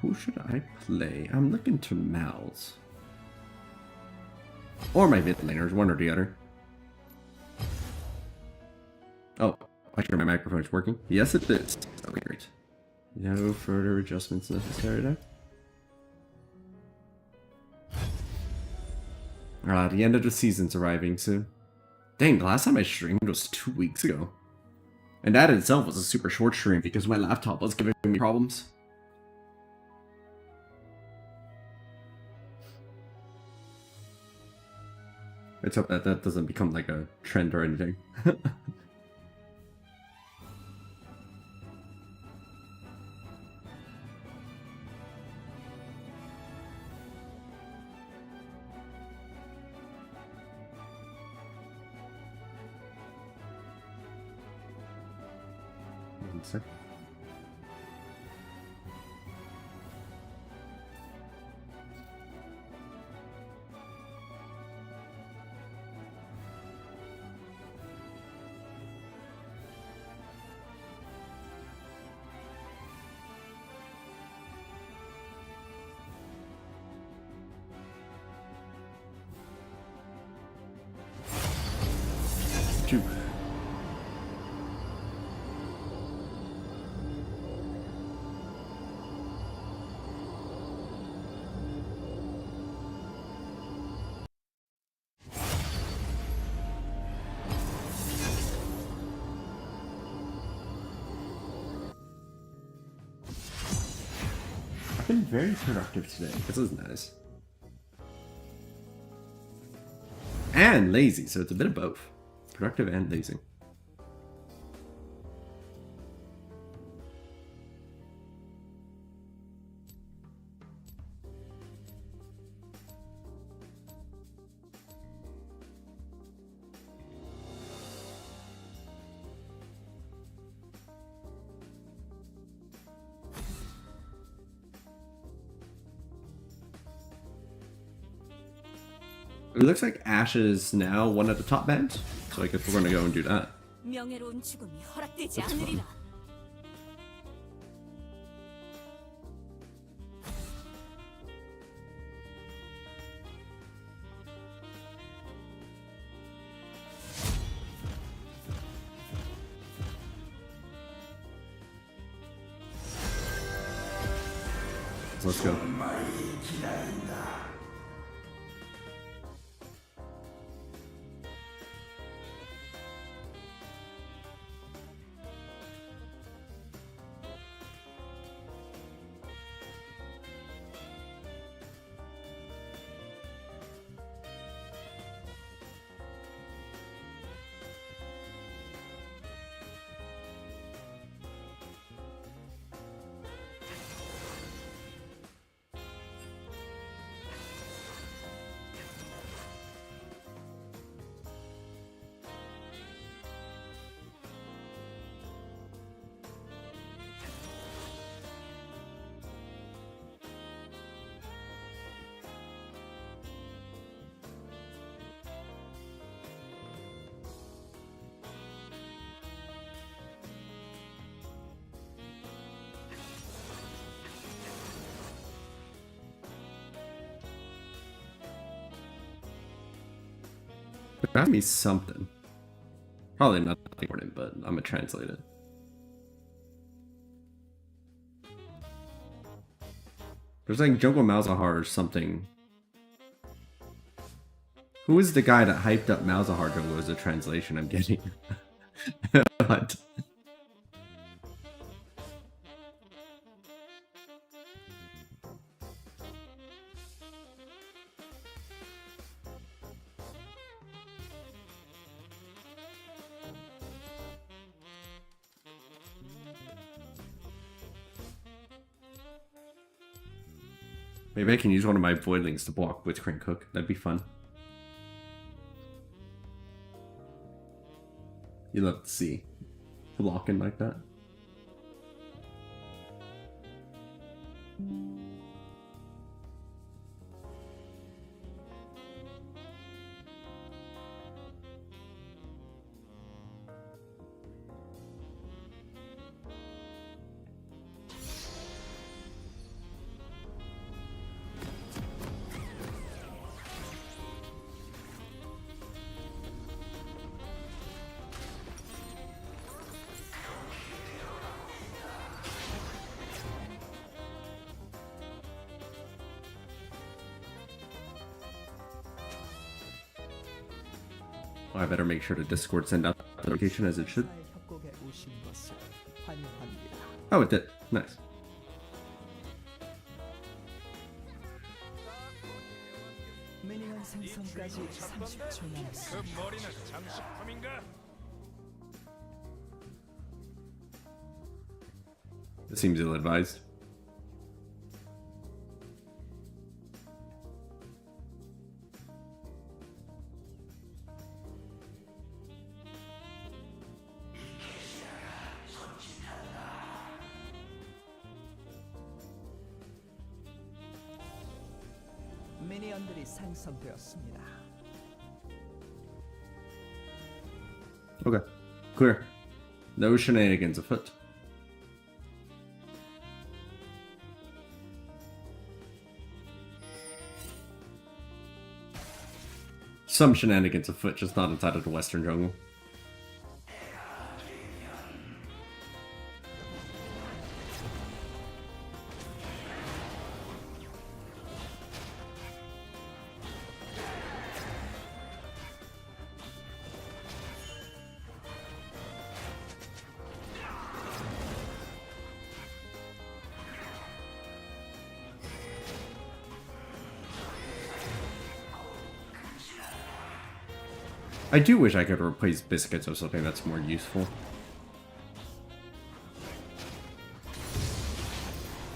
Who should I play? I'm looking to Malz. Or my mid laners, one or the other. Oh, I sure my microphone is working. Yes, it is. Okay, great. No further adjustments necessary there. The end of the season's arriving soon. Dang, the last time I streamed was 2 weeks ago. And that in itself was a super short stream because my laptop was giving me problems. Let's hope that that doesn't become like a trend or anything. One sec. Two. I've been very productive today. This is nice. And lazy, so it's a bit of both. Productive and lazy. It looks like Ashe is now one of the top bands, so I guess we're gonna go and do that. 명예로운 죽음이 허락되지 That's fun. 않으리라. So let's go. Grab me something. Probably not important, but I'm gonna translate it. There's like Jungle Malzahar or something. Who is the guy that hyped up Malzahar Jungle as a translation I'm getting? What? Maybe I can use one of my voidlings to block Blitzcrank Cook. That'd be fun. You love to see blocking like that. I better make sure to Discord send out the notification as it should. 협곡에 오신 것을 환영합니다. Oh, it did. Nice. 미니언 생성까지 30초 남았습니다. 머리는 장식품인가? It seems ill-advised. 미니언들이 생성되었습니다. Okay. Clear. No shenanigans afoot. Some shenanigans afoot, just not inside of the Western Jungle. I do wish I could replace biscuits with something that's more useful.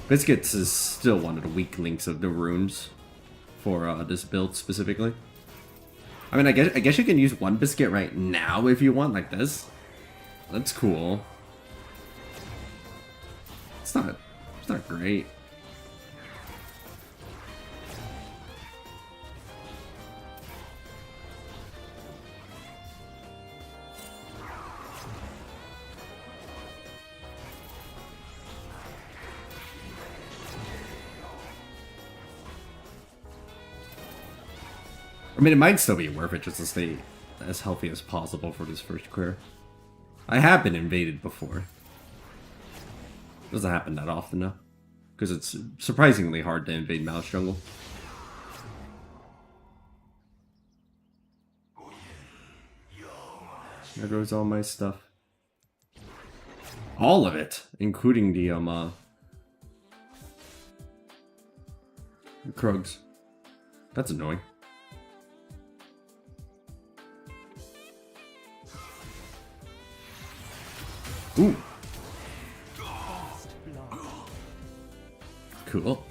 Biscuits is still one of the weak links of the runes for this build specifically. I mean, I guess you can use one biscuit right now if you want, like this. That's cool. It's not great. I mean, it might still be worth it just to stay as healthy as possible for this first clear. I have been invaded before. Doesn't happen that often though, because it's surprisingly hard to invade Mouse Jungle. There goes all my stuff. All of it, including the Krugs. That's annoying. Ooh. Cool.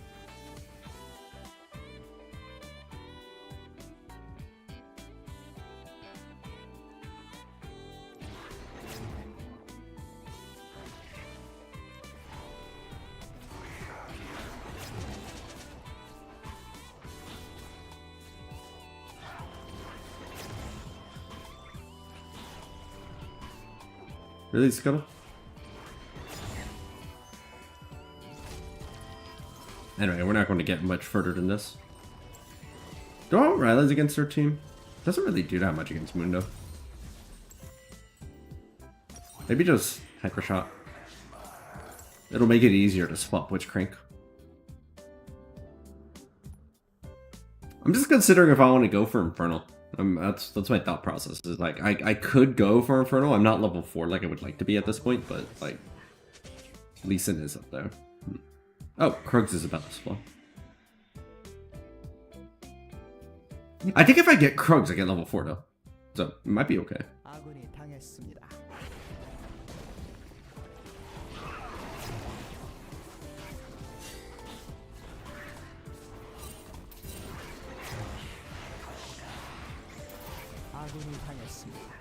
Really, Scuttle? Anyway, we're not going to get much further than this. Do I want Rylands against our team? Doesn't really do that much against Mundo. Maybe just Hyper Shot. It'll make it easier to swap Witch Crank. I'm just considering if I want to go for Infernal. That's my thought process. Is like I could go for Infernal. I'm not level 4 like I would like to be at this point, but like Lee Sin is up there. Oh, Krugs is about to spawn. I think if I get Krugs, I get level 4 though. So it might be okay. 아군이 당했습니다. 아군이 당했습니다.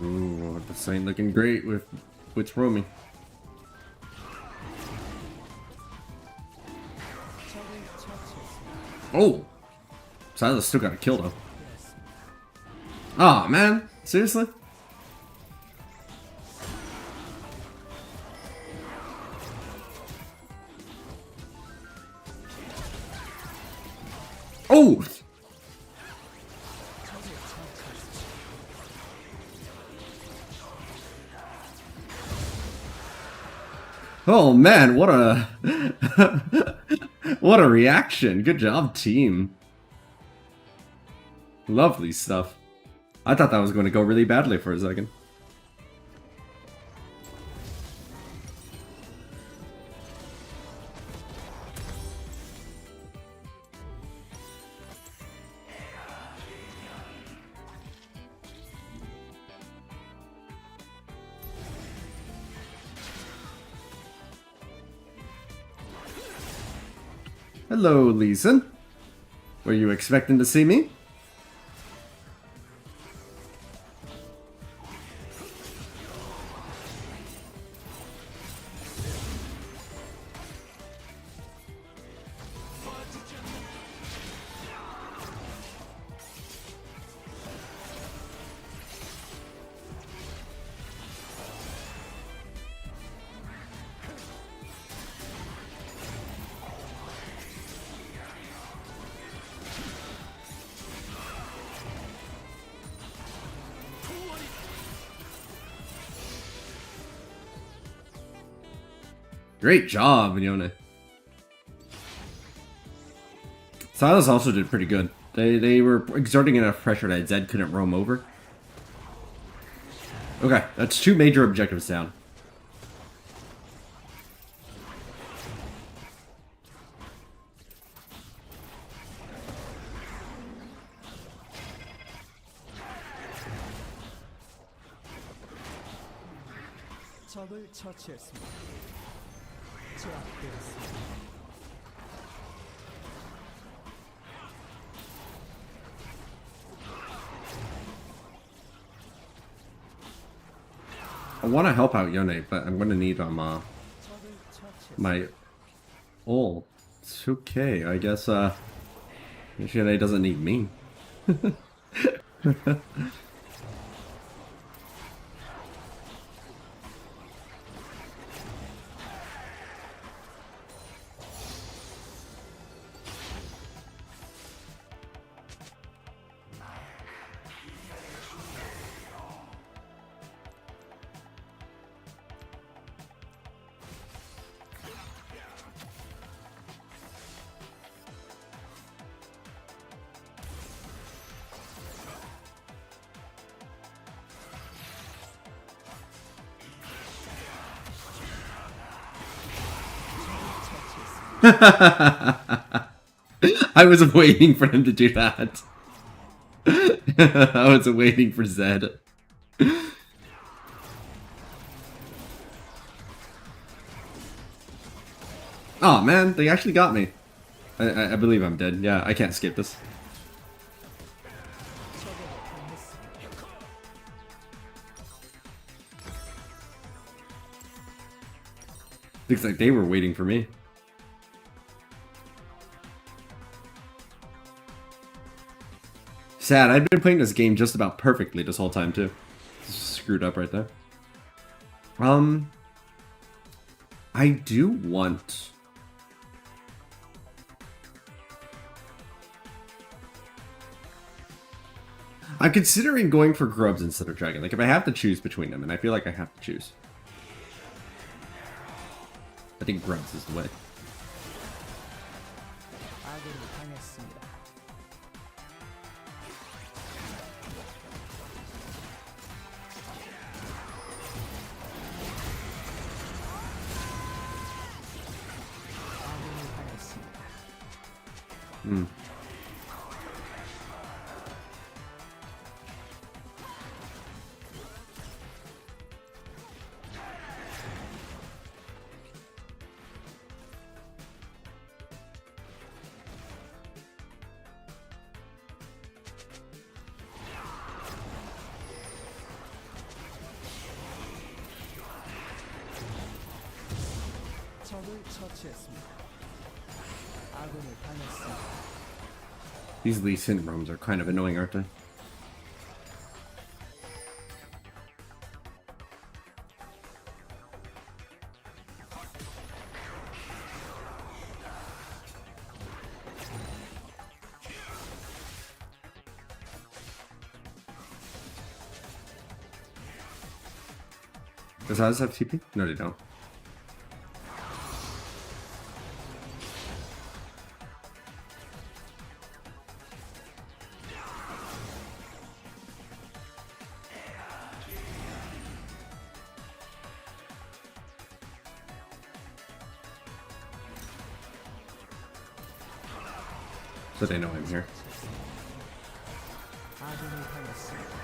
Ooh, this ain't looking great with roaming. Oh! Silas still got a kill though. Aw, man. Seriously? Oh! Oh man, what a what a reaction. Good job, team. Lovely stuff. I thought that was going to go really badly for a second. Hello, Leeson. Were you expecting to see me? Great job, Yone. Silas also did pretty good. They were exerting enough pressure that Zed couldn't roam over. Okay, that's 2 major objectives down. 적을 처치했습니다. 제압되었습니다. I want to help out Yone, but I'm going to need 적을 처치했습니다. my ult. It's okay, I guess Yone doesn't need me. I was waiting for him to do that. I was waiting for Zed. Oh man, they actually got me. I believe I'm dead. Yeah, I can't skip this. Looks like they were waiting for me. Sad, I've been playing this game just about perfectly this whole time too. Screwed up right there. I do want... I'm considering going for Grubs instead of Dragon. Like, if I have to choose between them, and I feel like I have to choose. I think Grubs is the way. 아군이 당했습니다. 아군이 당했습니다. 적을 처치했습니다. 아군이 당했습니다. These Lee Sin rooms are kind of annoying, aren't they? Does Kha'zix have TP? No, they don't. So they know I'm here. 아군이 당했습니다.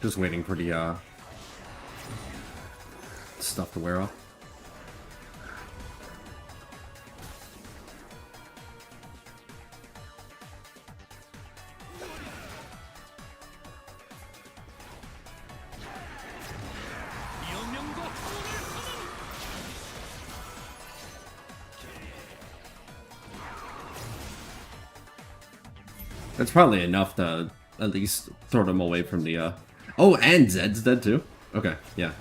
Just waiting for the stuff to wear off. That's probably enough to at least throw them away from the Oh, and Zed's dead too? Okay, yeah.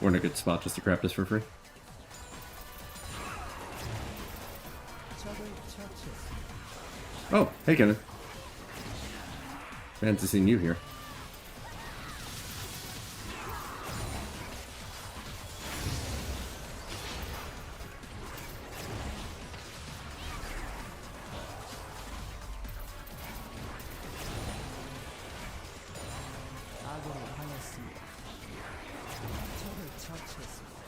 We're in a good spot just to grab this for free. 적을 처치했습니다. Oh, hey Kenneth. Fancy seeing you here. 아군이 당했습니다. 적을 처치했습니다.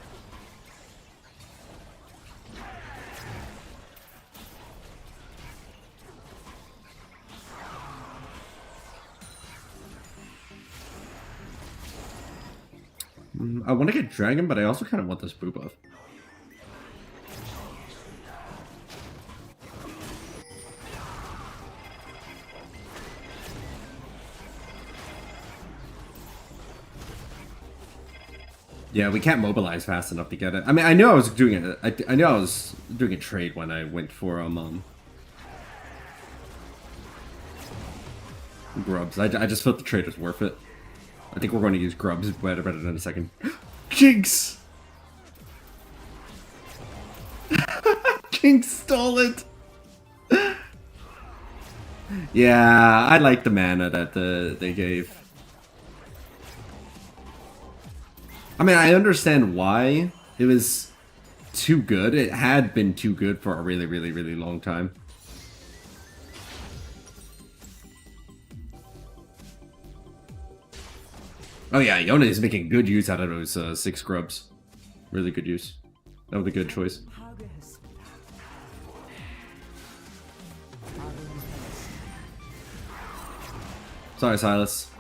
I want to get Dragon, but I also kind of want this boo buff. Yeah, we can't mobilize fast enough to get it. I mean, I knew I was doing it. I knew I was doing a trade when I went for Grubs. I just felt the trade was worth it. I think we're going to use Grubs better than a second. Jinx! Jinx stole it! Yeah, I like the mana that they gave. I mean, I understand why it was too good. It had been too good for a really, really, really long time. Oh yeah, Yona is making good use out of those 6 grubs. Really good use. That was a good choice. 파괴했습니다. 아군이 당했습니다. Sorry, Silas.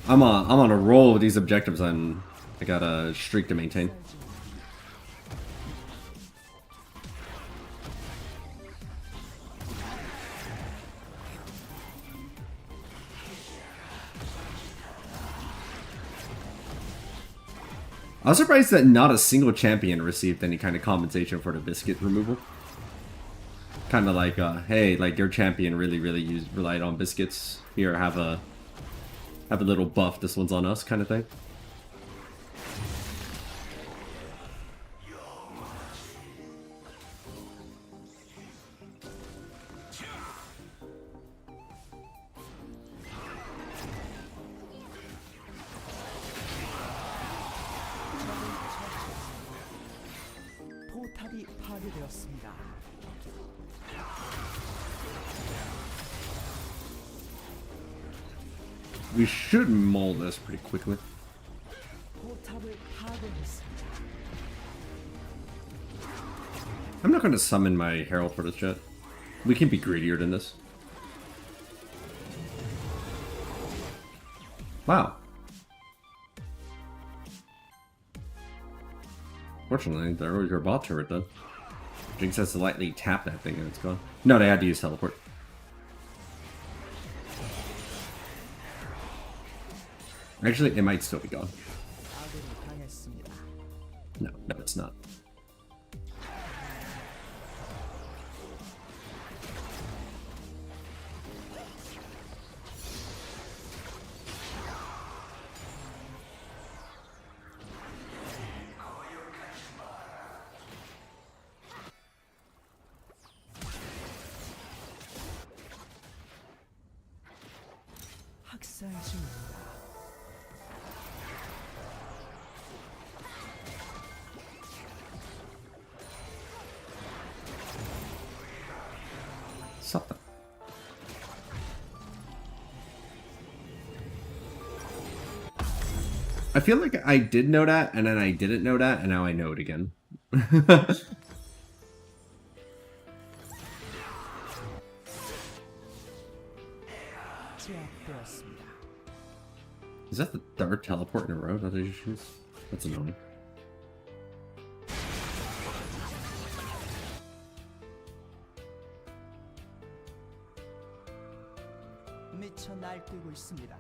I'm on a roll with these objectives, and I got a streak to maintain. I was surprised that not a single champion received any kind of compensation for the biscuit removal. Kind of like, hey, like your champion really relied on biscuits. Here, have a little buff. This one's on us, kind of thing. 포탑이 파괴되었습니다. We should maul this pretty quickly. 포탑을 파괴했습니다. I'm not going to summon my Herald for this yet. We can be greedier than this. Wow. Fortunately, there was your bot turret then. Jinx has to lightly tap that thing and it's gone. No, they had to use teleport. Actually, it might still be gone. 아군이 당했습니다. No, no, it's not. 학살 중입니다. Something. I feel like I did know that, and then I didn't know that, and now I know it again. 제압되었습니다. Is that the third teleport in a row that I just used? That's annoying. 미쳐 날뛰고 있습니다.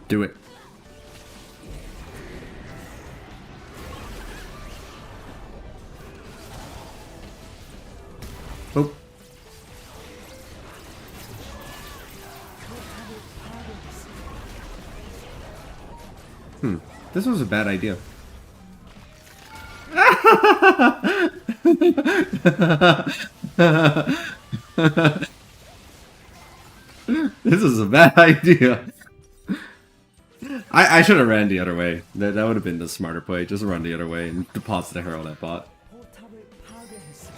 Do it. Oh. This was a bad idea. This is a bad idea. I should have ran the other way. That would have been the smarter play. Just run the other way and deposit a herald at bot. 포탑을 파괴했습니다.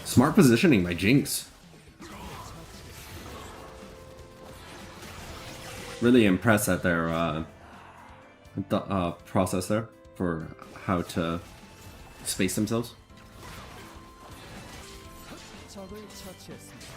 Smart positioning by Jinx. Really impressed at their process there for how to space themselves. 적을 처치했습니다.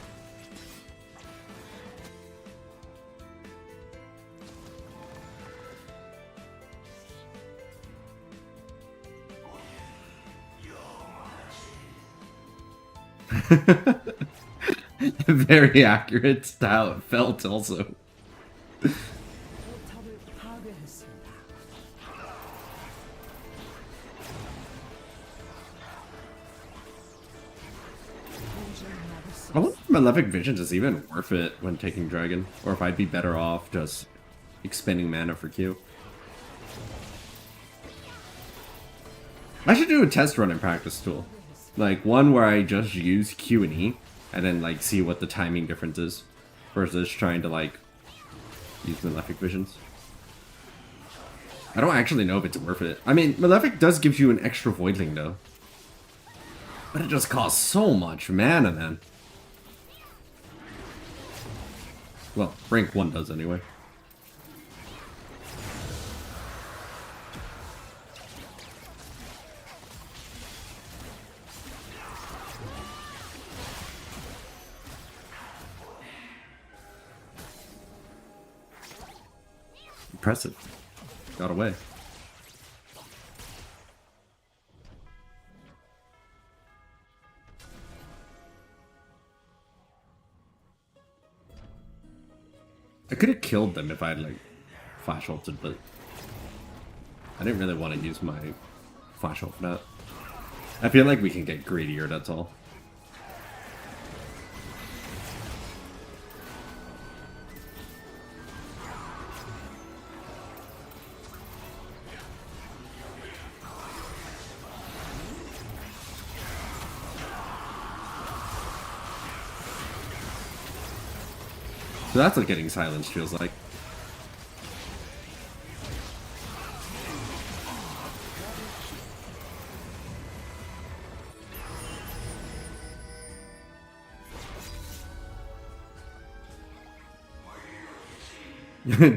Very accurate to how it felt also. 포탑을 파괴했습니다. I wonder if Malefic Visions is even worth it when taking Dragon, or if I'd be better off just expending mana for Q. I should do a test run and practice tool. Like one where I just use Q and E, and then like see what the timing difference is, versus trying to like use Malefic Visions. I don't actually know if it's worth it. I mean, Malefic does give you an extra Voidling though. But it just costs so much mana, man. Well, rank 1 does anyway. Impressive. Got away. I could have killed them if I had like flash ulted, but I didn't really want to use my flash ult for that. I feel like we can get greedier, that's all. So that's what getting silenced feels like.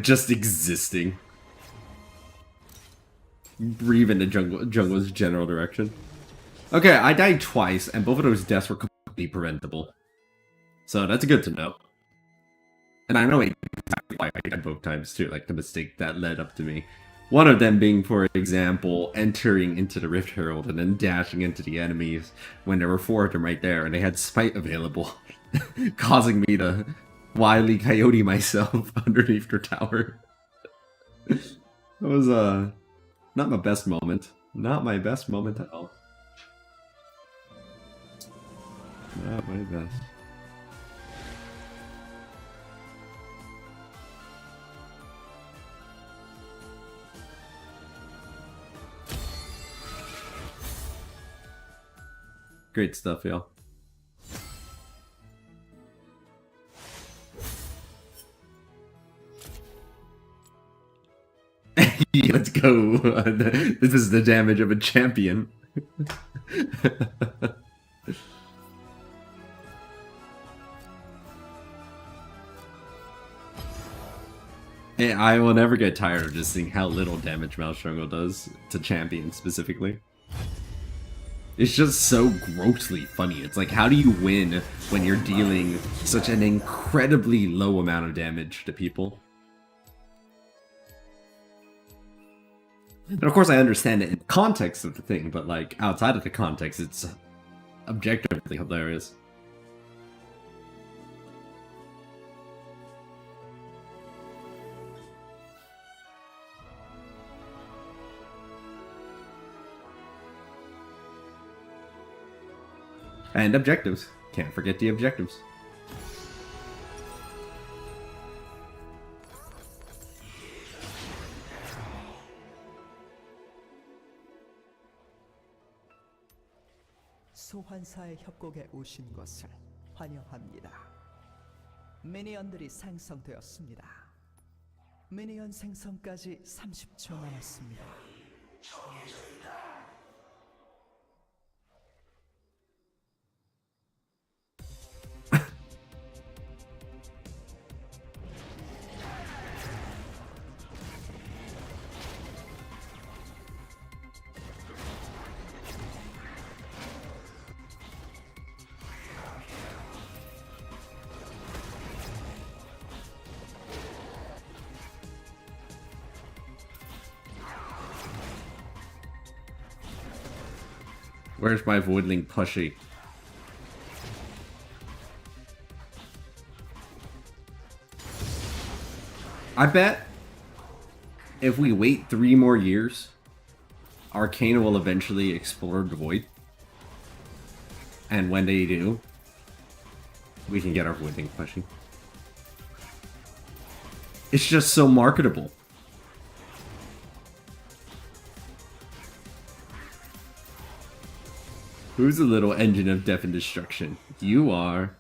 Just existing. breathe into jungle's general direction. Okay, I died twice, and both of those deaths were completely preventable. So that's good to know. And I know exactly why I died both times too, like the mistake that led up to me. One of them being, for example, entering into the Rift Herald and then dashing into the enemies when there were 4 of them right there and they had Spite available, causing me to wily coyote myself underneath their tower. That was, not my best moment. Not my best moment at all. Not my best. Great stuff, y'all. Let's go. This is the damage of a champion. And I will never get tired of just seeing how little damage Malzahar Jungle does to champions specifically. It's just so grossly funny. It's like, how do you win when you're dealing such an incredibly low amount of damage to people? And of course I understand it in context of the thing, but like, outside of the context, it's objectively hilarious. And objectives. Can't forget the objectives. 소환사의 협곡에 오신 것을 환영합니다. 미니언들이 생성되었습니다. 미니언 생성까지 30초 남았습니다. Where's my Voidling plushie? I bet if we wait 3 more years, Arcana will eventually explore the Void. And when they do, we can get our Voidling plushie. It's just so marketable. Who's a little engine of death and destruction? You are.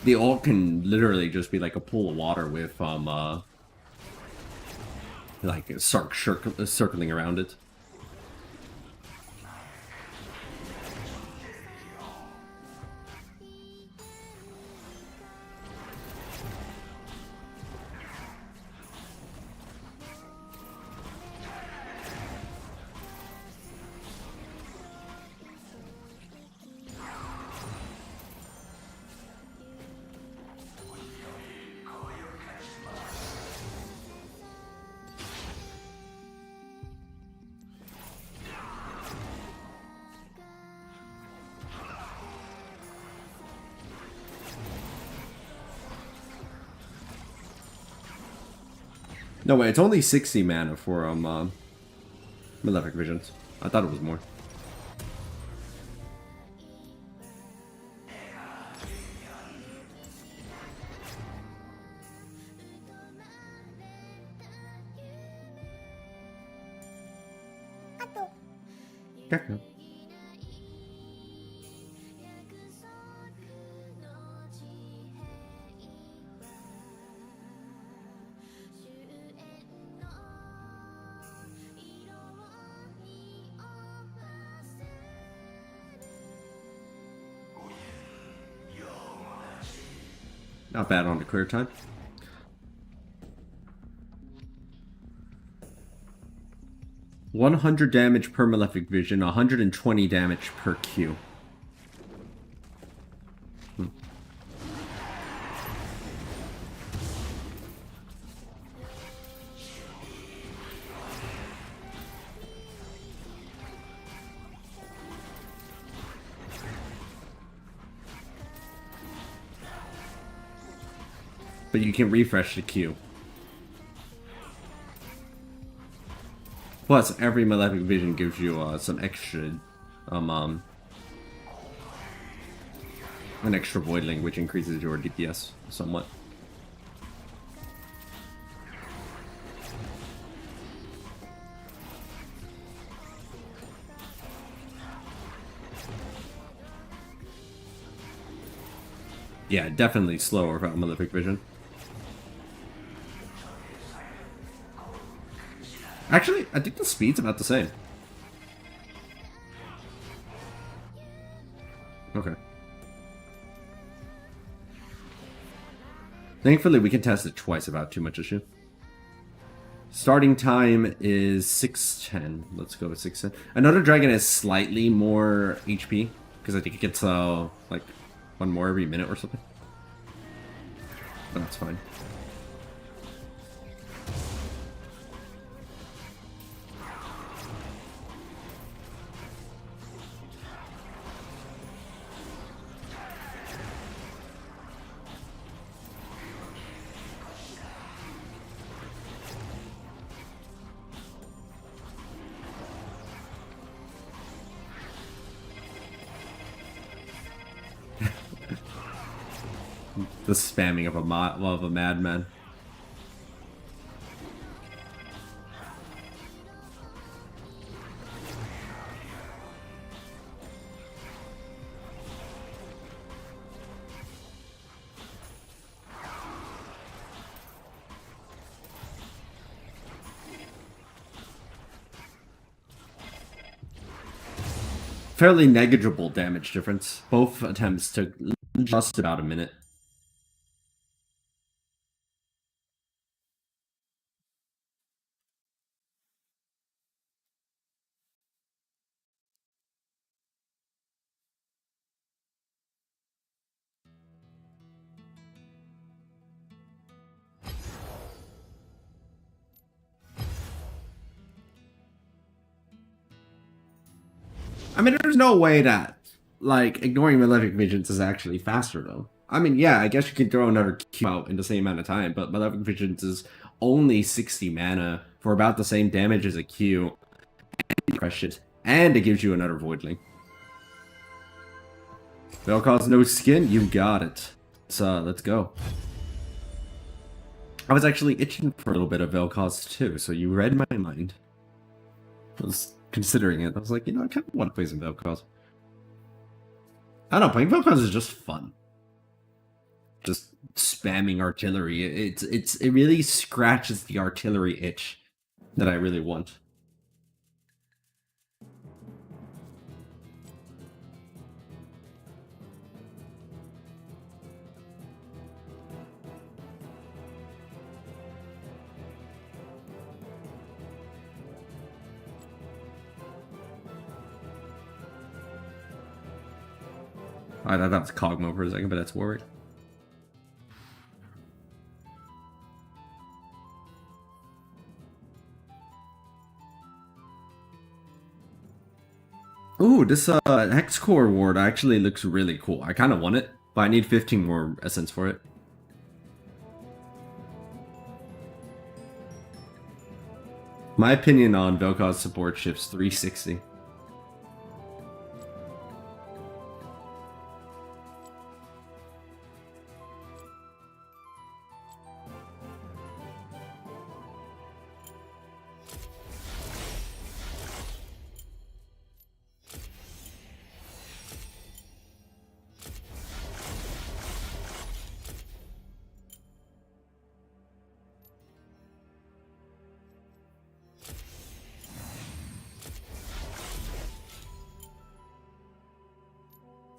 The ult can literally just be like a pool of water with like a Sark circling around it. No, wait, it's only 60 mana for Malefic Visions. I thought it was more. Okay. Not bad on the clear time. $100 damage per Malefic Vision, 120 damage per Q. But you can refresh the Q. Plus, every Malefic Vision gives you some extra, an extra Voidling, which increases your DPS somewhat. Yeah, definitely slower without Malefic Vision. Actually, I think the speed's about the same. Okay. Thankfully, we can test it twice without too much issue. Starting time is 610. Let's go with 610. Another dragon has slightly more HP, because I think it gets, like, one more every minute or something. But that's fine. The spamming of a madman. Fairly negligible damage difference. Both attempts took just about a minute. I mean, there's no way that, like, ignoring Malefic Visions is actually faster, though. I mean, yeah, I guess you can throw another Q out in the same amount of time, but Malefic Visions is only 60 mana for about the same damage as a Q. And crush it. And it gives you another Voidling. Vel'Koz no skin? You got it. Let's go. I was actually itching for a little bit of Vel'Koz too, so you read my mind. I was considering it. I was like, you know, I kind of want to play some Vel'Koz. I don't know, playing Vel'Koz is just fun. Just spamming artillery. It really scratches the artillery itch that I really want. I thought that was Kog'Maw for a second, but that's Warwick. Ooh, this Hex Core ward actually looks really cool. I kind of want it, but I need 15 more essence for it. My opinion on Vel'Koz support shifts 360.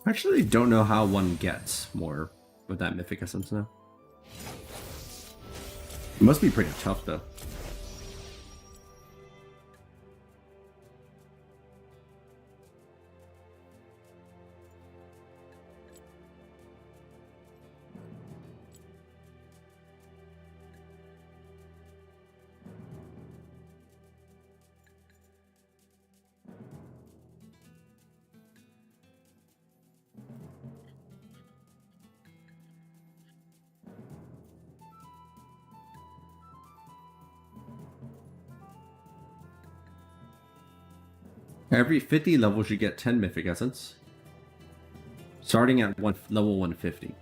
I actually don't know how one gets more with that Mythic Essence now. It must be pretty tough though. Every 50 levels you get 10 Mythic Essence. Starting at level 150.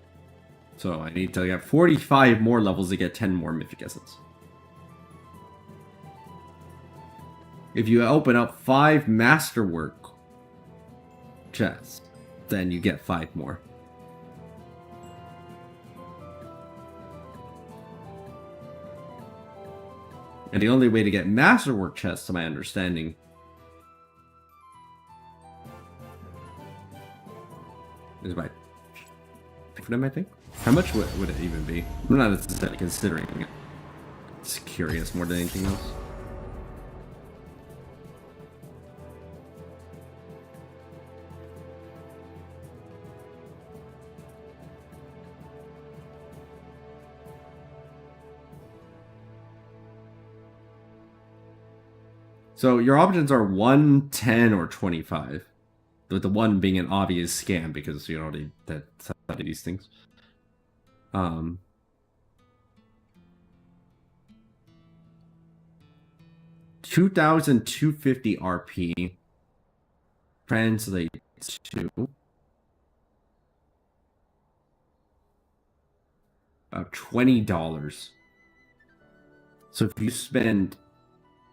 So I need to get 45 more levels to get 10 more Mythic Essence. If you open up 5 Masterwork chests, then you get 5 more. And the only way to get Masterwork chests, to my understanding, is by for them, I think. How much would it even be? I'm not necessarily considering it. Just curious more than anything else. So your options are 1, 10, or 25. With the 1 being an obvious scam because you already did these things. 2,250 RP translates to about $20. So if you spend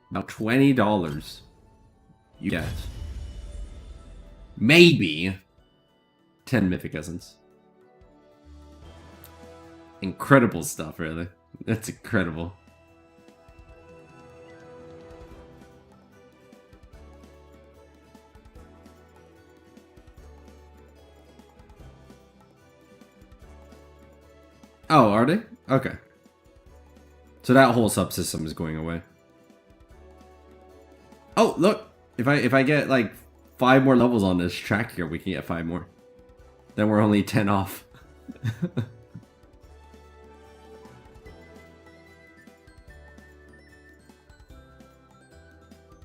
about $20, you get maybe 10 Mythic Essence. Incredible stuff, really. That's incredible. Oh, are they? Okay. So that whole subsystem is going away. Oh, look! If I get like 5 more levels on this track here, we can get 5 more. Then we're only 10 off.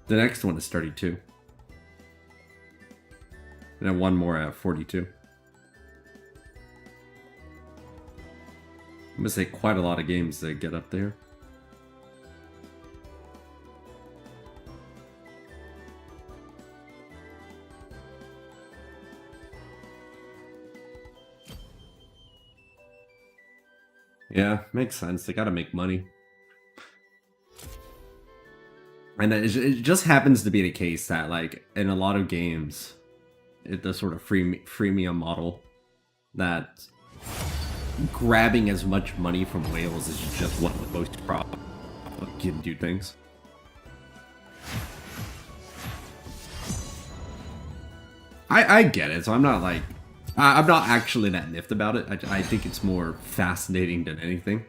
The next one is 32. And then 1 more at 42. I'm gonna say quite a lot of games to get up there. Yeah, makes sense. They gotta make money. And it just happens to be the case that, like, in a lot of games, the sort of freemium model, that grabbing as much money from whales is just one of the most can do things. I get it, so I'm not like... I'm not actually that miffed about it. I think it's more fascinating than anything.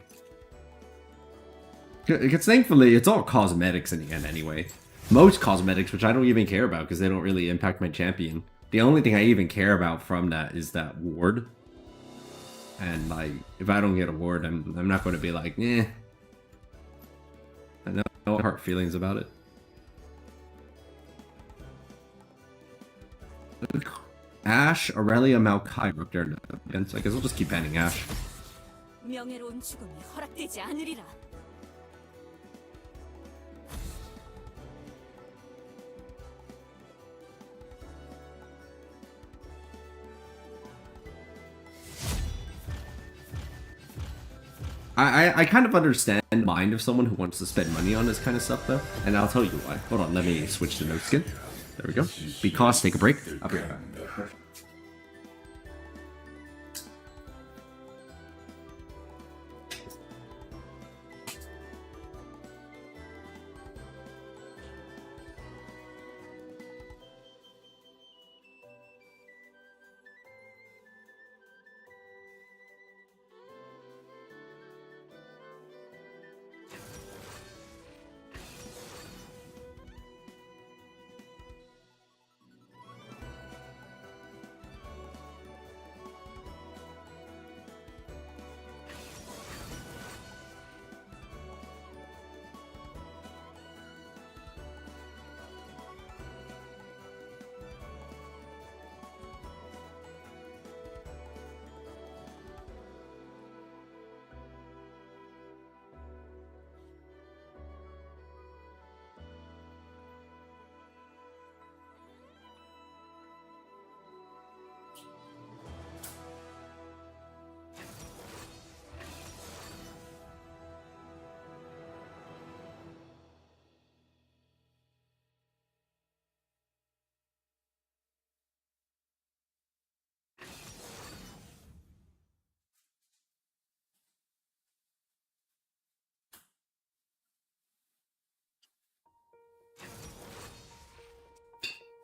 Because thankfully, it's all cosmetics in the end anyway. Most cosmetics, which I don't even care about because they don't really impact my champion. The only thing I even care about from that is that ward. And like, if I don't get a ward, I'm not going to be like, eh. I know no hard feelings about it. Ashe, Aurelia, Maokai up there again, so I guess I'll just keep banning Ashe. 명예로운 죽음이 허락되지 않으리라. I kind of understand the mind of someone who wants to spend money on this kind of stuff, though, and I'll tell you why. Hold on, let me switch to no skin. There we go. Because, take a break. I'll be right back.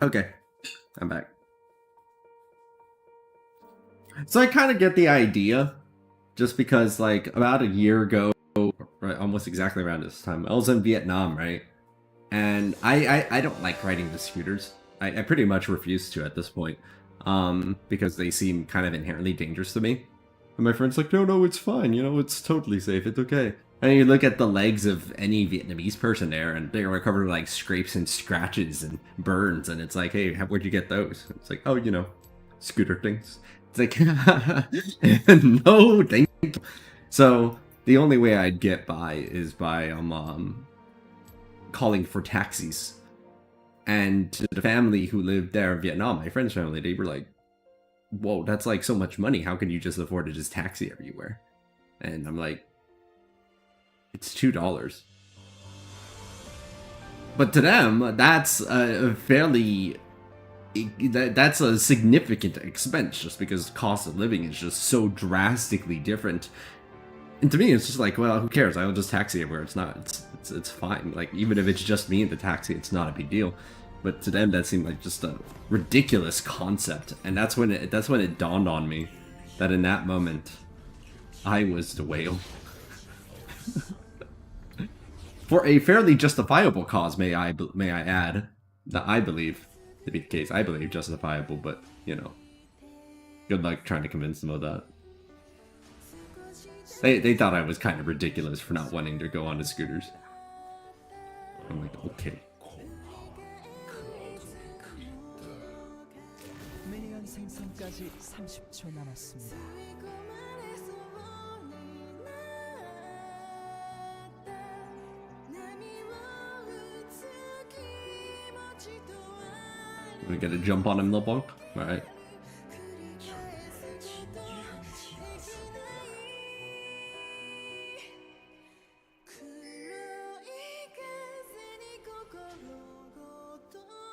Okay, I'm back. So I kind of get the idea, just because, like, about a year ago, right, almost exactly around this time, I was in Vietnam, right? And I don't like riding the scooters. I pretty much refuse to at this point, because they seem kind of inherently dangerous to me. And my friend's like, no, it's fine, you know, it's totally safe, it's okay. And you look at the legs of any Vietnamese person there, and they're covered with, like, scrapes and scratches and burns, and it's like, hey, where'd you get those? It's like, oh, you know, scooter things. It's like, no, thank you. So, the only way I'd get by is by, calling for taxis. And to the family who lived there in Vietnam, my friend's family, they were like, whoa, that's like so much money, how can you just afford to just taxi everywhere? And I'm like, it's $2. But to them, that's a fairly... that's a significant expense, just because cost of living is just so drastically different. And to me, it's just like, well, who cares? I'll just taxi everywhere. It's not, it's fine. Like, even if it's just me in the taxi, it's not a big deal. But to them, that seemed like just a ridiculous concept. And that's when it dawned on me that in that moment, I was the whale. For a fairly justifiable cause, may I add, that I believe to be the case. I believe justifiable, but, you know, good luck trying to convince them of that. They thought I was kind of ridiculous for not wanting to go on the scooters. I'm like, okay. 미니언 생성까지 30초 남았습니다. We get a jump on him, little bunk? Alright.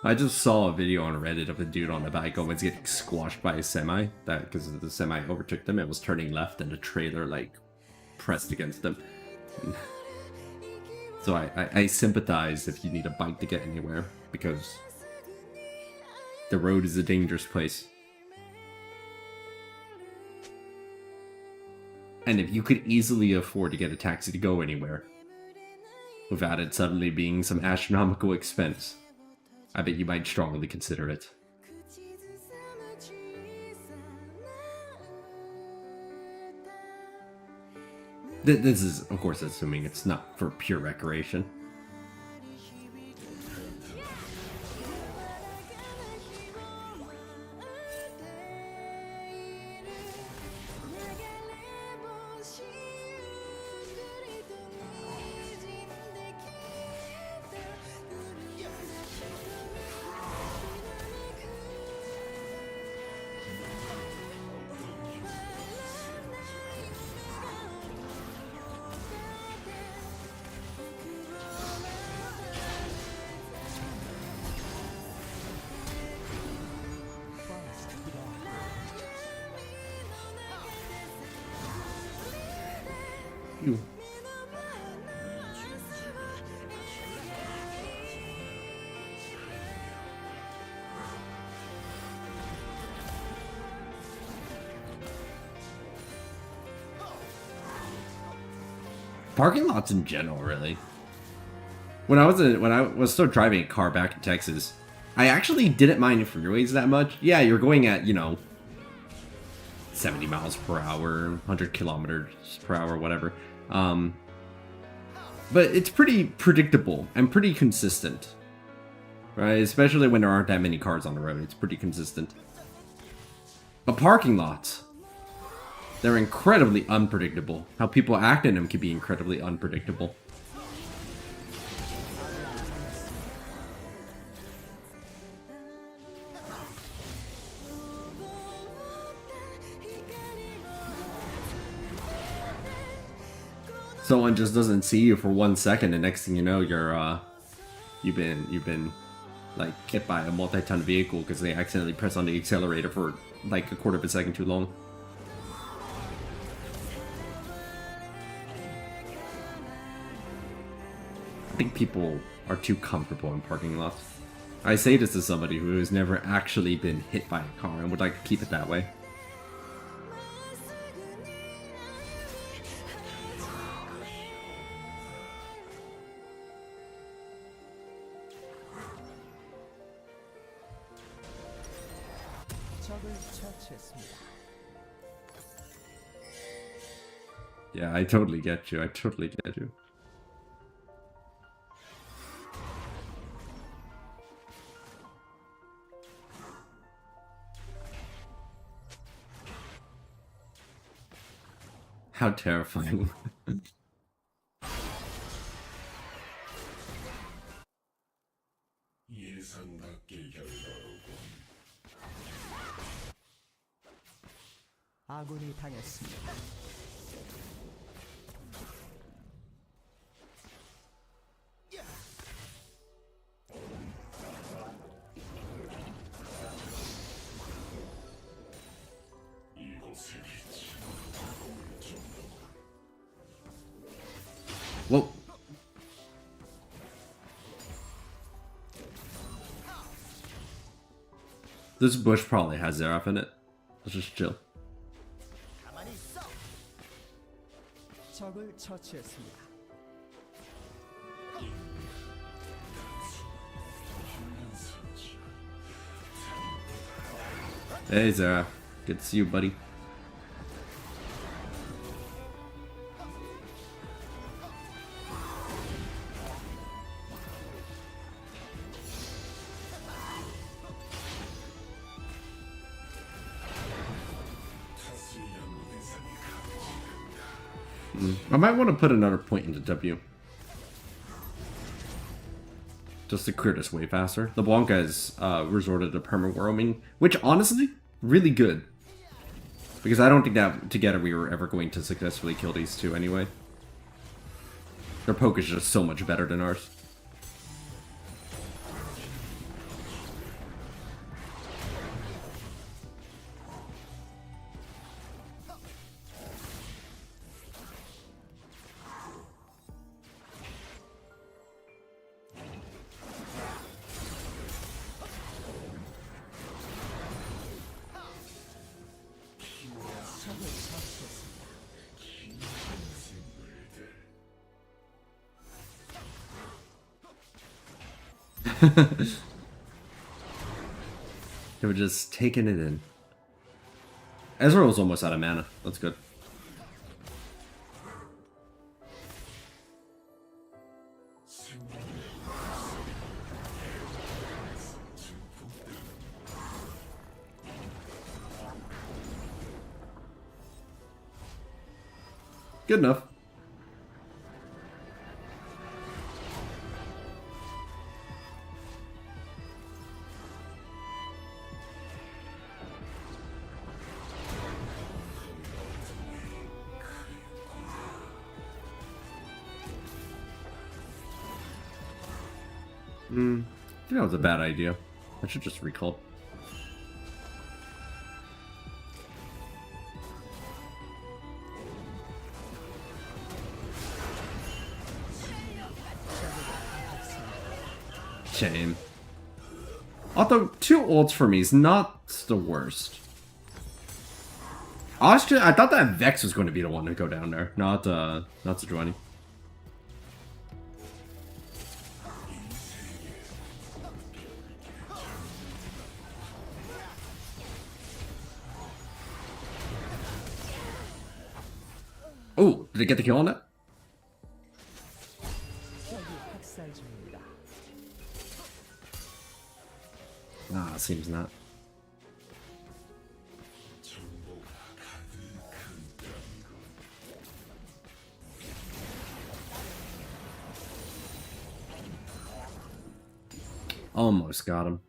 I just saw a video on Reddit of a dude on a bike almost getting squashed by a semi. That because the semi overtook them, it was turning left and the trailer like pressed against them. So I sympathize if you need a bike to get anywhere, because the road is a dangerous place. And if you could easily afford to get a taxi to go anywhere, without it suddenly being some astronomical expense, I bet you might strongly consider it. This is, of course, assuming it's not for pure recreation. Ew. Parking lots in general, really. When I was still driving a car back in Texas, I actually didn't mind freeways that much. Yeah, you're going at, you know, 70 miles per hour, 100 kilometers per hour, whatever. But it's pretty predictable and pretty consistent, right? Especially when there aren't that many cars on the road, it's pretty consistent. But parking lots, they're incredibly unpredictable. How people act in them can be incredibly unpredictable. Someone just doesn't see you for 1 second, and next thing you know, you've been like hit by a multi-ton vehicle because they accidentally press on the accelerator for like a quarter of a second too long. I think people are too comfortable in parking lots. I say this as somebody who has never actually been hit by a car and would like to keep it that way. Yeah, I totally get you. I totally get you. How terrifying. 아군이 당했습니다. Whoa. This bush probably has Zeraf in it. Let's just chill. 적을 처치했습니다. Hey Zeraf. Good to see you, buddy. I might want to put another point into W. Just to clear this way faster. The Blanca has resorted to perma roaming, which honestly, really good. Because I don't think that together we were ever going to successfully kill these two anyway. Their poke is just so much better than ours. They were just taking it in. Ezreal was almost out of mana. That's good. Good enough. I think that was a bad idea. I should just recall. Shame. Although 2 ults for me is not the worst. Honestly, I thought that Vex was going to be the one to go down there, not Sejuani. Oh, did it get the kill on that? 학살 중입니다. Nah, seems not. Almost got him.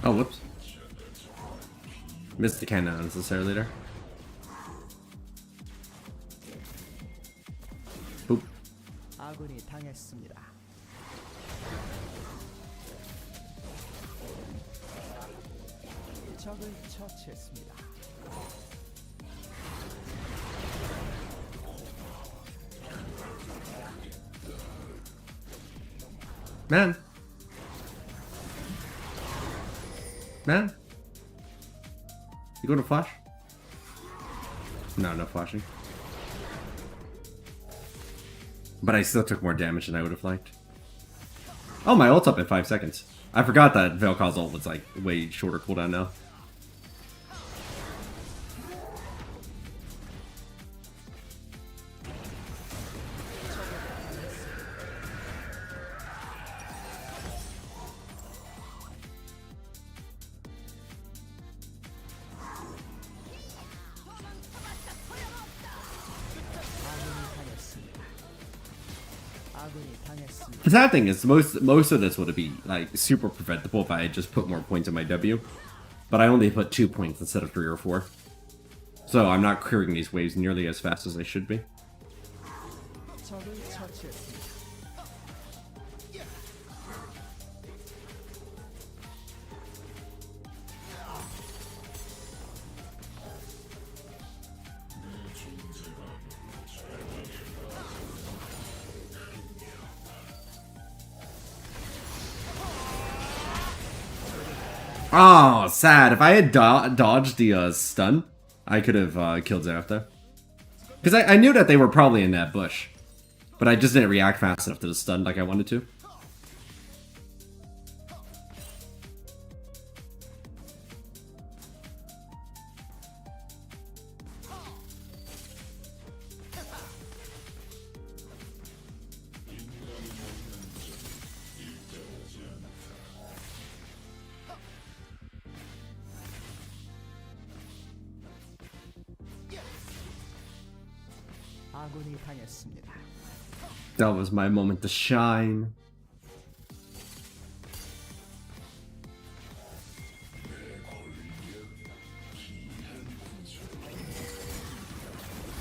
Oh, whoops. Missed the cannon unnecessarily there. Boop. 아군이 당했습니다. 적을 처치했습니다. Man. Man. You going to flash? No, no flashing. But I still took more damage than I would have liked. Oh, my ult's up in 5 seconds. I forgot that Vel'Koz ult was like way shorter cooldown now. The sad thing is, most of this would be like super preventable if I had just put more points in my W, but I only put 2 points instead of 3 or 4, so I'm not clearing these waves nearly as fast as I should be. 적을 처치했습니다. Oh, sad. If I had dodged the stun, I could have killed Xerath there. Because I knew that they were probably in that bush. But I just didn't react fast enough to the stun like I wanted to. 아군이 당했습니다. That was my moment to shine.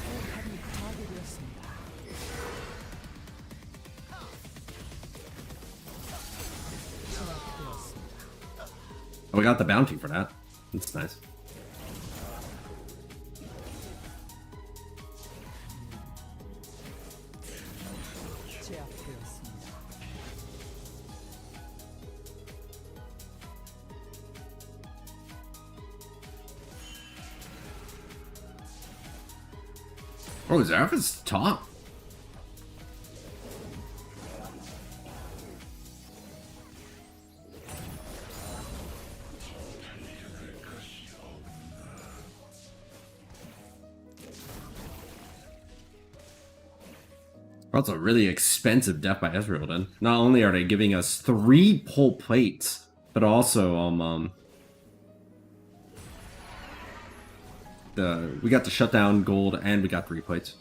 포탑이 파괴되었습니다. 제압되었습니다. Oh, we got the bounty for that. That's nice. 제압되었습니다. Oh, Xerath is top. That's a really expensive death by Ezreal then. Not only are they giving us 3 pull plates, but also we got the shutdown gold and we got 3 plates.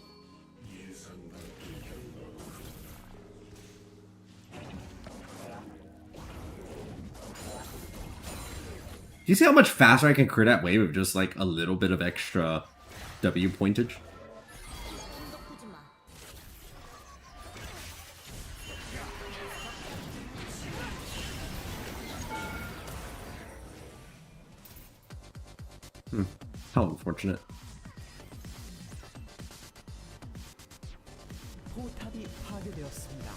you see how much faster I can crit that wave with just like a little bit of extra W pointage? How unfortunate. 포탑이 파괴되었습니다.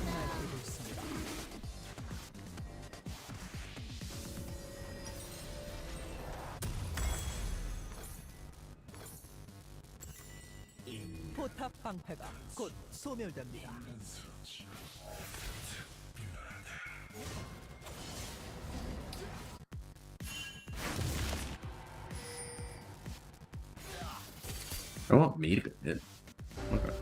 날뛰고 있습니다. 포탑 방패가 곧 소멸됩니다. I want me to get hit. Okay.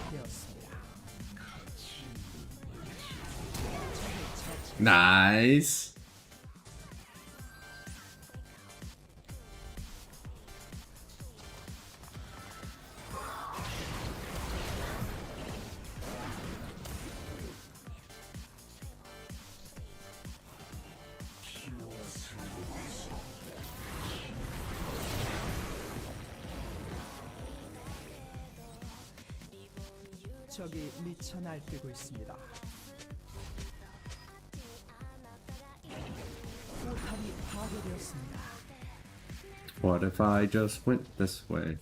되었습니다. Nice. 적이 미쳐 날뛰고 있습니다. 포탑이 파괴되었습니다. What if I just went this way?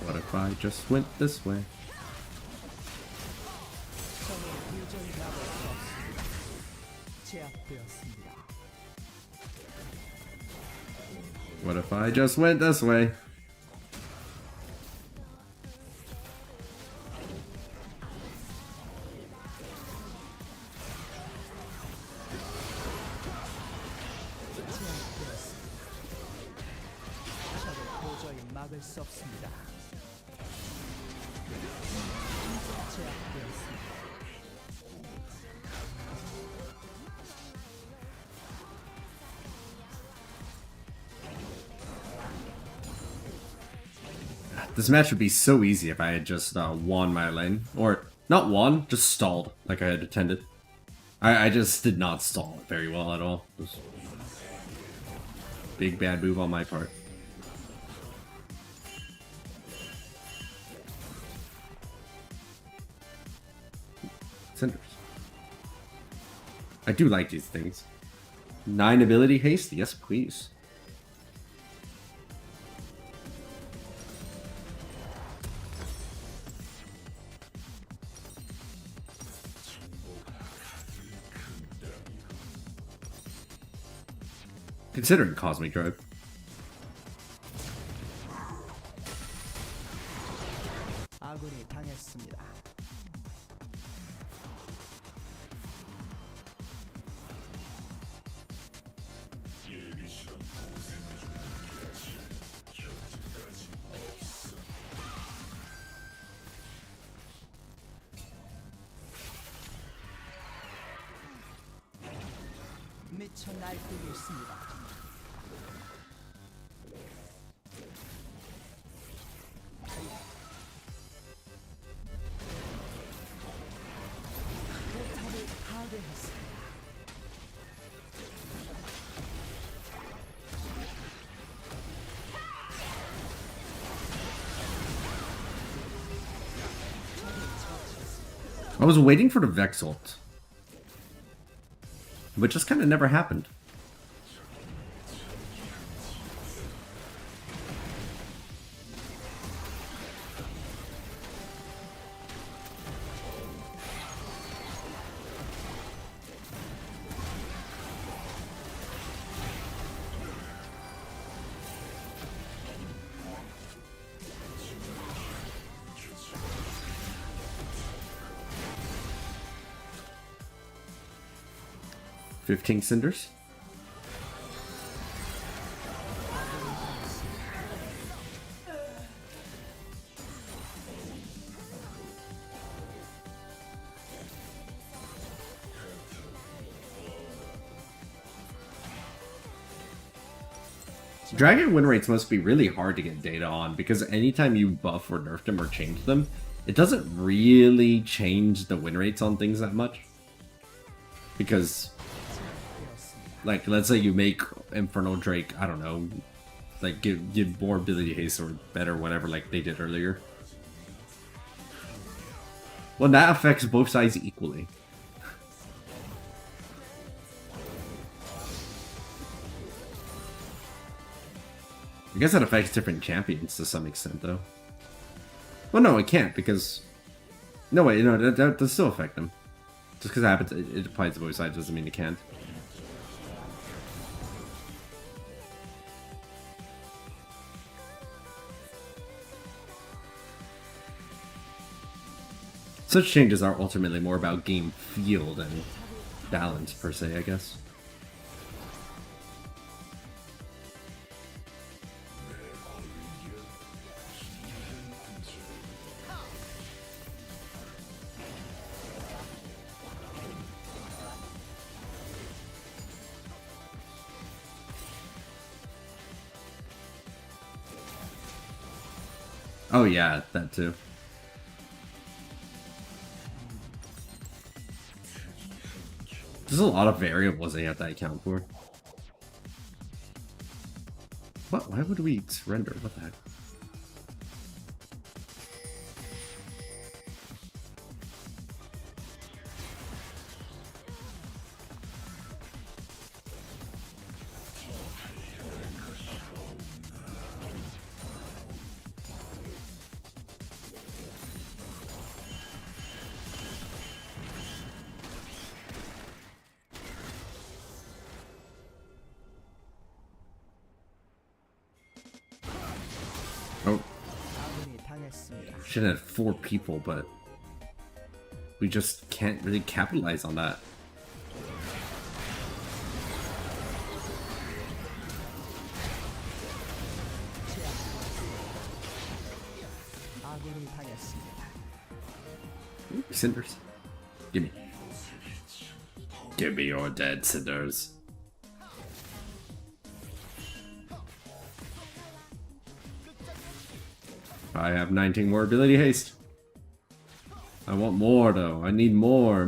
What if I just went this way? 적을 도저히 막을 수 없습니다. 제압되었습니다. What if I just went this way? 적을 도저히 막을 수 없습니다. 제압되었습니다. This match would be so easy if I had just won my lane. Or, not won, just stalled like I had intended. I just did not stall it very well at all. It was big bad move on my part. Cinders. I do like these things. 9 ability haste? Yes, please. Considering Cosmic Drive. 아군이 당했습니다. 미쳐 날뛰고 있습니다. 포탑을 파괴했습니다. I was waiting for the Vex ult, but just kind of never happened. 15 cinders. Dragon win rates must be really hard to get data on, because anytime you buff or nerf them or change them, it doesn't really change the win rates on things that much. Because, like, let's say you make Infernal Drake, I don't know, like, give more ability haste or better, whatever, like they did earlier. Well, that affects both sides equally. I guess that affects different champions to some extent, though. Well, no, it can't, because... No, wait, no, that does still affect them. Just because it happens, it applies to both sides doesn't mean it can't. Such changes are ultimately more about game feel than balance, per se, I guess. Oh yeah, that too. There's a lot of variables that you have to account for. What? Why would we surrender? What the heck? Oh. Should have had 4 people, but we just can't really capitalize on that. Ooh, cinders. Gimme. Give me your dead cinders. I have 19 more ability haste. I want more though. I need more.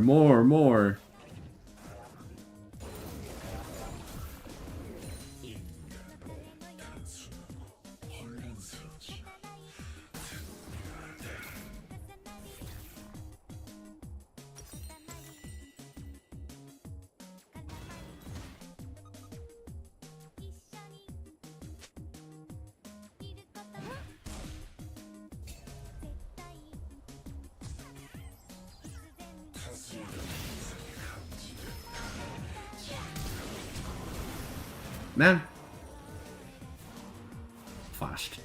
Man. Flashed.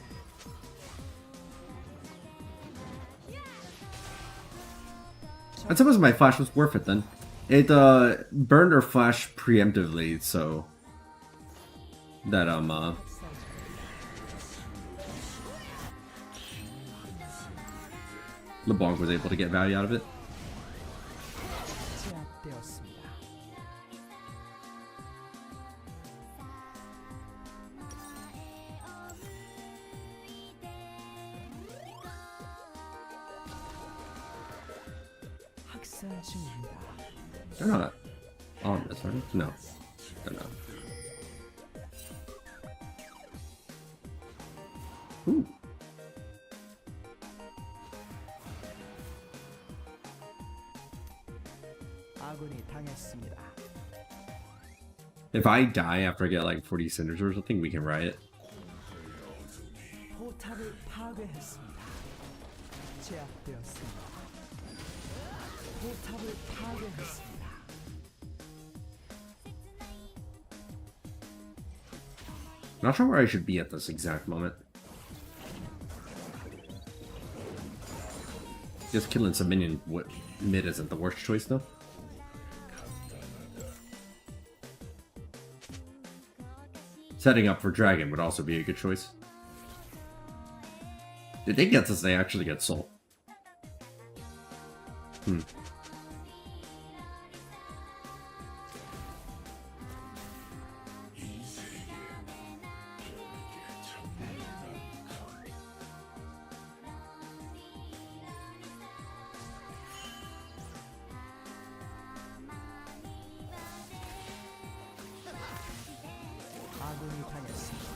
I suppose my flash was worth it then. It burned her flash preemptively, so that LeBlanc was able to get value out of it. They're not on this, right? No, they're not. Ooh. If I die after I get like 40 cinders or something, we can riot. Not sure where I should be at this exact moment. Just killing some minion mid isn't the worst choice though. Setting up for Dragon would also be a good choice. If they get this, they actually get Soul. 아군이 당했습니다.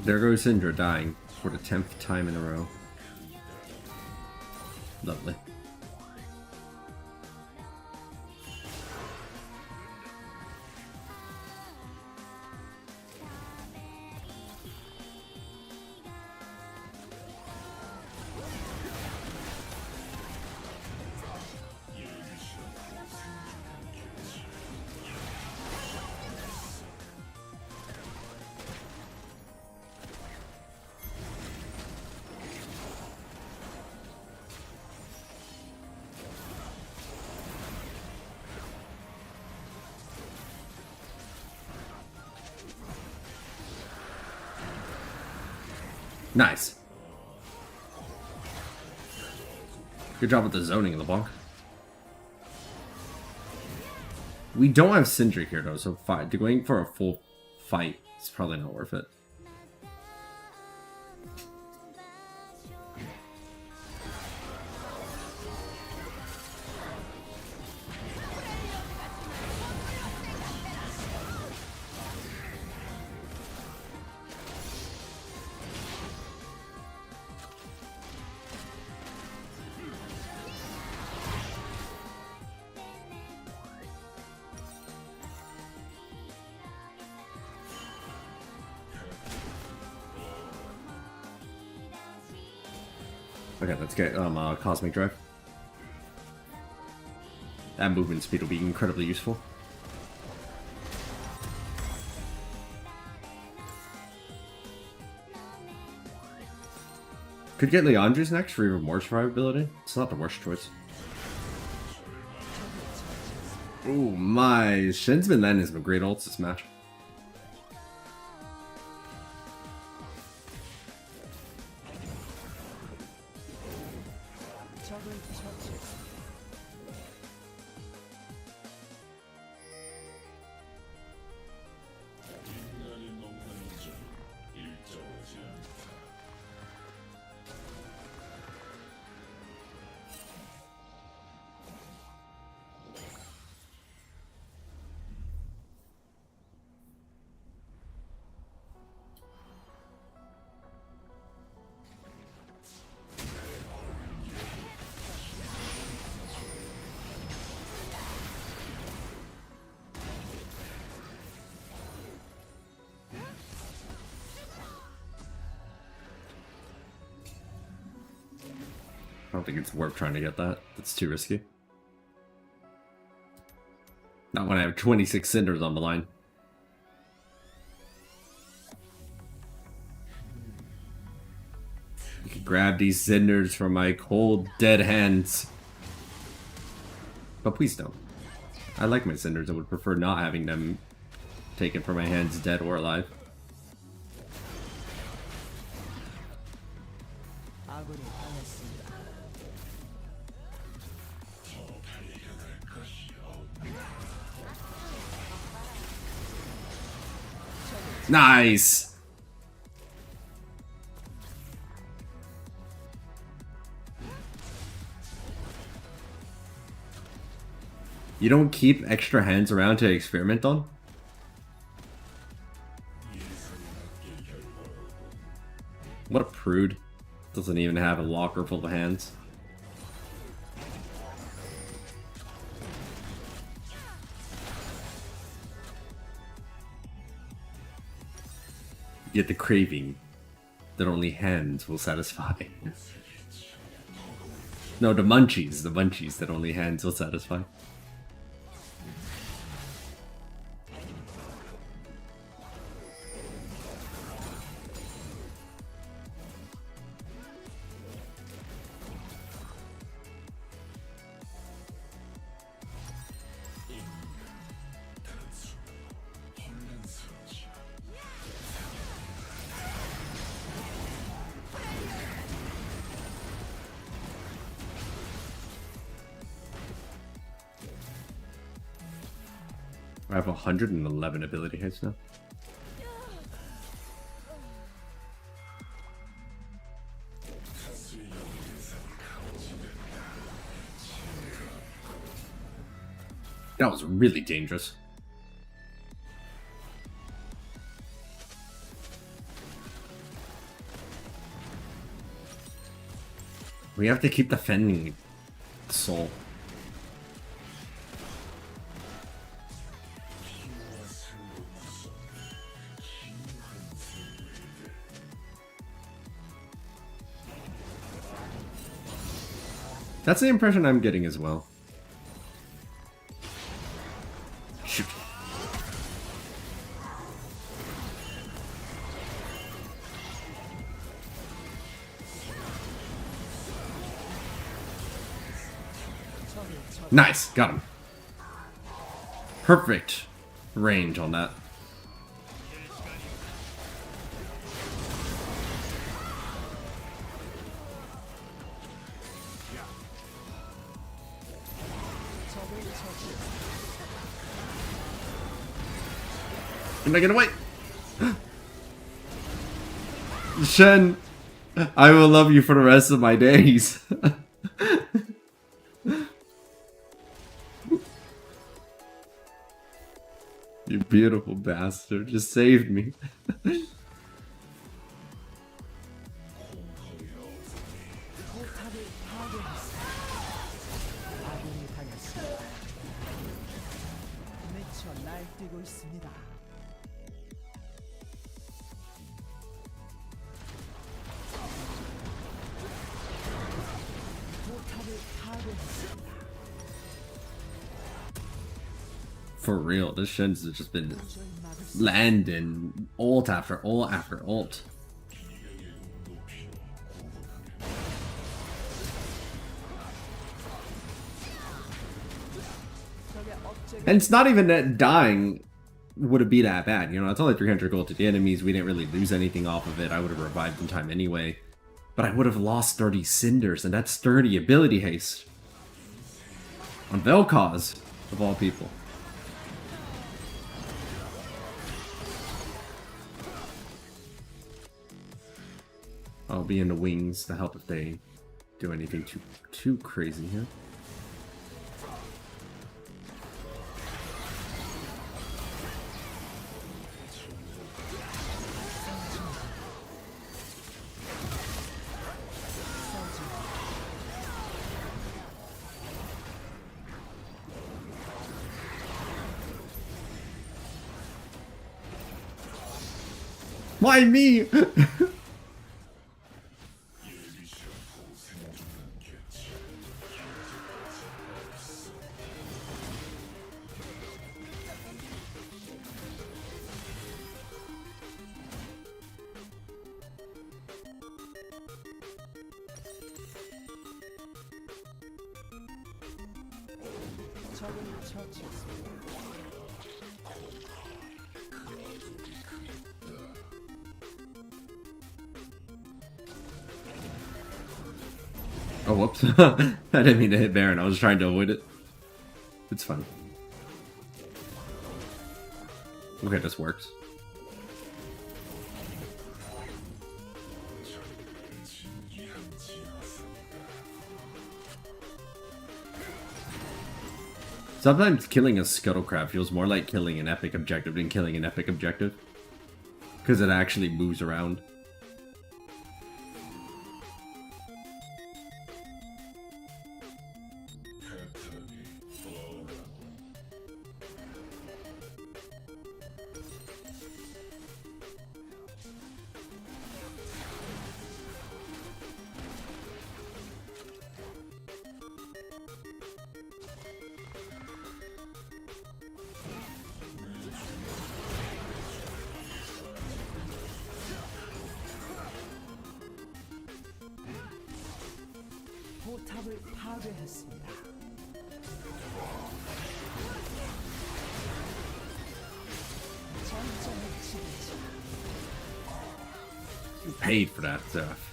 There goes Syndra dying for the 10th time in a row. Lovely. Nice. Good job with the zoning in the bonk. We don't have Syndra here though, so going for a full fight is probably not worth it. Okay, let's get Cosmic Drive. That movement speed will be incredibly useful. Could get Leandre's next for even more survivability. It's not the worst choice. Ooh, my Shin's been landing some great ults this match. 적을 처치했습니다. I don't think it's worth trying to get that. It's too risky. Not when I have 26 Cinders on the line. You can grab these Cinders from my cold, dead hands. But please don't. I like my Cinders. I would prefer not having them taken from my hands, dead or alive. 아군이 당했습니다. Nice! You don't keep extra hands around to experiment on? What a prude. Doesn't even have a locker full of hands. Yet the craving that only hands will satisfy. No, the munchies that only hands will satisfy. I have 111 ability hits now. That was really dangerous. We have to keep defending Soul. That's the impression I'm getting as well. Shoot. Nice, got him. Perfect range on that. Can I get away? Shen, I will love you for the rest of my days. You beautiful bastard, just saved me. 아군이 당했습니다. 미쳐 날뛰고 있습니다. 포탑을 파괴했습니다. For real, this Shen's just been landing ult after ult after ult. And it's not even that dying would it be that bad, you know, it's only 300 gold to the enemies, we didn't really lose anything off of it, I would have revived in time anyway. But I would have lost 30 cinders, and that's 30 ability haste. On Vel'Koz, of all people. I'll be in the wings to help if they do anything too crazy here. Why me? 적을 처치했습니다. Oh, whoops. I didn't mean to hit Baron. I was trying to avoid it. It's fine. Okay, this works. Sometimes killing a Scuttlecraft feels more like killing an epic objective than killing an epic objective. Because it actually moves around. 포탑을 파괴했습니다. 전장을 지배자. You paid for that stuff.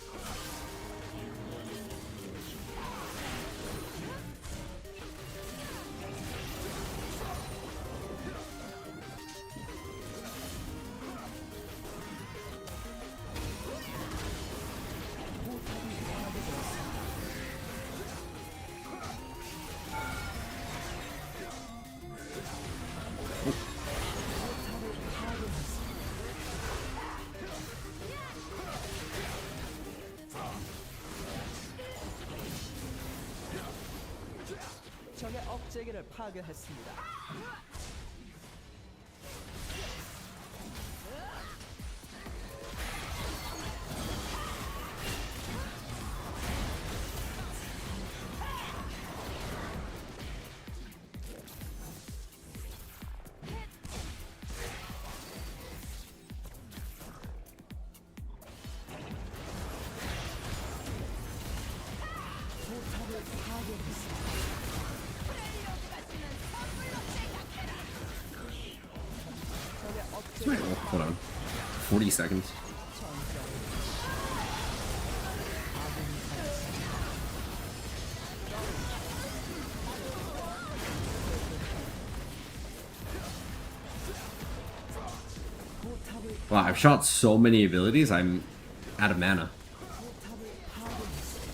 적의 억제기를 파괴했습니다. 포탑을 파괴했습니다. 적의 억제기를 Oh, hold on. 40 seconds. 포탑을 Wow, I've shot so many abilities, I'm out of mana. 포탑을 파괴했습니다.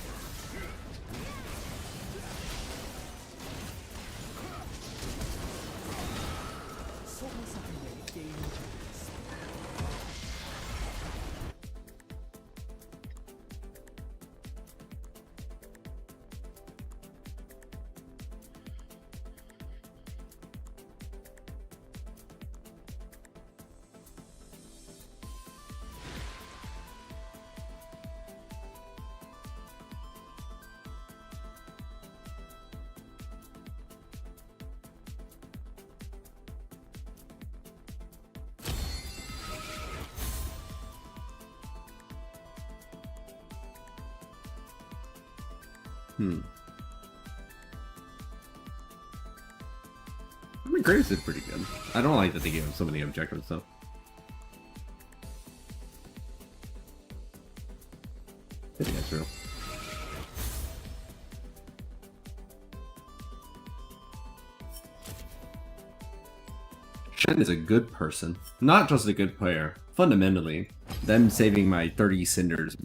소환사 한 명이 게임을 종료했습니다. I mean, Graves did pretty good. I don't like that they gave him so many objectives, though. I think that's real. Shen is a good person, not just a good player. Fundamentally, them saving my 30 cinders,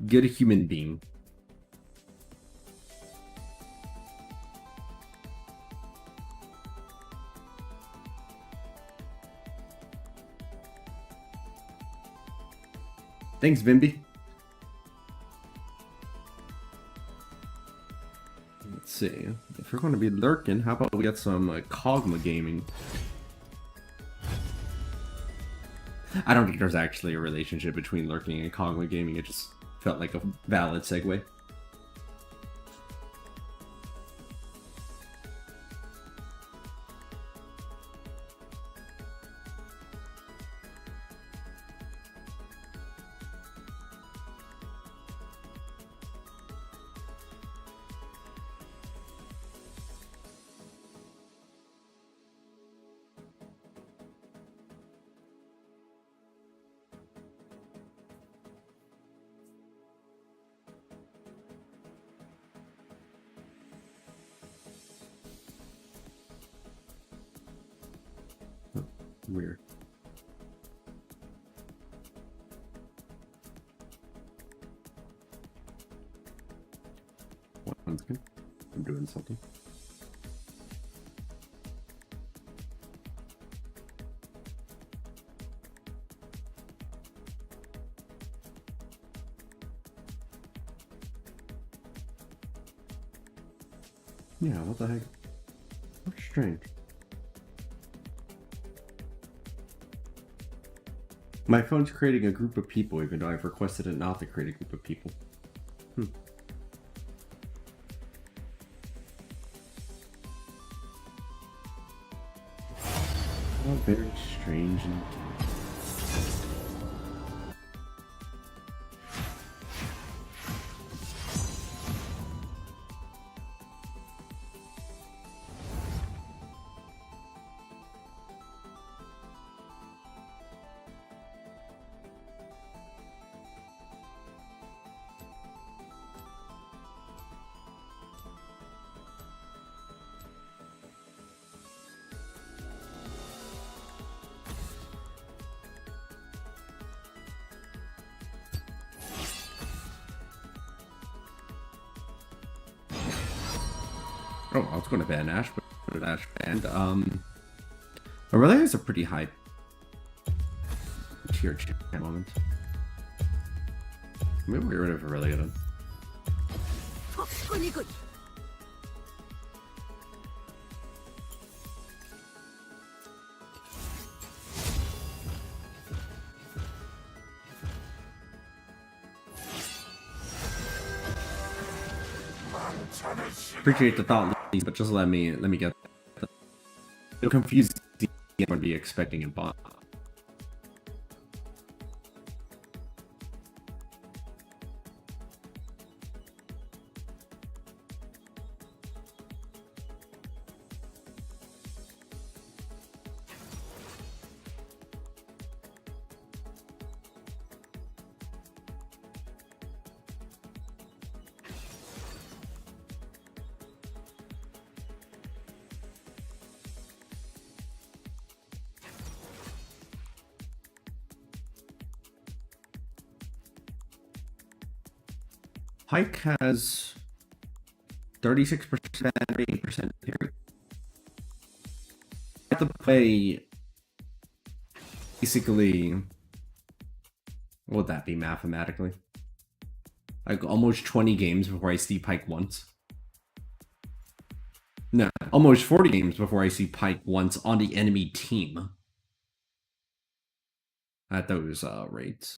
good human being. Thanks, Vimby. Let's see. If we're going to be lurking, how about we get some Kog'maw gaming? I don't think there's actually a relationship between lurking and Kog'maw gaming. It just felt like a valid segue. Weird. One second. I'm doing something. Yeah, what the heck? That's strange. My phone's creating a group of people even though I've requested it not to create a group of people. Oh, very strange indeed. Oh, I was going to ban Ash, but Ash banned. Aurelia is a pretty high tier at the moment. Maybe we'll get rid of Aurelia then. 폭군이군. Appreciate the thought, but just let me get. It'll confuse the would be expecting in bot. Pike has 36%, 8% carry. I have to play basically, what would that be mathematically? Like almost 20 games before I see Pike once. No, almost 40 games before I see Pike once on the enemy team. At those rates.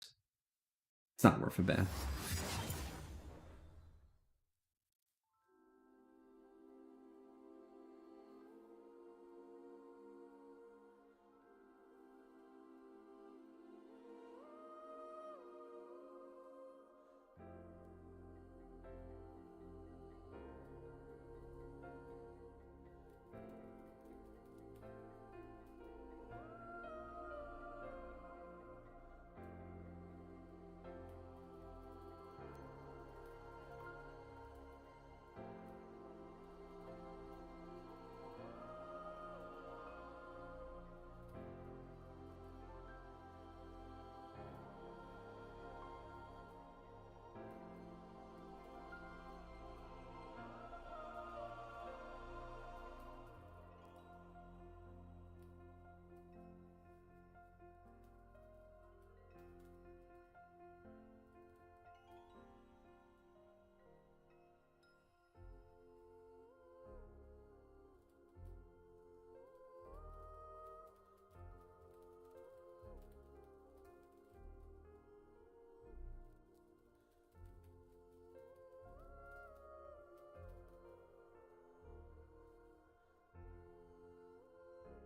It's not worth a bet.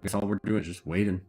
I guess all we're doing is just waiting.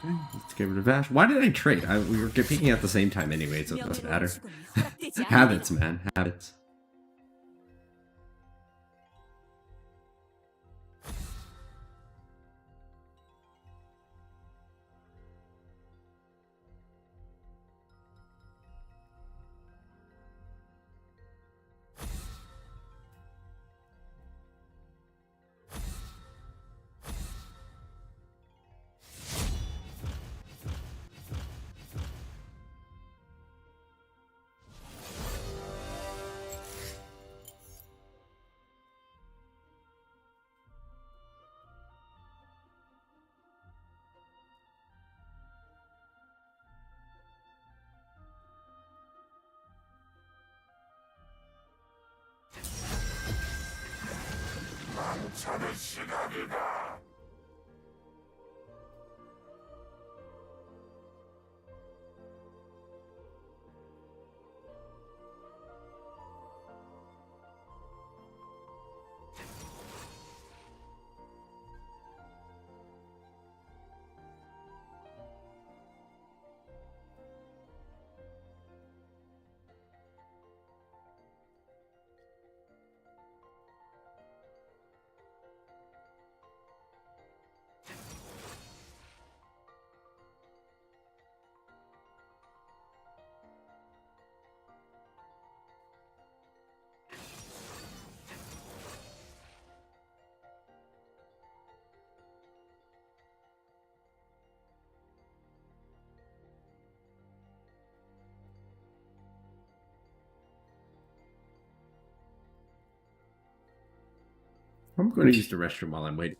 Okay, let's get rid of Ash. Why did I trade? We were picking at the same time anyway, so it doesn't matter. Habits, man. Habits. I'm going to use the restroom while I'm waiting.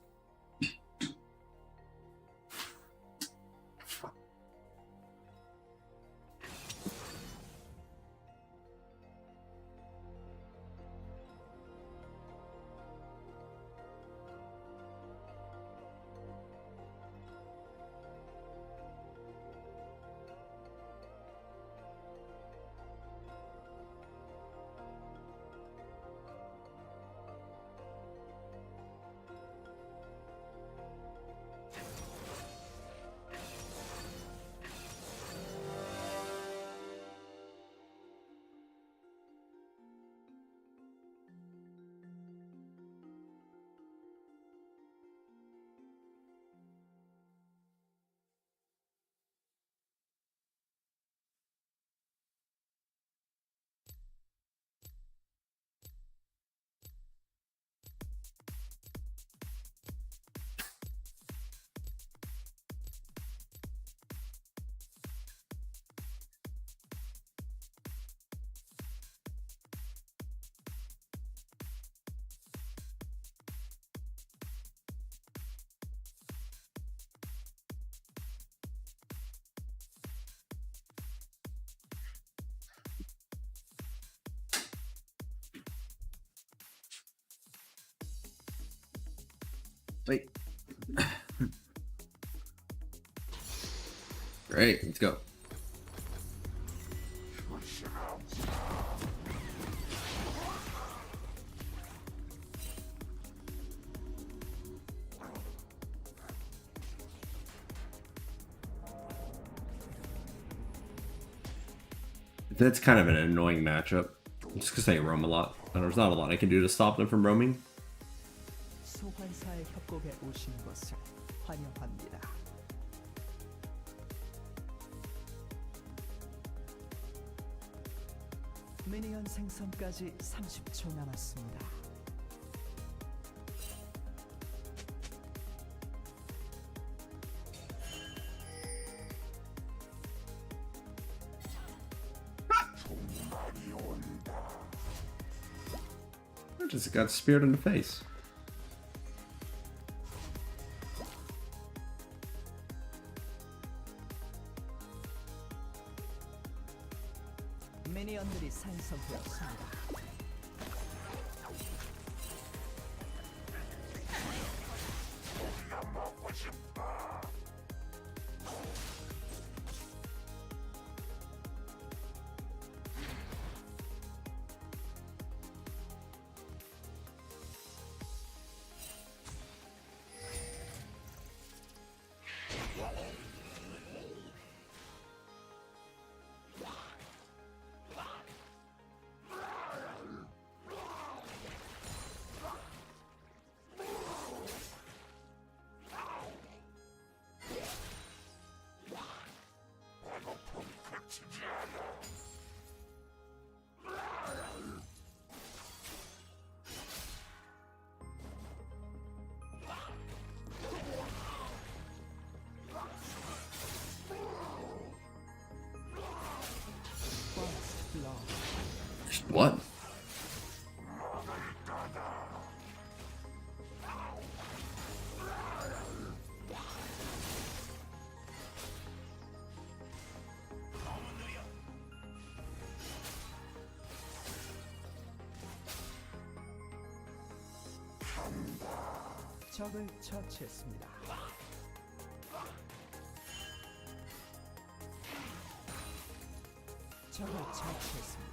Wait. Great, let's go. That's kind of an annoying matchup. Just because they roam a lot. And there's not a lot I can do to stop them from roaming. 소환사의 협곡에 오신 것을 환영합니다. 미니언 생성까지 30초 남았습니다. I just got speared in the face. 미니언들이 생성되었습니다. What? 적을 처치했습니다. 적을 처치했습니다.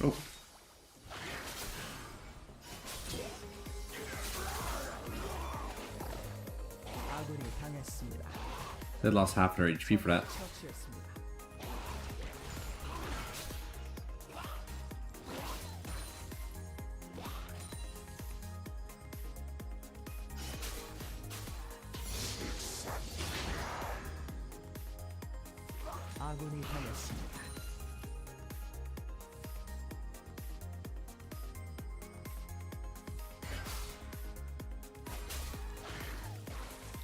Oh. 아군이 당했습니다. They lost half their HP for that. 처치했습니다. 아군이 당했습니다.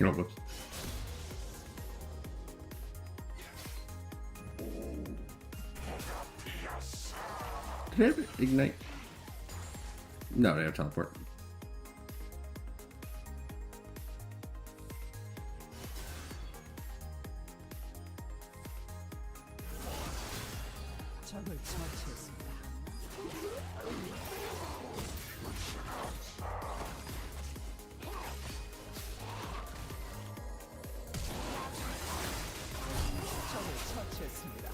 Oh, whoops. Did they have ignite? No, they have teleport. 적을 처치했습니다. 적을 처치했습니다.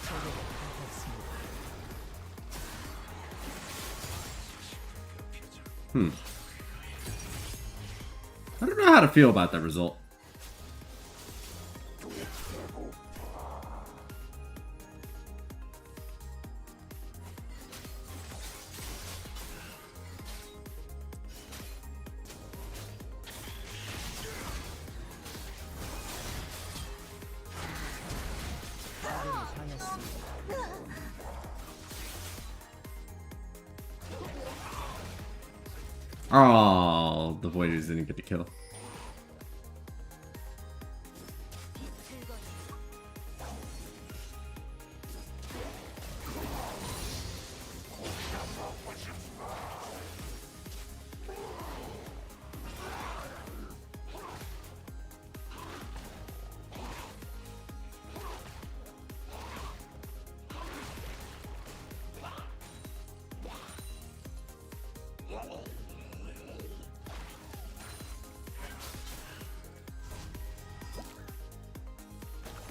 적을 받았습니다. I don't know how to feel about that result. Oh, the Voiders didn't get the kill.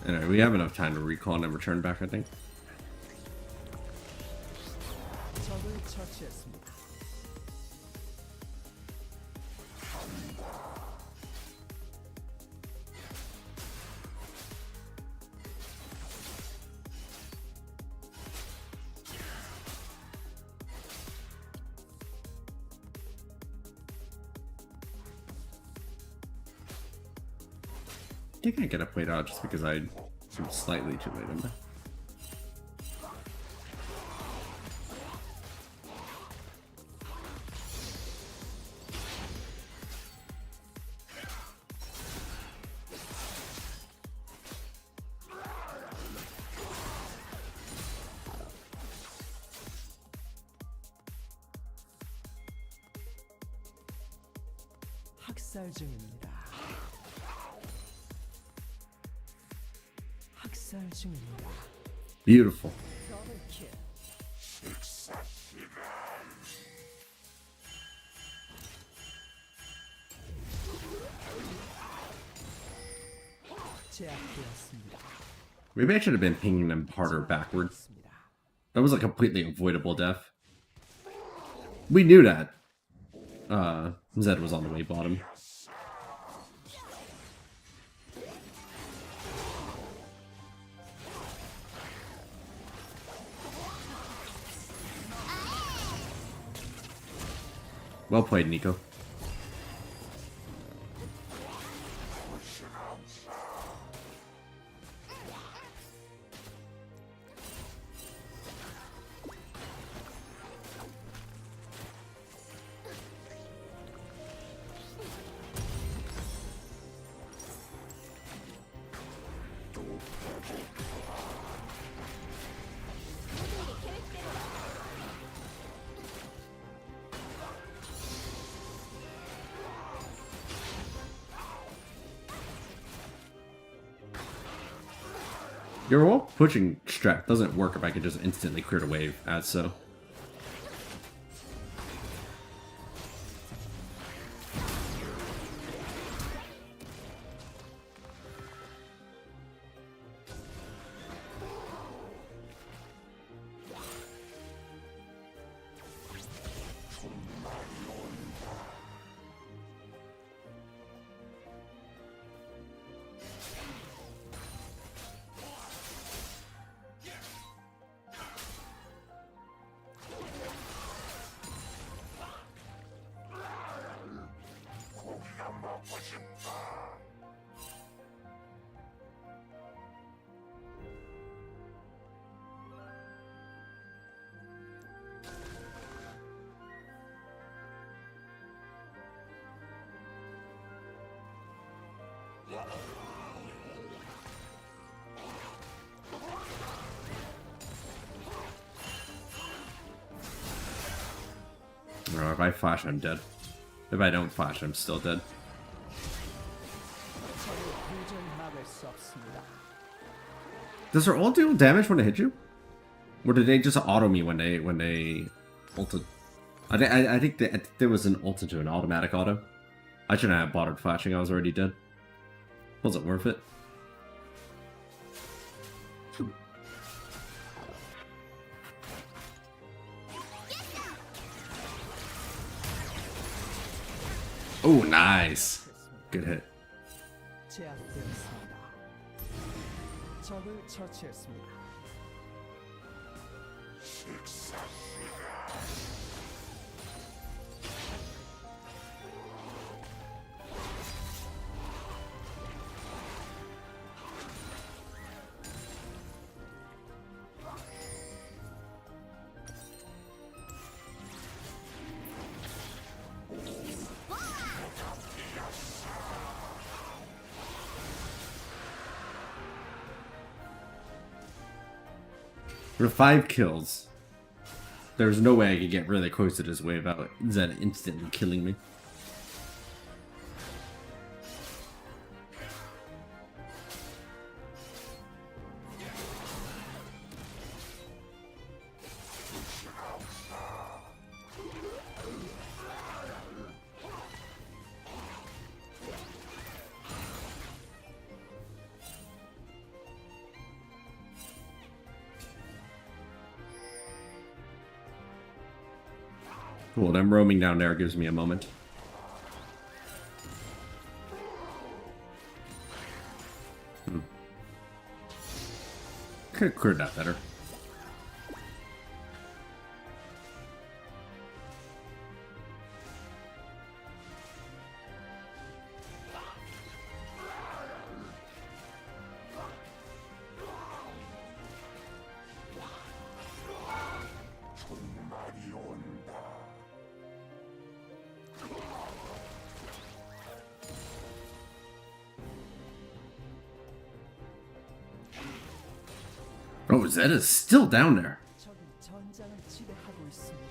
Anyway, we have enough time to recall and return back, I think. 적을 처치했습니다. I think I get it played out just because I'm slightly too late in there. 학살 중입니다. 학살 중입니다. Beautiful. 더블킬. 제압되었습니다. Maybe I should have been pinging them harder backwards. That was a completely avoidable death. We knew that. Zed was on the way bottom. Well played, Nico. Your wall pushing strat doesn't work if I could just instantly clear the wave as so. Or if I flash, I'm dead. If I don't flash, I'm still dead. 도전하게 썩습니다. Does her ult do damage when they hit you? Or did they just auto me when they ulted? I think there was an ult to an automatic auto. I shouldn't have bothered flashing, I was already dead. Was it worth it? Oh, nice. Good hit. 제압되었습니다. 적을 처치했습니다. For 5 kills, there's no way I could get really close to this wave without Zed instantly killing me. Cool, them roaming down there gives me a moment. Could have cleared that better. Oh, Zed is still down there. 적이 전장을 지배하고 있습니다.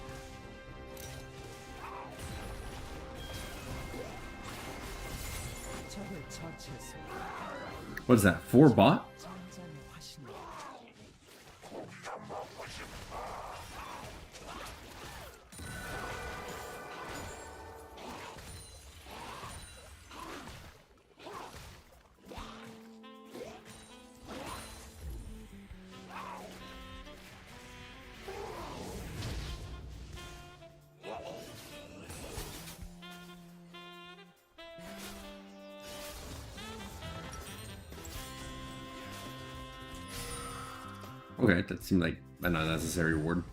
적을 처치했습니다. What is that, 4 bot? 전장의 화신이 Okay, that seemed like an unnecessary reward.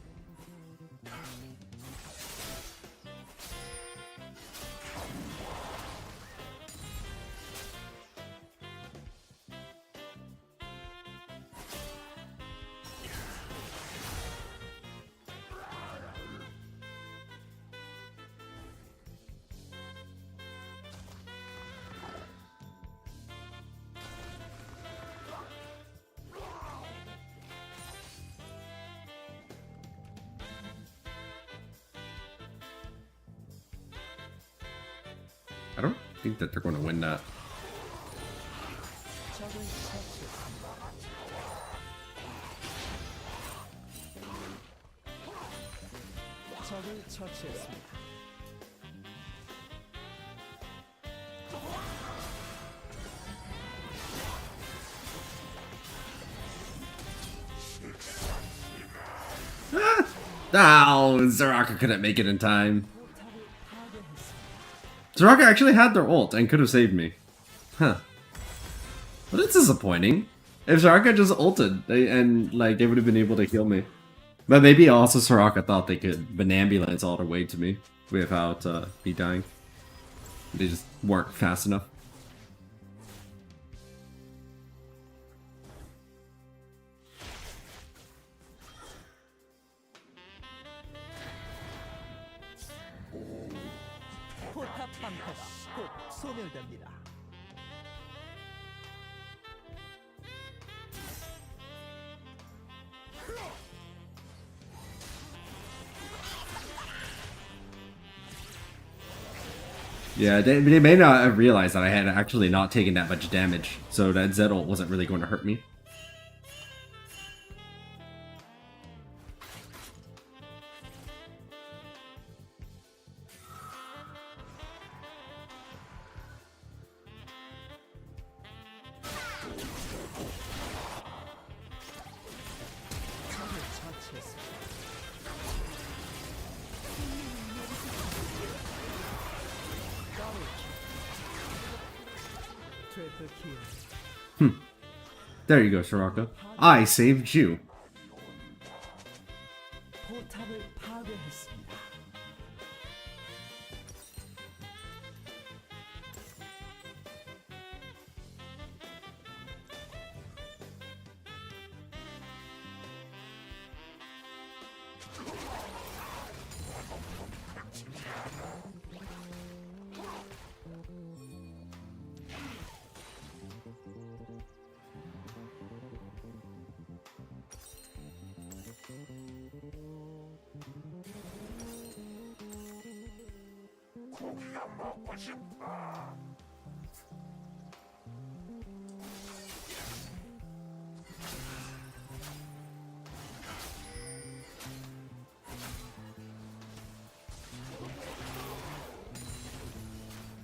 I don't think that they're going to win that. 적을 처치했습니다. 적을 처치했습니다. Oh, Zaraka couldn't make it in time. 포탑을 파괴했습니다. Zaraka actually had their ult and could have saved me. Huh. But it's disappointing. If Zaraka just ulted and like they would have been able to heal me. But maybe also Soraka thought they could Banambulance all the way to me without me dying. They just weren't fast enough. 포탑 방패가 곧 소멸됩니다. Yeah, they may not have realized that I had actually not taken that much damage, so that Zed ult wasn't really going to hurt me. 트리플 킬. There you go, Soraka. I saved you. 포탑을 파괴했습니다.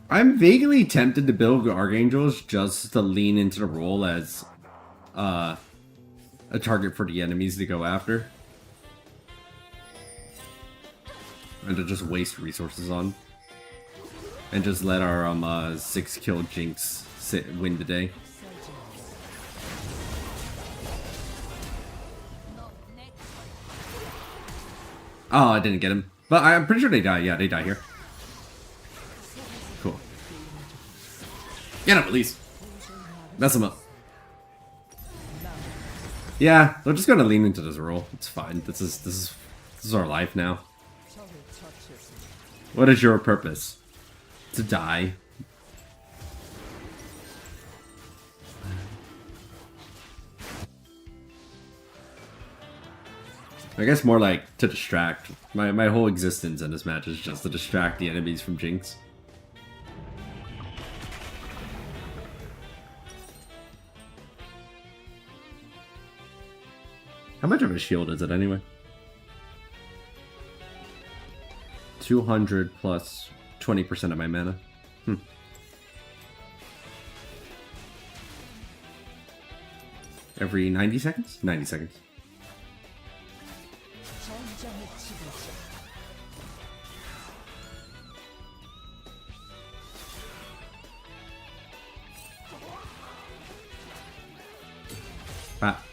I'm vaguely tempted to build Archangels just to lean into the role as a target for the enemies to go after. And to just waste resources on. And just let our 6-kill Jinx win the day. Oh, I didn't get him. But I'm pretty sure they die. Yeah, they die here. Cool. Get him at least. Mess him up. Yeah, we're just gonna lean into this role. It's fine. This is our life now. What is your purpose? To die. I guess more like to distract. My whole existence in this match is just to distract the enemies from Jinx. How much of a shield is it anyway? 200 plus 20% of my mana. Every 90 seconds? 90 seconds. 전장의 지배자. Ah.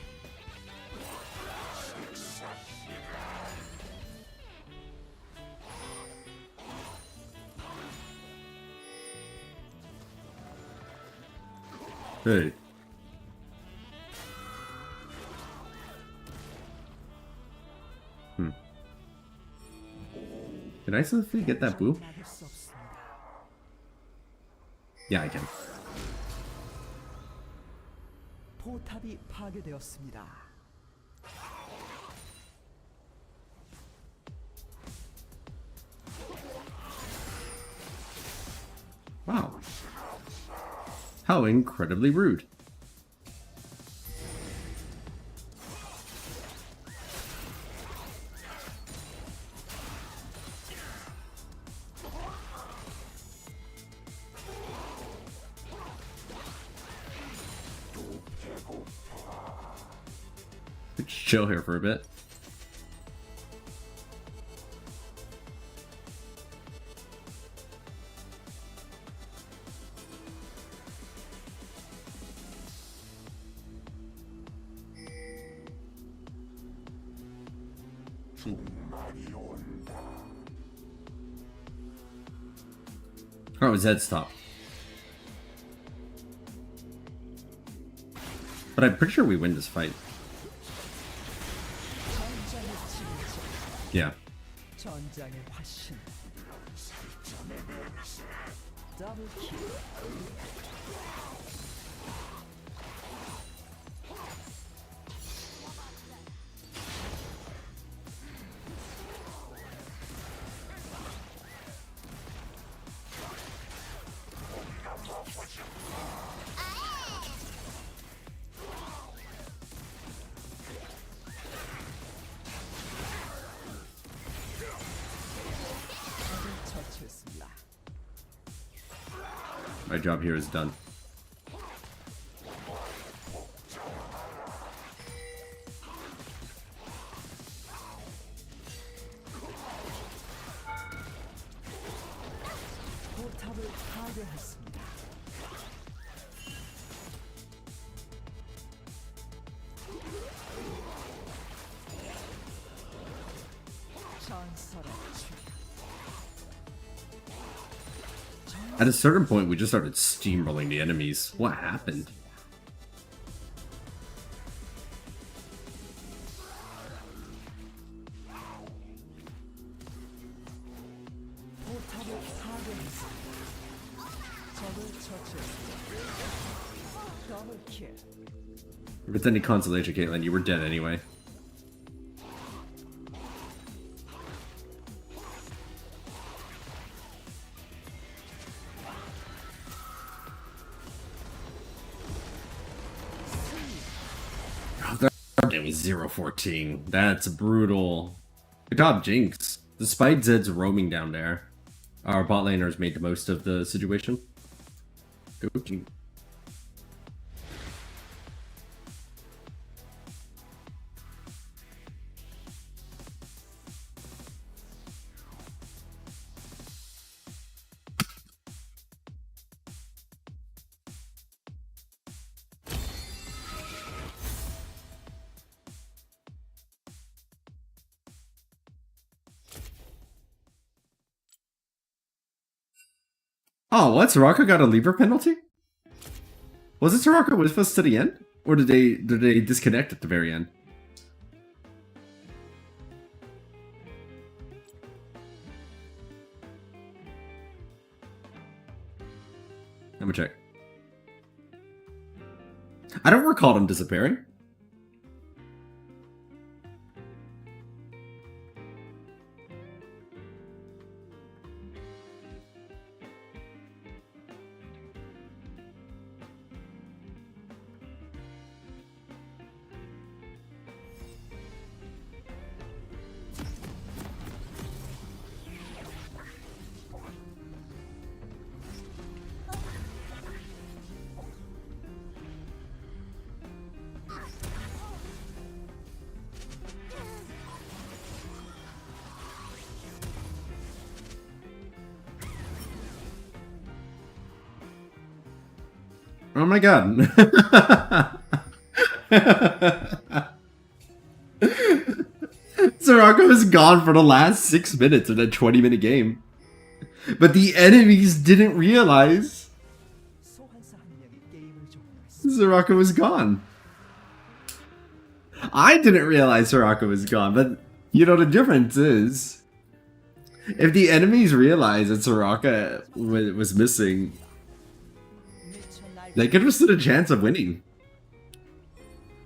Hey. Can I still get that boo? 막을 수 없습니다. Yeah, I can. 포탑이 파괴되었습니다. Wow. How incredibly rude. Let's chill here for a bit. Oh, Zed's top. But I'm pretty sure we win this fight. 전장의 지배자. Yeah. 전장의 화신. 더블 킬. 처치했습니다. My job here is done. 포탑을 파괴했습니다. 전설의 춤. At a certain point, we just started steamrolling the enemies. What happened? 포탑을 파괴했습니다. 적을 처치했습니다. 더블킬. If it's any consolation, Caitlyn, you were dead anyway. It was 0-14. That's brutal. Good job, Jinx. Despite Zed's roaming down there, our bot laners made the most of the situation. Go Jinx. Oh, what? Soraka got a lever penalty? Was it Soraka with us to the end? Or did they disconnect at the very end? Let me check. I don't recall them disappearing. Oh my god. Soraka was gone for the last 6 minutes of that 20-minute game. But the enemies didn't realize 소환사 한 명이 게임을 종료했습니다. Soraka was gone. I didn't realize Soraka was gone, but you know the difference is if the enemies realized that Soraka was missing, they could have stood a chance of winning.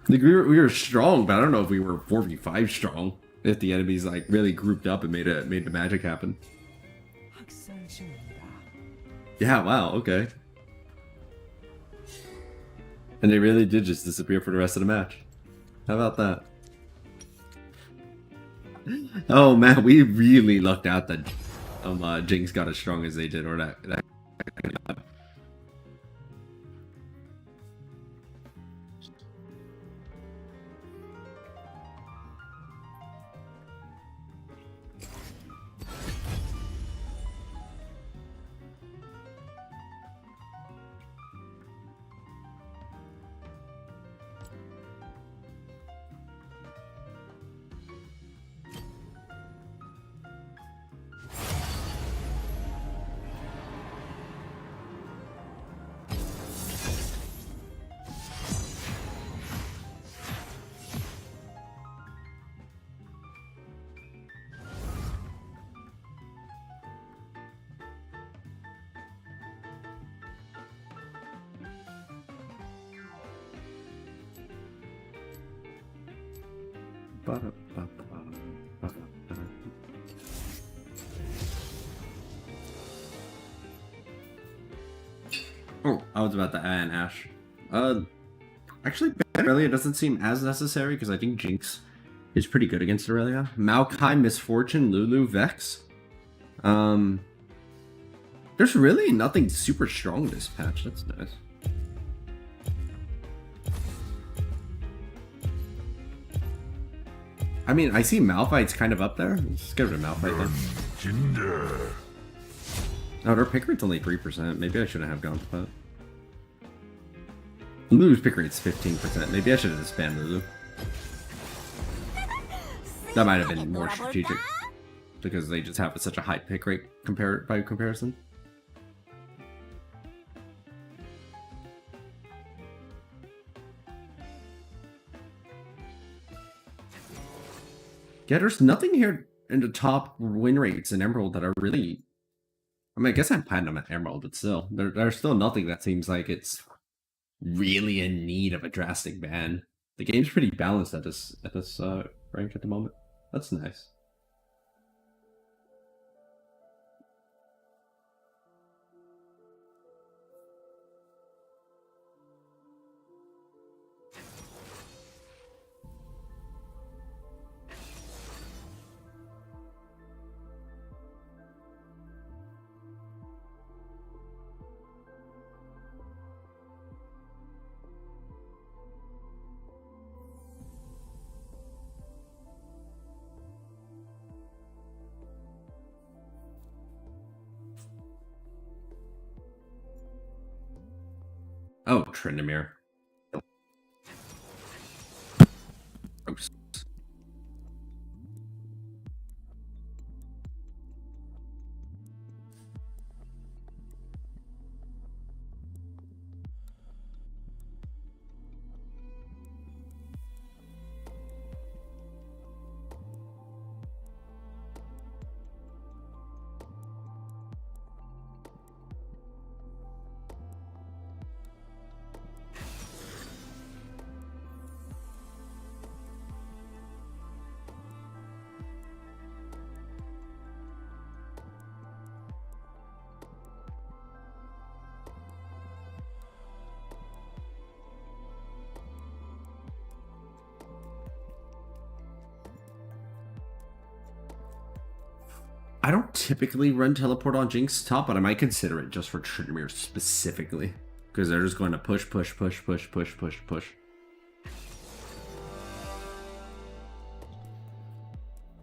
Like we were strong, but I don't know if we were 4v5 strong. If the enemies like really grouped up and made the magic happen. 학살 중입니다. Yeah, wow, okay. And they really did just disappear for the rest of the match. How about that? Oh man, we really lucked out that Jinx got as strong as they did, or that Oh, I was about to add an Ashe. Actually, Aurelia doesn't seem as necessary because I think Jinx is pretty good against Aurelia. Maokai, Misfortune, Lulu, Vex. There's really nothing super strong this patch. That's nice. I mean, I see Malphite's kind of up there. Let's get rid of Malphite then. Oh, their pick rate's only 3%. Maybe I shouldn't have gone with that. Lulu's pick rate's 15%. Maybe I should have just banned Lulu. That might have been more strategic. Because they just have such a high pick rate by comparison. Yeah, there's nothing here in the top win rates in Emerald that are really... I mean, I guess I'm Platinum at Emerald, but still. There's still nothing that seems like it's really in need of a drastic ban. The game's pretty balanced at this rank at the moment. That's nice. Oh, Tryndamere. Gross. I don't typically run teleport on Jinx top, but I might consider it just for Tryndamere specifically. Because they're just going to push.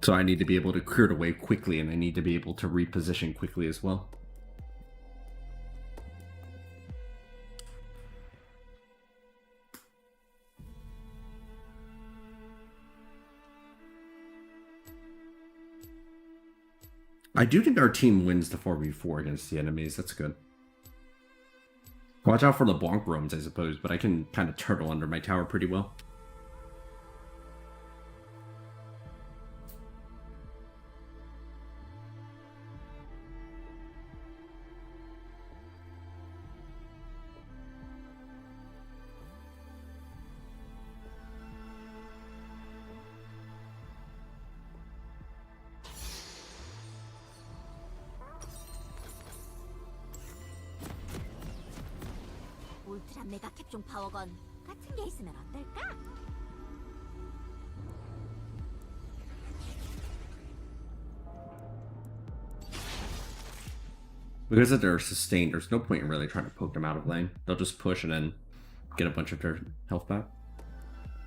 So I need to be able to clear the wave quickly, and I need to be able to reposition quickly as well. I do think our team wins the 4v4 against the enemies. That's good. Watch out for LeBlanc roams, I suppose, but I can kind of turtle under my tower pretty well. 울트라 메가 캡종 파워건 같은 게 있으면 어떨까? Because if they're sustained, there's no point in really trying to poke them out of lane. They'll just push and then get a bunch of their health back.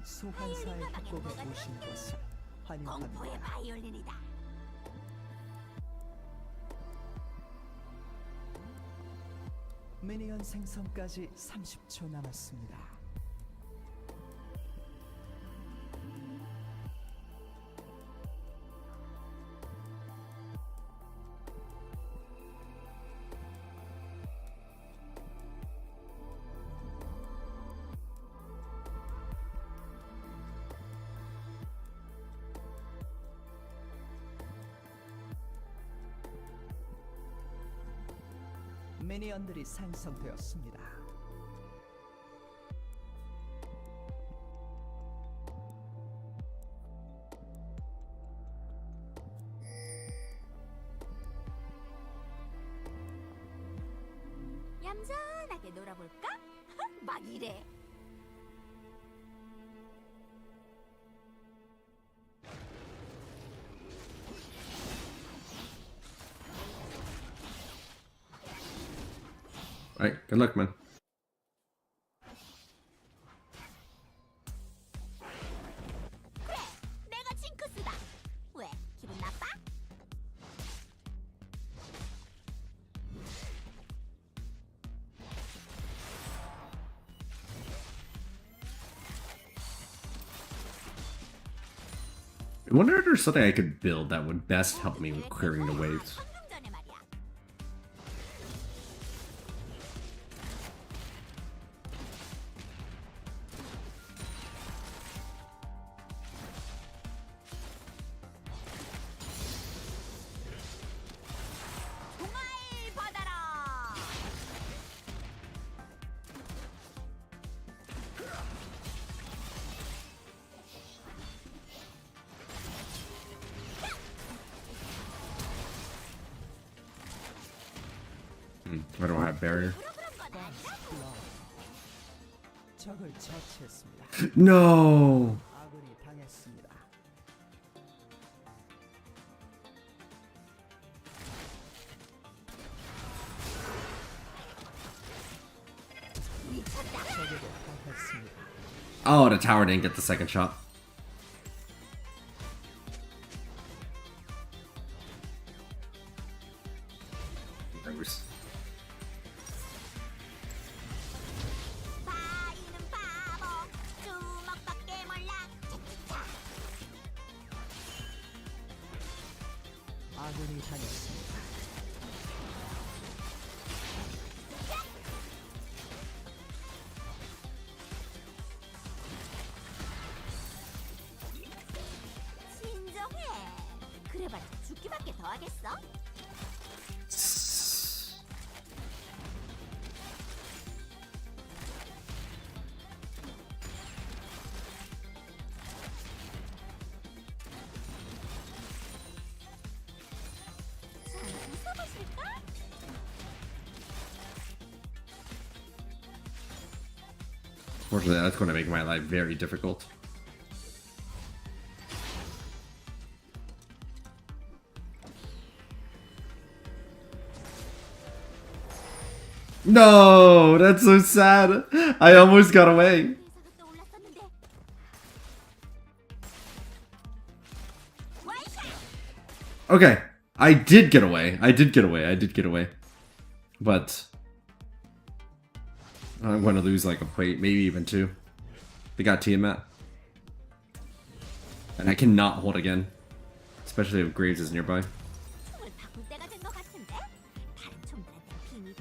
소환사의 협곡에 오신 것을 환영합니다. 공포의 바이올린이다. 미니언 생성까지 30초 남았습니다. 미니언들이 생성되었습니다. 얌전하게 놀아볼까? 막 이래. Alright, good luck, man. 그래, 내가 징크스다. 왜? 기분 나빠? I wonder if there's something I could build that would best help me with clearing the waves. 방금 전에 말이야. 공을 받아라. I don't have barrier. 그런 건 아니야. 적을 처치했습니다. No! 아군이 당했습니다. 적에게 당했습니다. Oh, the tower didn't get the second shot. 바위는 바보. 주먹밖에 몰라. 차차차. 아군이 당했습니다. 진정해. 그래봤자 죽기밖에 더 하겠어? 자, 웃어보실까? Unfortunately, that's going to make my life very difficult. No, that's so sad. I almost got away. 대사가 떠올랐었는데. 와이샷! Okay, I did get away. I did get away. I did get away. But I'm going to lose like a plate, maybe even two. They got Tiamat. And I cannot hold again. Especially if Graves is nearby. 총을 바꿀 때가 된 것 같은데? 다른 총들한테 비밀이야?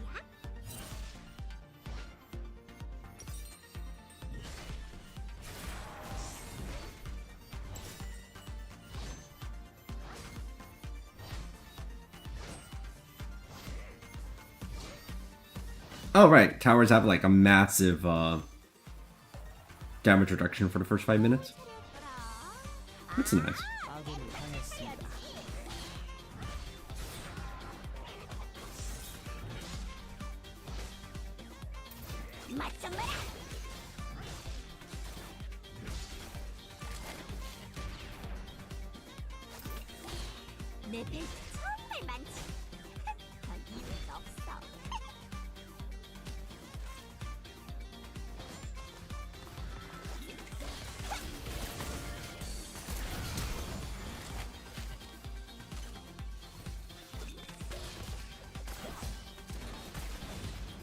Oh, right. Towers have like a massive damage reduction for the first 5 minutes. That's nice. 아군이 당했습니다. 맞짱 마라! 내 벨트 정말 많지. 더 이유가 없어.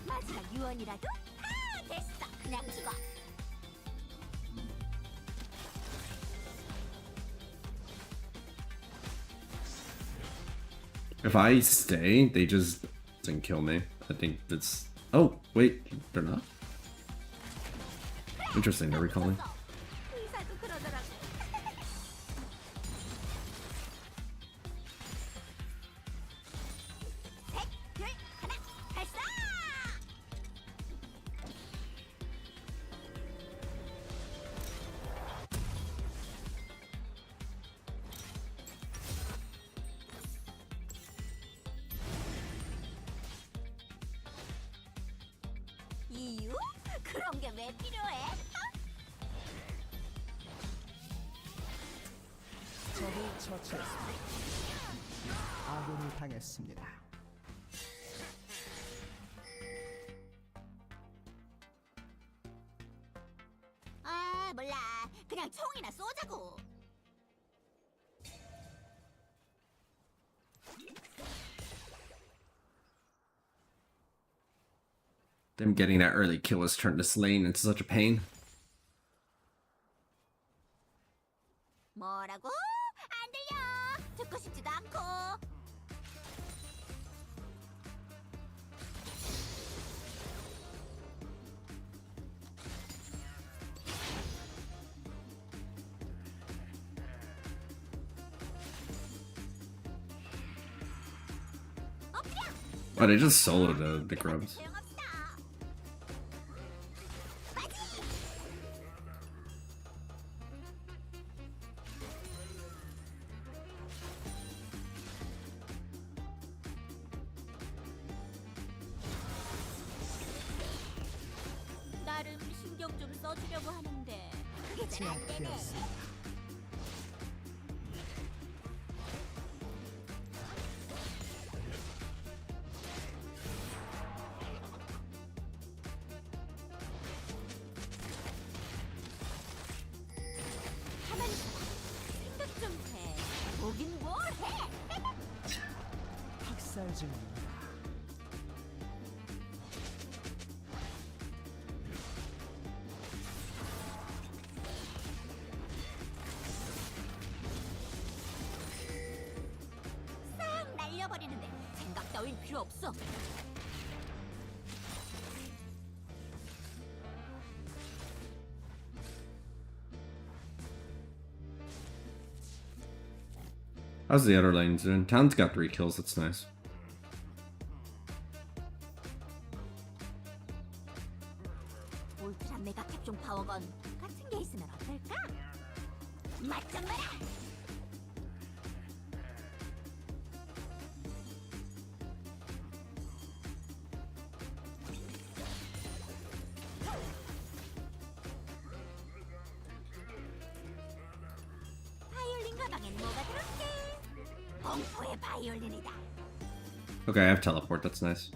마지막 유언이라도? 아, 됐어. 그냥 죽어. If I stay, they just doesn't kill me. I think that's... Oh, wait. They're not? Interesting, they're recalling. 의사도 그러더라고. 셋, 둘, 하나, 발사! 이유? 그런 게 왜 필요해? 적을 처치했습니다. 아군이 당했습니다. 몰라. 그냥 총이나 쏘자고. Them getting that early kill has turned this lane into such a pain. 뭐라고? 안 들려. 듣고 싶지도 않고. Oh, they just soloed the grubs. 나름 신경 좀 써주려고 하는데 그게 잘 안 되네. 제압되었습니다. 가만히 있어봐. 생각 좀 해. 보긴 뭘 해. 학살 중입니다. 싹 날려버리는데 생각 따윈 필요 없어. How's the other lanes doing? Town's got 3 kills, that's nice. 울트라 메가 캡종 파워건 같은 게 있으면 어떨까? 맛 좀 봐라. 바이올린 가방엔 뭐가 들었게? 공포의 바이올린이다. Okay, I have teleport, that's nice.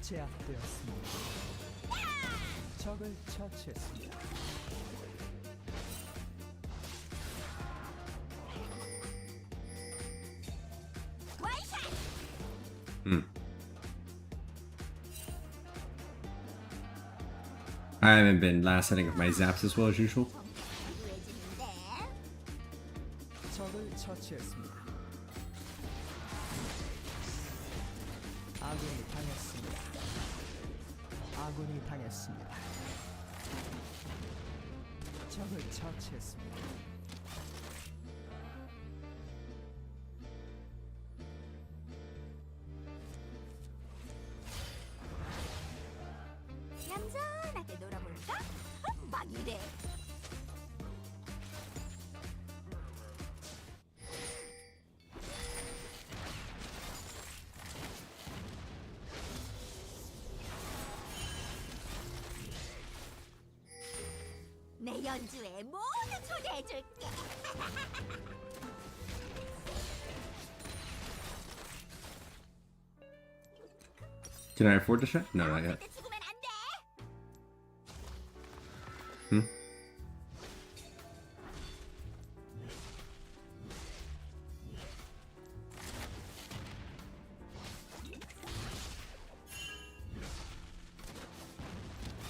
제압되었습니다. 적을 처치했습니다. 와이샷! I haven't been last hitting with my zaps as well as usual. 유해지는데? 적을 처치했습니다. 아군이 당했습니다. 아군이 당했습니다. 적을 처치했습니다. 얌전하게 놀아볼까? 막 이래. 내 연주에 모두 초대해줄게. Can I afford the shot? No, not yet. 절대 죽으면 안 돼. Hmm?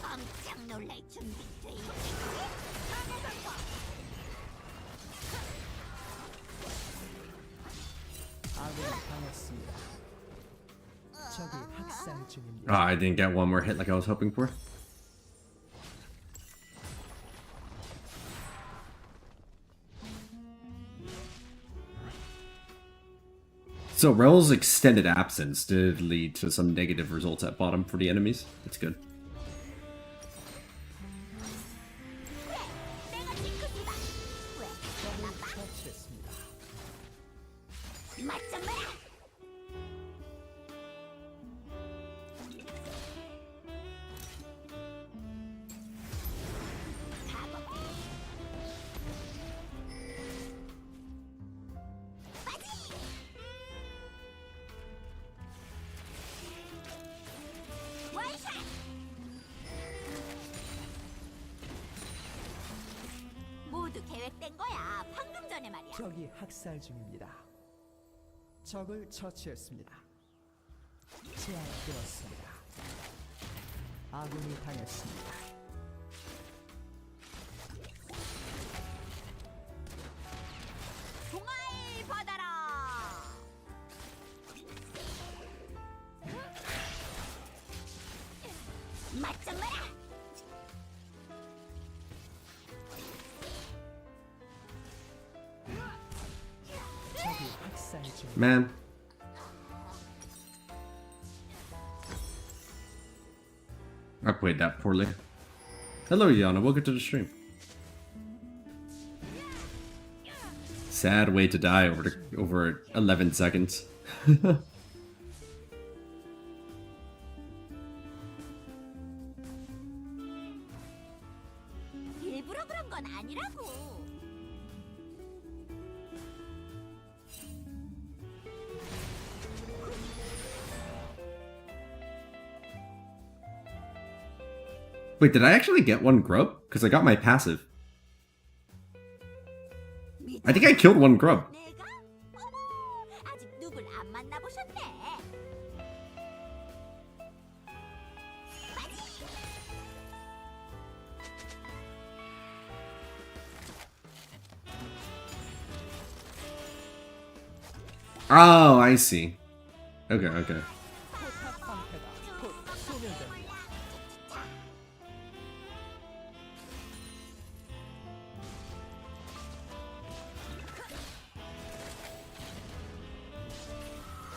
깜짝 놀랄 준비돼 있겠지? 안에서 아군이 당했습니다. 적이 학살 중입니다. Ah, I didn't get one more hit like I was hoping for. So Rel's extended absence did lead to some negative results at bottom for the enemies. That's good. 내가 징크스다. 왜? 적을 처치했습니다. 맛 좀 봐라. 모두 계획된 거야. 방금 전에 말이야. 적이 학살 중입니다. 적을 처치했습니다. 제압되었습니다. 아군이 당했습니다. 동아일 받아라. 맞짱 마라. 적이 학살 중. Man. I played that poorly. Hello, Yana. Welcome to the stream. Sad way to die over 11 seconds. 일부러 그런 건 아니라고. Wait, did I actually get one grub? Because I got my passive. I think I killed one grub. 내가? 어머, 아직 누굴 안 만나보셨네. Oh, I see. Okay, okay. 포탑 방패가 곧 소멸됩니다.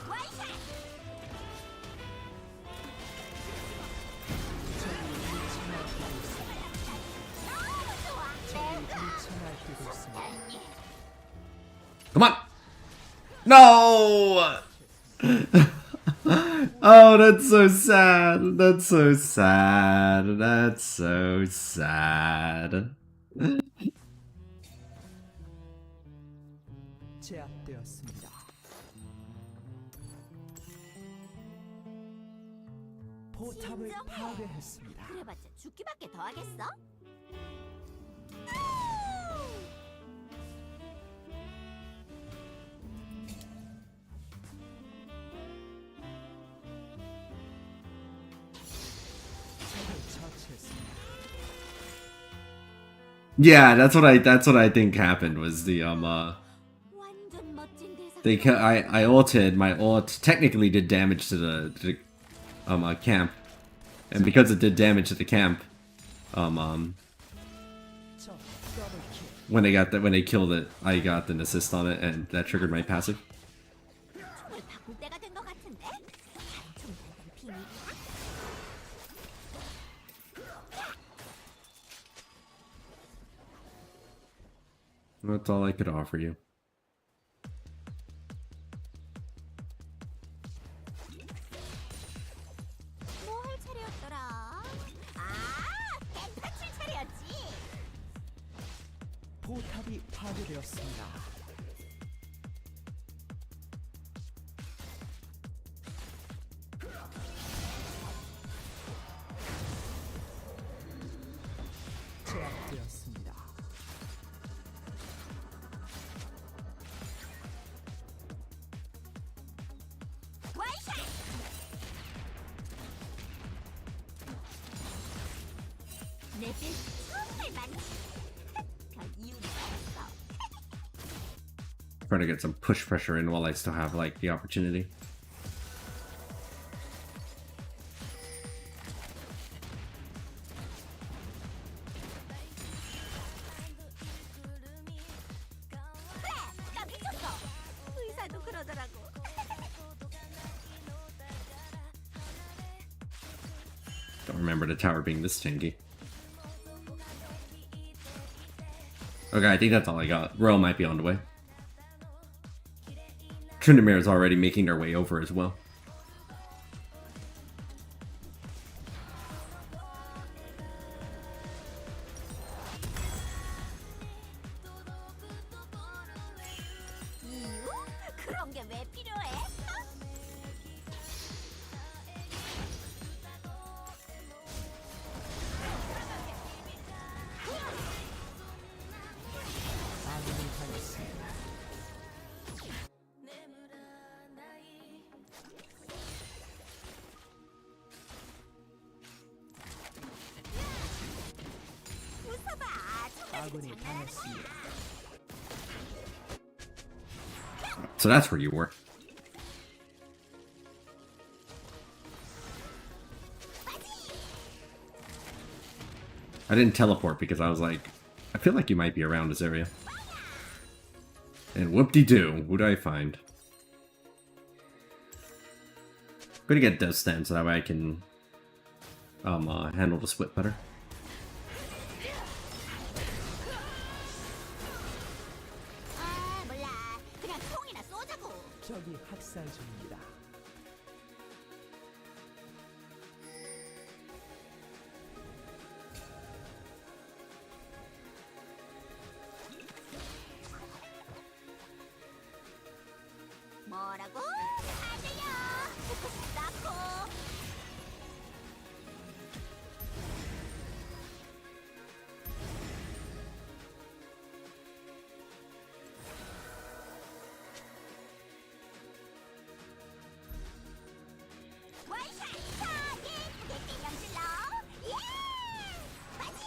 와이샷! 너무 좋아. 청할 있습니다. Come on! No! Oh, that's so sad. That's so sad. That's so sad. 제압되었습니다. 포탑을 진정해. 파괴했습니다. 그래봤자 죽기밖에 더 하겠어? 적을 처치했습니다. Yeah, that's what I think happened was the 완전 멋진 대사. I ulted, my ult technically did damage to the camp. And because it did damage to the camp, 적 더블킬. when they killed it, I got an assist on it and that triggered my passive. 총을 바꿀 때가 된 것 같은데? 총 단단 비밀이야? That's all I could offer you. 뭐 할 차례였더라? 아, 펜타칠 차례였지. 포탑이 파괴되었습니다. 제압되었습니다. 와이샷! 내 빌 정말 많지. 별 이유가 없어. Trying to get some push pressure in while I still have like the opportunity. 그래, 나 미쳤어. 의사도 그러더라고. Don't remember the tower being this tanky. Okay, I think that's all I got. Royal might be on the way. Tryndamere is already making their way over as well. 이유? 그런 게 왜 필요해? 아군이 당했습니다. So that's where you were. I didn't teleport because I was like, I feel like you might be around this area. And whoop-de-doo, who do I find? I'm gonna get Death Stand so that way I can handle the split better. 아, 몰라. 그냥 총이나 쏘자고. 적이 학살 중입니다. 뭐라고? 안 들려. 듣고 싶다고. 원샷! 자, 예쁘게 띵명질러. 예! 빠지!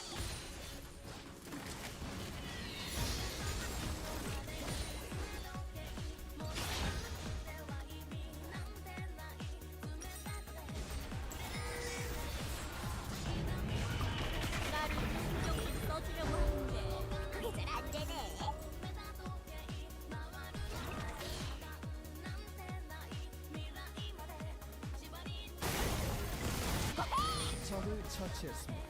나를 신경 써주려고 하는데 그게 잘 안 되네. 적을 처치했습니다.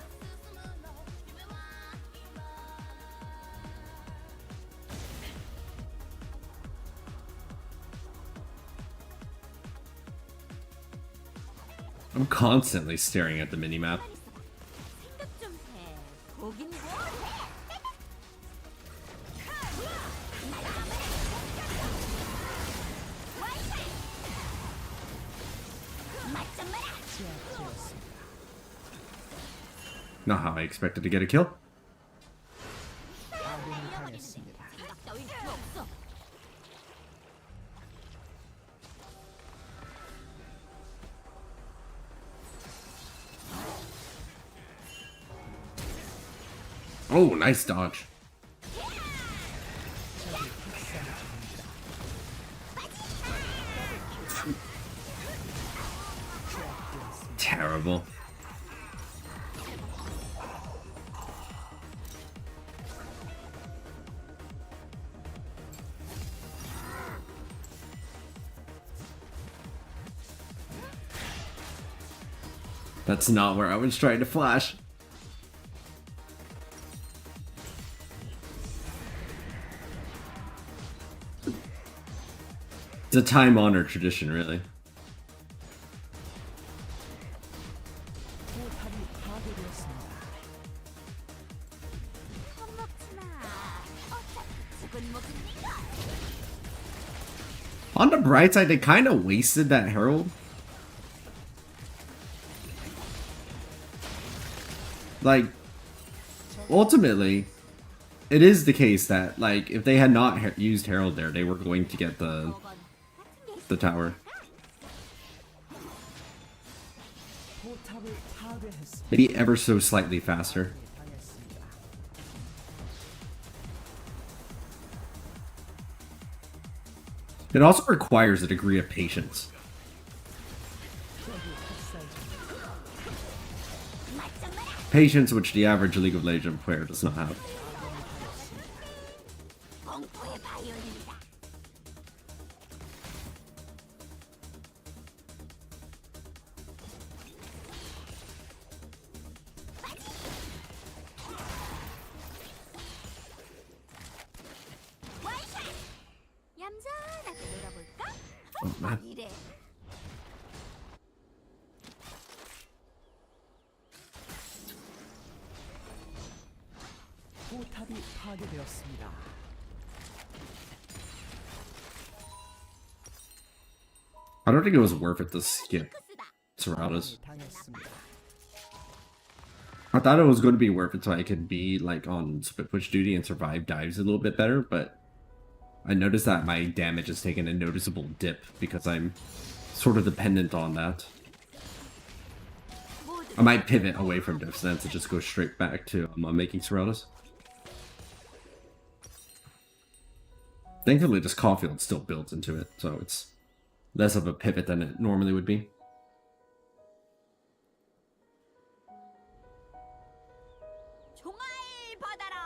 I'm constantly staring at the minimap. 생각 좀 해. 보긴 뭘 해. 맞좀 마라. 제압되었습니다. Not how I expected to get a kill. 아군이 당했습니다. 생각 따윈 필요 없어. Oh, nice dodge. Terrible. That's not where I was trying to flash. It's a time-honored tradition, really. 포탑이 파괴되었습니다. 겁먹지 마. 어차피 죽은 목숨이니까. On the bright side, they kind of wasted that Herald. Like, ultimately, it is the case that, like, if they had not used Herald there, they were going to get the tower. 포탑을 파괴했습니다. Maybe ever so slightly faster. 당했습니다. It also requires a degree of patience. 적이 학살 중입니다. 맞좀 마라. Patience which the average League of Legends player does not have. 공포의 바이올린이다. 원샷! 얌전하게 놀아볼까? man. 이래. 포탑이 파괴되었습니다. I don't think it was worth it to skip Serratas. 당했습니다. I thought it was going to be worth it so I could be like on split push duty and survive dives a little bit better, but I noticed that my damage has taken a noticeable dip because I'm sort of dependent on that. I might pivot away from Death Stance and just go straight back to making Serratas. Thankfully, this Caulfield still builds into it, so it's less of a pivot than it normally would be. 종알 받아라.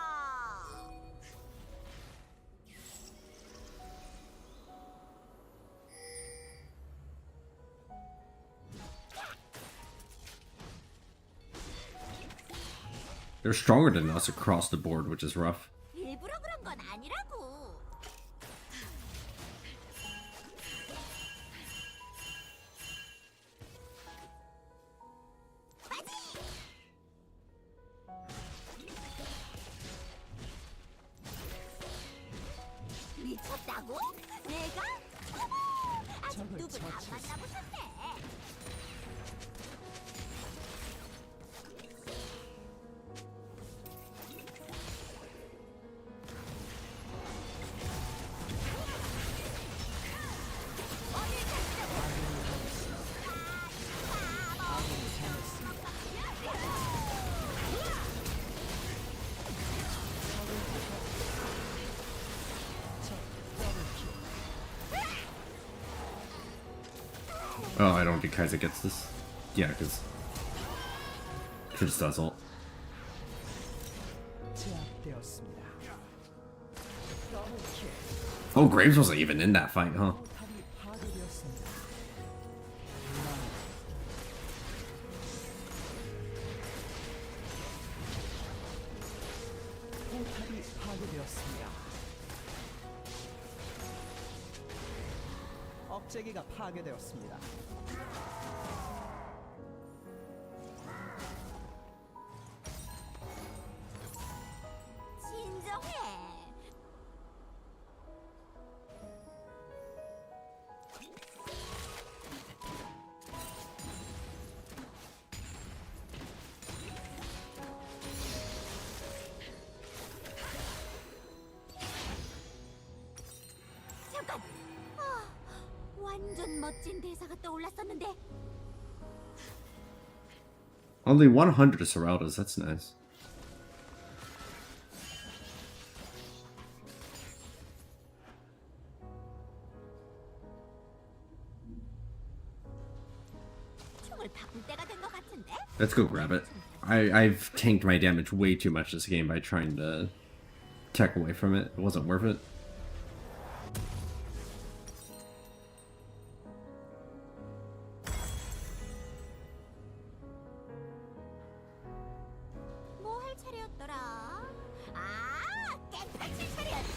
They're stronger than us across the board, which is rough. 일부러 그런 건 아니라고. 미쳤다고? 내가? 어머, 아직 적을 누구나 안 처치했습니다. 만나보셨네. Oh, I don't think Kha'zix gets this. Yeah, because just does ult. 제압되었습니다. 더블킬. Oh, Graves wasn't even in that fight, huh? 포탑이 파괴되었습니다. 포탑이 파괴되었습니다. 억제기가 파괴되었습니다. 진정해. 잠깐. 완전 멋진 대사가 떠올랐었는데. Only 100 Serraldas, that's nice. 총을 바꿀 때가 된 것 같은데. Let's go grab it. I've tanked my damage way too much this game by trying to tech away from it. It wasn't worth it. 뭐 할 차례였더라? 아, 깨끗이 차례였지.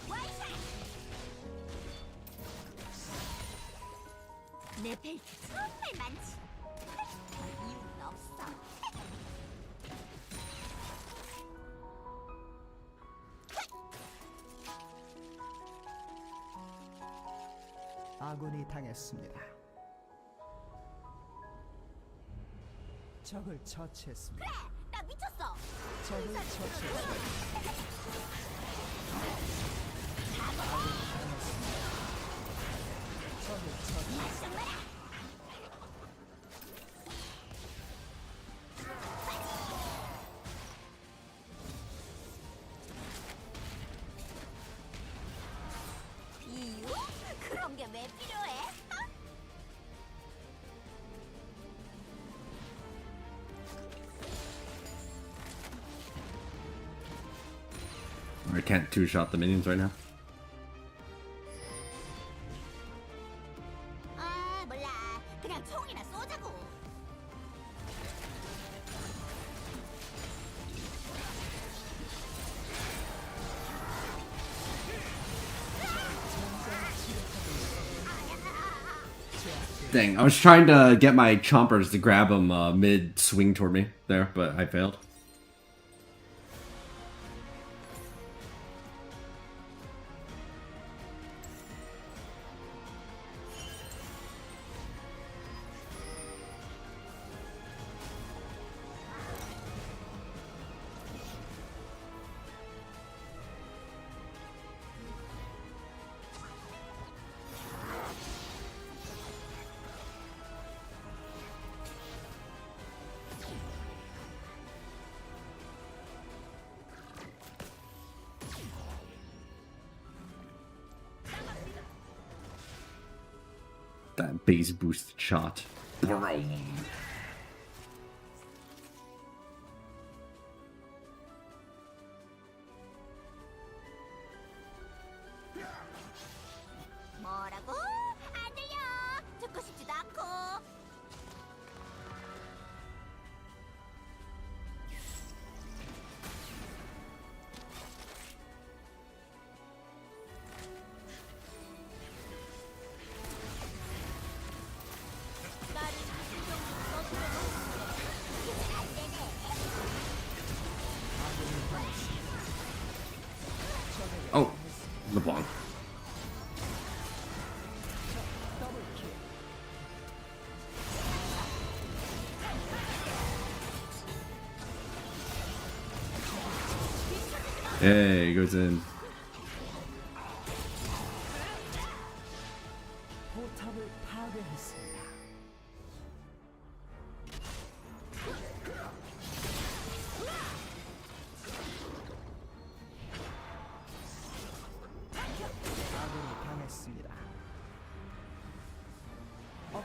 와이샷! 내 벨트 정말 많지. 별 이유는 없어. 아군이 당했습니다. 적을 처치했습니다. 그래, 나 미쳤어. 적을 처치했습니다. 적을 처치했습니다. 이유? 그런 게 왜 필요해? I can't two-shot the minions right now. 아, 몰라. 그냥 총이나 쏘자고. Dang, I was trying to get my chompers to grab him mid-swing toward me there, but I failed. that base boost shot. 뭐라고? 안 들려. 듣고 싶지도 않고. Oh, LeBlanc. Hey, he goes in. 포탑을 파괴했습니다. 아군이 당했습니다.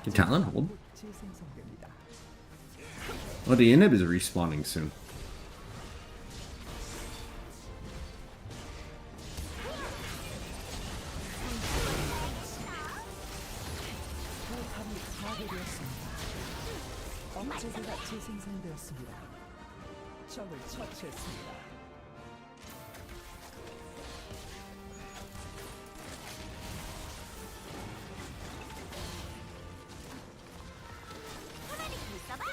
Can Talon hold? 재생성됩니다. Well, the inhib is respawning soon. 포탑이 파괴되었습니다. 억제기가 재생성되었습니다. 적을 처치했습니다. 가만히 있어봐.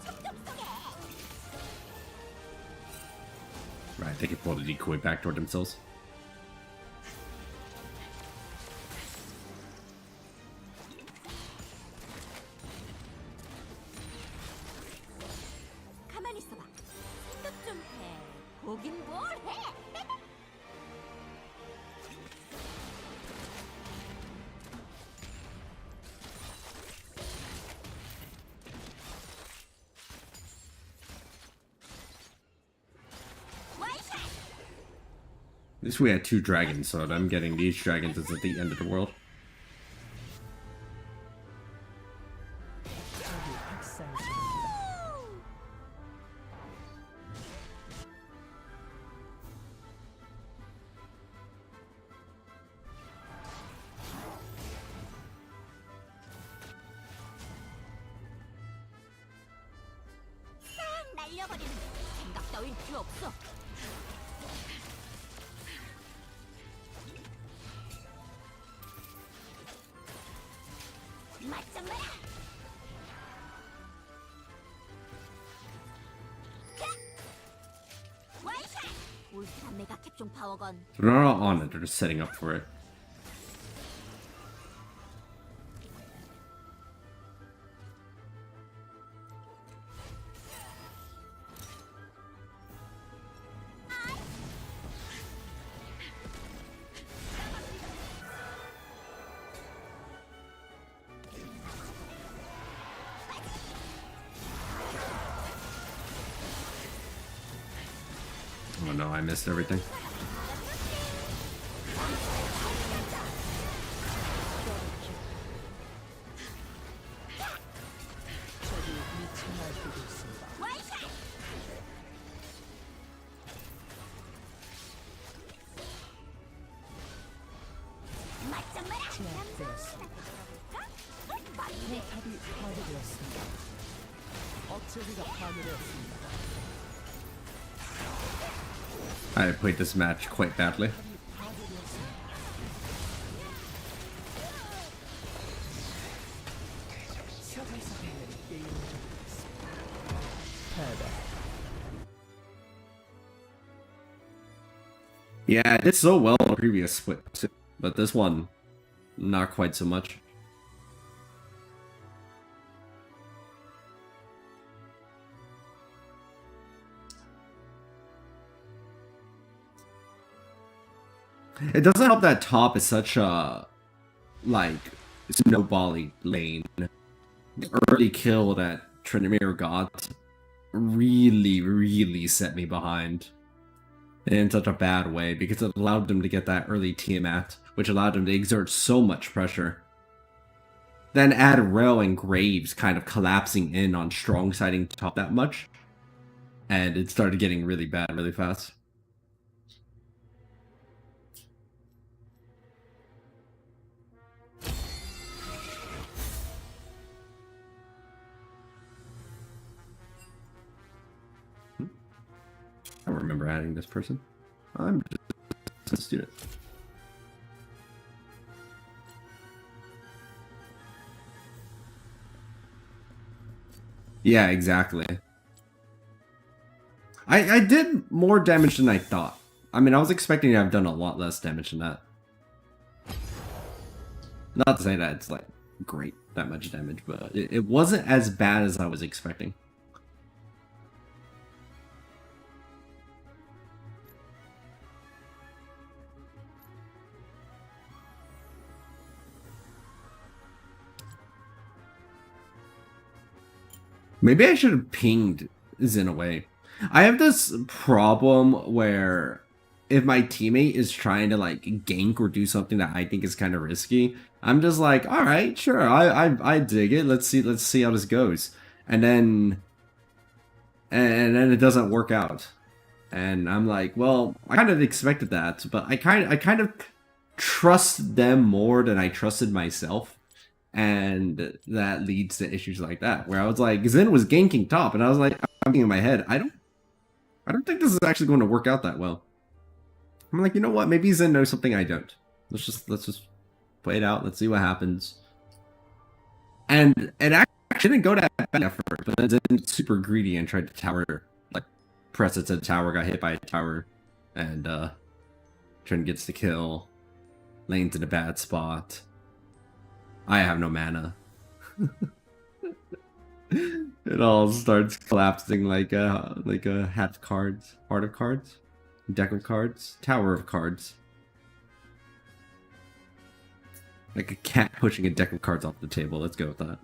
촉좀 쏘게. Right, they can pull the decoy back toward themselves. 가만히 있어봐. 생각 좀 해. 보긴 뭘 해. 와이샷. At least we had 2 dragons, so I'm getting these dragons is at the end of the world. 적이 학살 중입니다. 싹 날려버리는 생각 따윈 필요 없어. 맞짱 마라. 와이샷. 울트라 메가 캡종 파워건. So they're not on it, they're just setting up for it. Oh no, I missed everything. 적이 미쳐 날뛰고 있습니다. 와이샷. 맞짱 마라. 제압되었습니다. 말이네. 포탑이 파괴되었습니다. 억제기가 파괴되었습니다. I played this match quite badly. 파괴되었습니다. 사사사의 게임을 종료했습니다. 패배. Yeah, I did so well in the previous split, too, but this one, not quite so much. It doesn't help that top is such a, like, snowbally lane. The early kill that Trinimir got really set me behind. In such a bad way, because it allowed them to get that early Tiamat, which allowed them to exert so much pressure. Then add Rel and Graves kind of collapsing in on strong siding top that much. And it started getting really bad really fast. I don't remember adding this person. I'm just a student. Yeah, exactly. I did more damage than I thought. I mean, I was expecting to have done a lot less damage than that. Not to say that it's like great, that much damage, but it wasn't as bad as I was expecting. Maybe I should have pinged Xin away. I have this problem where if my teammate is trying to like gank or do something that I think is kind of risky, I'm just like, all right, sure, I dig it. Let's see how this goes, and then it doesn't work out, and I'm like, well, I kind of expected that, but I kind of trust them more than I trusted myself. And that leads to issues like that, where I was like, Xin was ganking top, and I was like, I'm thinking in my head, I don't think this is actually going to work out that well. I'm like, you know what? Maybe Xin knows something I don't. Let's just play it out. Let's see what happens. And it actually didn't go that bad at first, but then Zin's super greedy and tried to tower, like press it to the tower, got hit by a tower, and Trent gets the kill. Lane's in a bad spot. I have no mana. It all starts collapsing like a hat of cards, heart of cards, deck of cards, tower of cards. Like a cat pushing a deck of cards off the table. Let's go with that.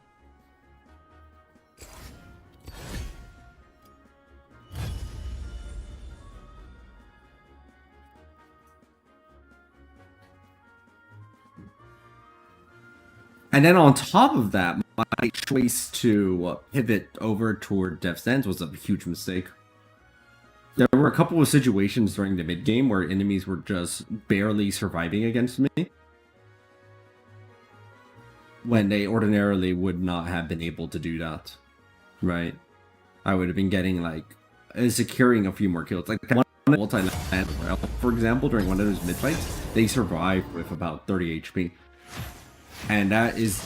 And then on top of that, my choice to pivot over toward Death's Dance was a huge mistake. There were a couple of situations during the mid game where enemies were just barely surviving against me, when they ordinarily would not have been able to do that, right? I would have been getting like securing a few more kills. Like one multi-land, for example, during one of those mid fights, they survived with about 30 HP. And that is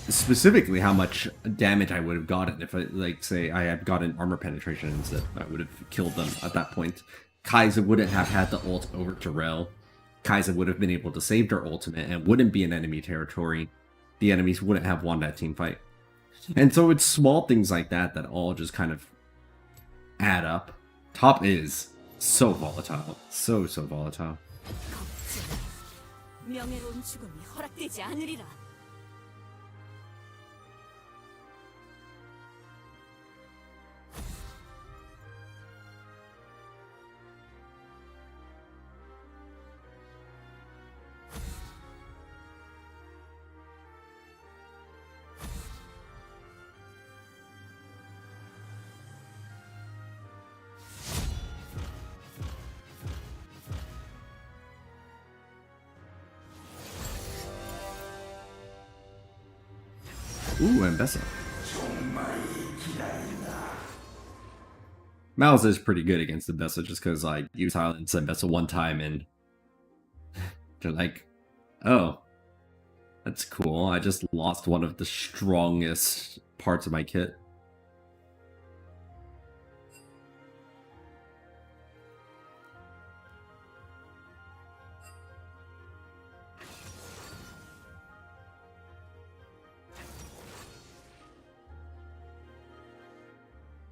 specifically how much damage I would have gotten if, like, say, I had gotten armor penetration instead. I would have killed them at that point. Kha'Zix wouldn't have had the ult over to Rel. Kha'Zix would have been able to save their ultimate and wouldn't be in enemy territory. The enemies wouldn't have won that team fight. And so it's small things like that that all just kind of add up. Top is so volatile. So volatile. 명예로운 죽음이 허락되지 않으리라. Ooh, and Bessa. Malz is pretty good against the Bessa just because I use silence and Bessa one time and they're like, oh, that's cool. I just lost one of the strongest parts of my kit.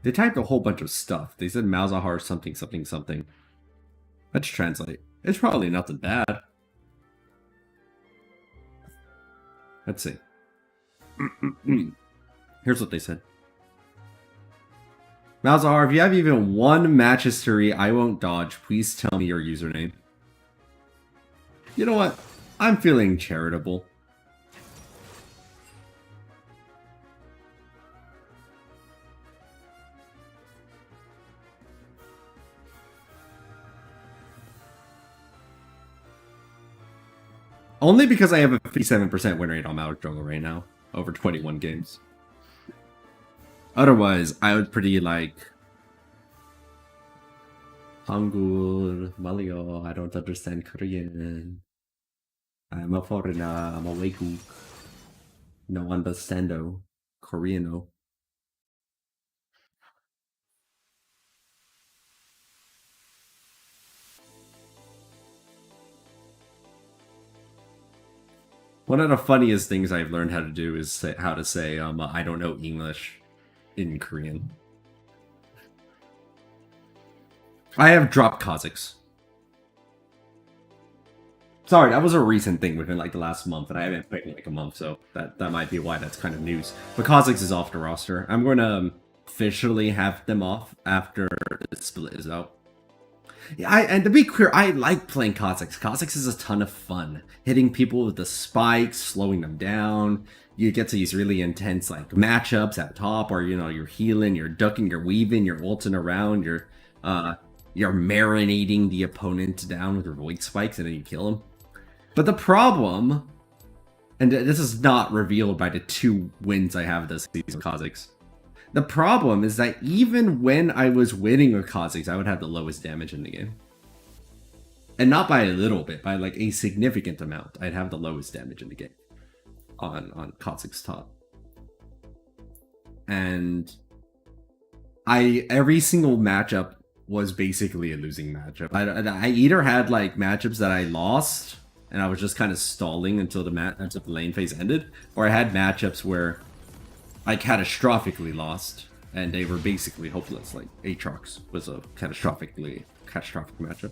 They typed a whole bunch of stuff. They said Malzahar something something something. Let's translate. It's probably nothing bad. Let's see. Here's what they said. Malzahar, if you have even one match history I won't dodge, please tell me your username. You know what? I'm feeling charitable. Only because I have a 57% win rate on Malzahar Jungle right now, over 21 games. Otherwise, I would pretty like Hangul, Malio, I don't understand Korean. I'm a foreigner, I'm a Waikuk. No understando. Koreano. One of the funniest things I've learned how to do is how to say I don't know English in Korean. I have dropped Kha'zix. Sorry, that was a recent thing within like the last month, and I haven't played in like a month, so that might be why that's kind of news. But Kha'zix is off the roster. I'm going to officially have them off after the split is out. Yeah, and to be clear, I like playing Kha'zix. Kha'zix is a ton of fun. Hitting people with the spikes, slowing them down. You get to these really intense like matchups at top, or you're healing, you're ducking, you're weaving, you're ulting around, you're marinating the opponent down with your void spikes, and then you kill him. But the problem, and this is not revealed by the 2 wins I have this season with Kha'zix. The problem is that even when I was winning with Kha'zix, I would have the lowest damage in the game. And not by a little bit, by like a significant amount. I'd have the lowest damage in the game on Kha'zix top. And every single matchup was basically a losing matchup. I either had like matchups that I lost, and I was just kind of stalling until the lane phase ended, or I had matchups where I catastrophically lost, and they were basically hopeless. Like Aatrox was a catastrophic matchup.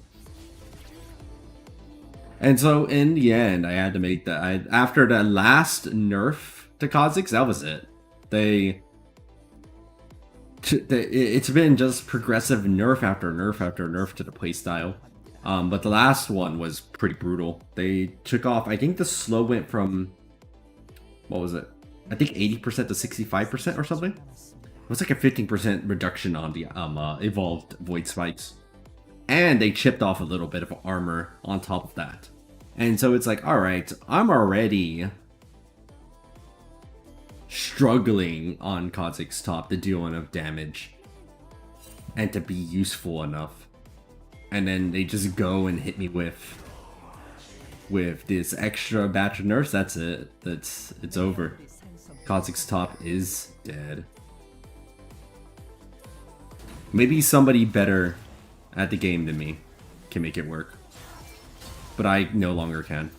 And so in the end, I had to make that. After the last nerf to Kha'zix, that was it. It's been just progressive nerf after nerf after nerf to the playstyle. But the last one was pretty brutal. They took off, I think the slow went from, what was it? I think 80% to 65% or something. It was like a 15% reduction on the evolved void spikes. And they chipped off a little bit of armor on top of that. And so it's like, alright, I'm already struggling on Kha'zix top to deal enough damage and to be useful enough. And then they just go and hit me with this extra batch of nerfs. That's it. It's over. Kha'zix top is dead. Maybe somebody better at the game than me can make it work. But I no longer can.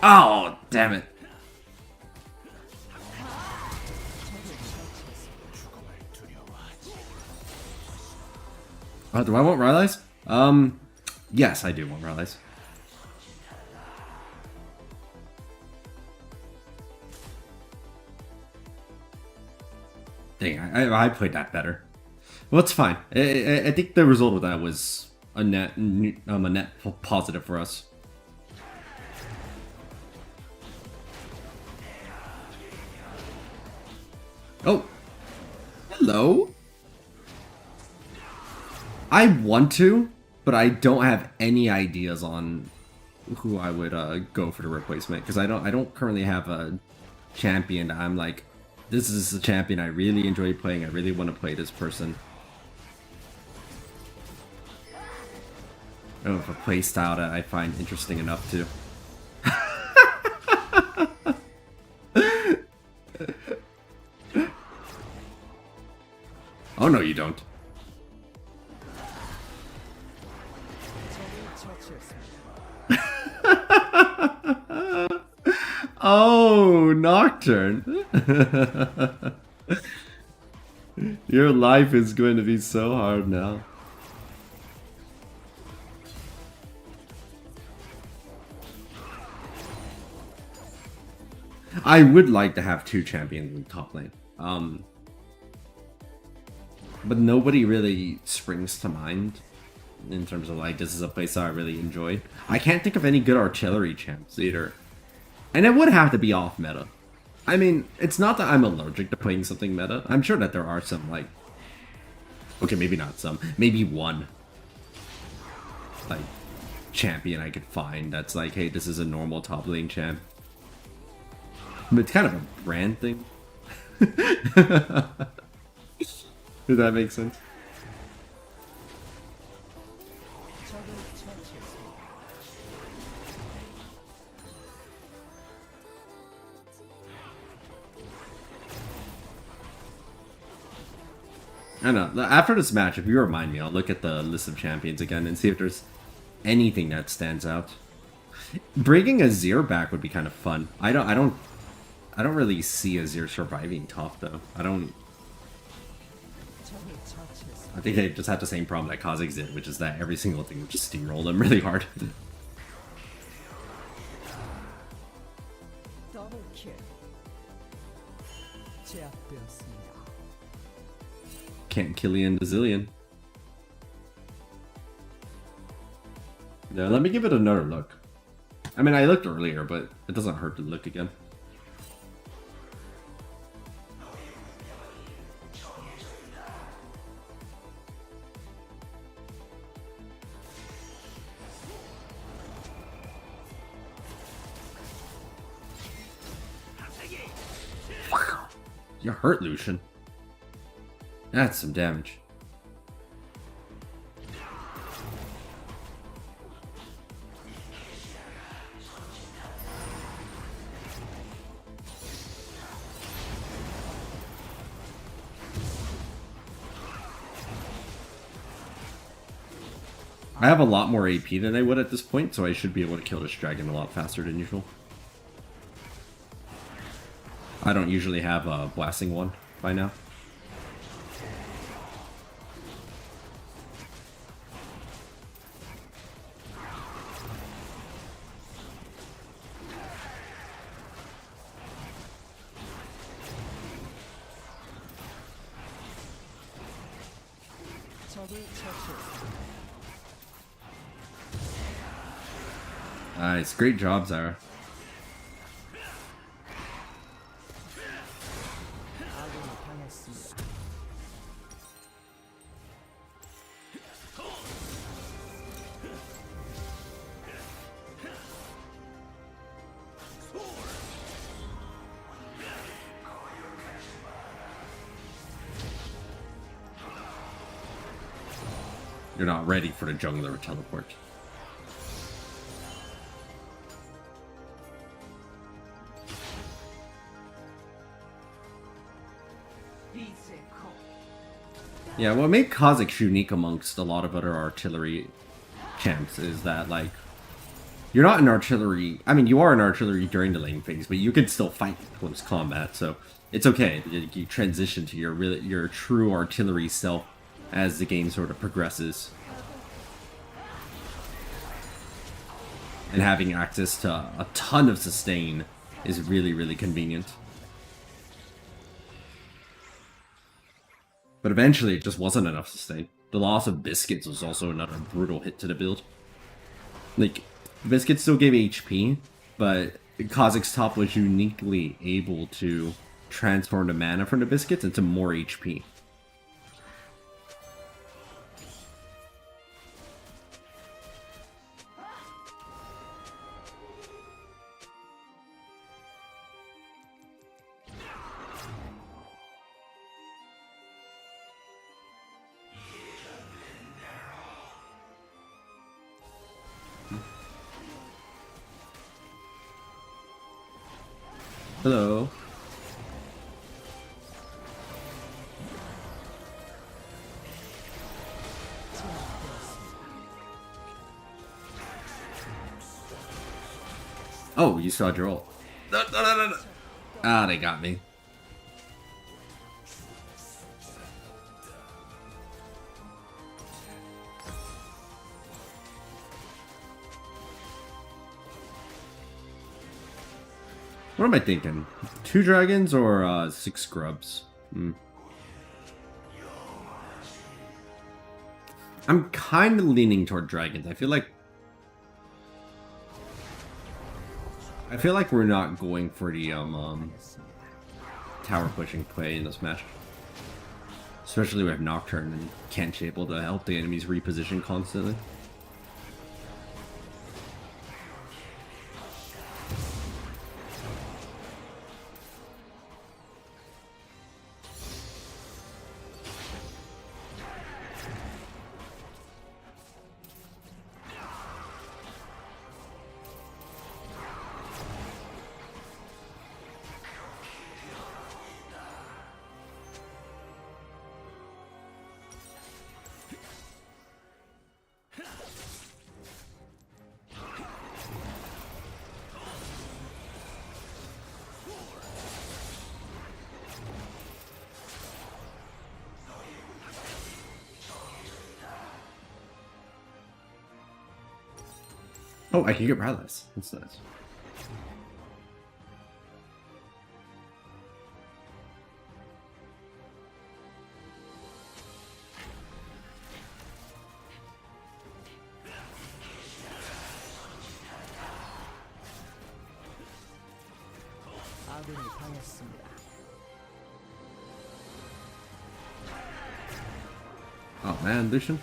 Oh, damn it. Do I want Rylai's? Yes, I do want Rylai's. Dang, I played that better. Well, it's fine. I think the result of that was a net positive for us. Oh, hello. I want to, but I don't have any ideas on who I would go for the replacement, because I don't currently have a champion. I'm like, this is a champion I really enjoy playing. I really want to play this person. I don't know if a playstyle that I find interesting enough to. Oh no, you don't. Oh, Nocturne. Your life is going to be so hard now. I would like to have 2 champions in top lane. But nobody really springs to mind. in terms of like this is a place I really enjoy. I can't think of any good artillery champs either. And it would have to be off meta. I mean, it's not that I'm allergic to playing something meta. I'm sure that there are some like... Okay, maybe not some. Maybe one. Like, champion I could find that's like, hey, this is a normal top lane champ. But it's kind of a brand thing. Does that make sense? I don't know. After this match, if you remind me, I'll look at the list of champions again and see if there's anything that stands out. Bringing Azir back would be kind of fun. I don't really see Azir surviving top though. I think they just had the same problem that Kha'zix did, which is that every single thing would just steamroll them really hard. 더블 킬. 제압되었습니다. Can't Killian the Zillion. Yeah, let me give it another look. I mean, I looked earlier, but it doesn't hurt to look again. You're hurt, Lucian. That's some damage. I have a lot more AP than I would at this point, so I should be able to kill this dragon a lot faster than usual. I don't usually have a blasting one by now. Nice, great job, Zara. You're not ready for the jungler teleport. Yeah, what made Kha'Zix unique amongst a lot of other artillery champs is that, like, you're not an artillery... I mean, you are an artillery during the lane phase, but you can still fight close combat, so it's okay. You transition to your true artillery self as the game sort of progresses. And having access to a ton of sustain is really, really convenient. But eventually it just wasn't enough sustain. The loss of Biscuits was also another brutal hit to the build. Like, Biscuits still gave HP, but Kha'Zix top was uniquely able to transform the mana from the Biscuits into more HP. Hello. Oh, you saw your ult. No. Ah, they got me. What am I thinking? 2 dragons or 6 scrubs? I'm kind of leaning toward dragons. I feel like we're not going for the tower pushing play in this match. Especially with Nocturne and Kench able to help the enemies reposition constantly. Oh, I can get Rylai's. That's nice. 아군이 당했습니다. Oh man, Lucian.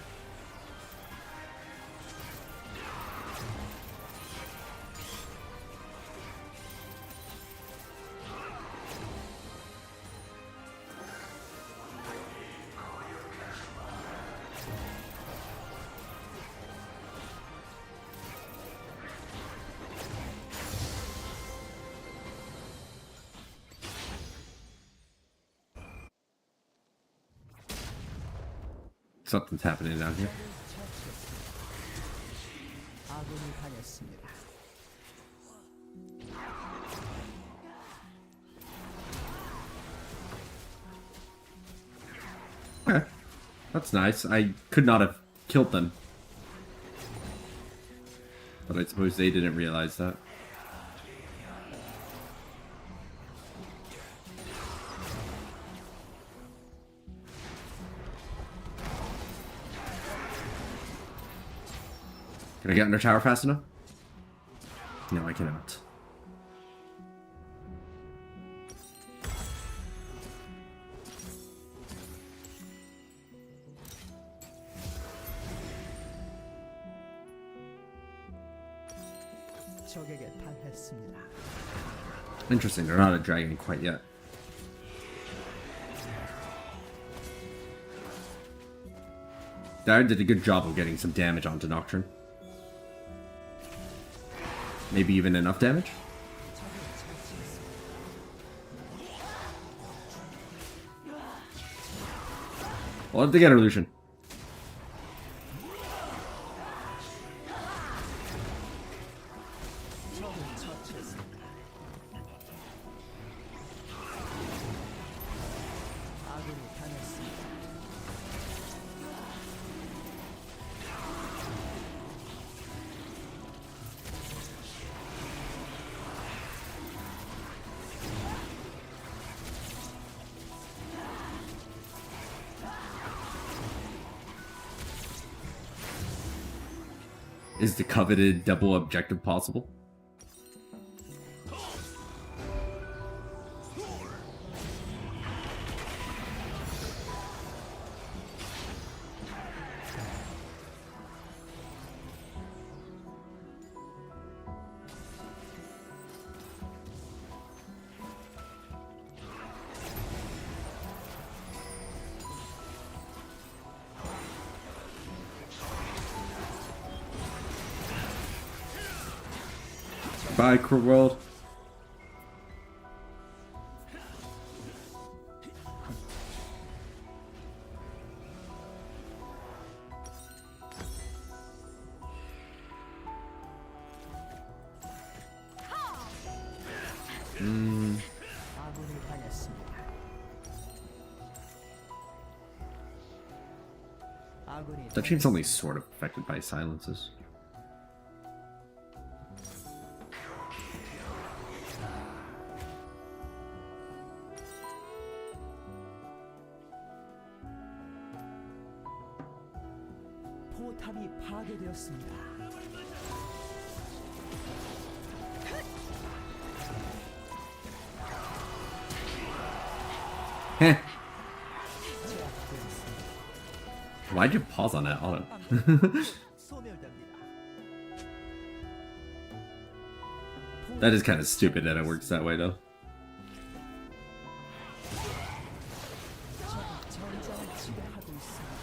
Something's happening down here. 아군이 당했습니다. Okay. That's nice. I could not have killed them. But I suppose they didn't realize that. Can I get under tower fast enough? No, I cannot. 적에게 당했습니다. Interesting, they're not a dragon quite yet. Dad did a good job of getting some damage onto Nocturne. Maybe even enough damage? We'll have to get her Lucian. 아군이 당했습니다. Is the coveted double objective possible? Bye, Crew World. 아군이 당했습니다. 아군이 That chain's only sort of affected by silences. 포탑이 파괴되었습니다. Heh. Why'd you pause on that auto? 소멸됩니다. That is kind of stupid that it works that way though. 전장을 지배하고 있습니다.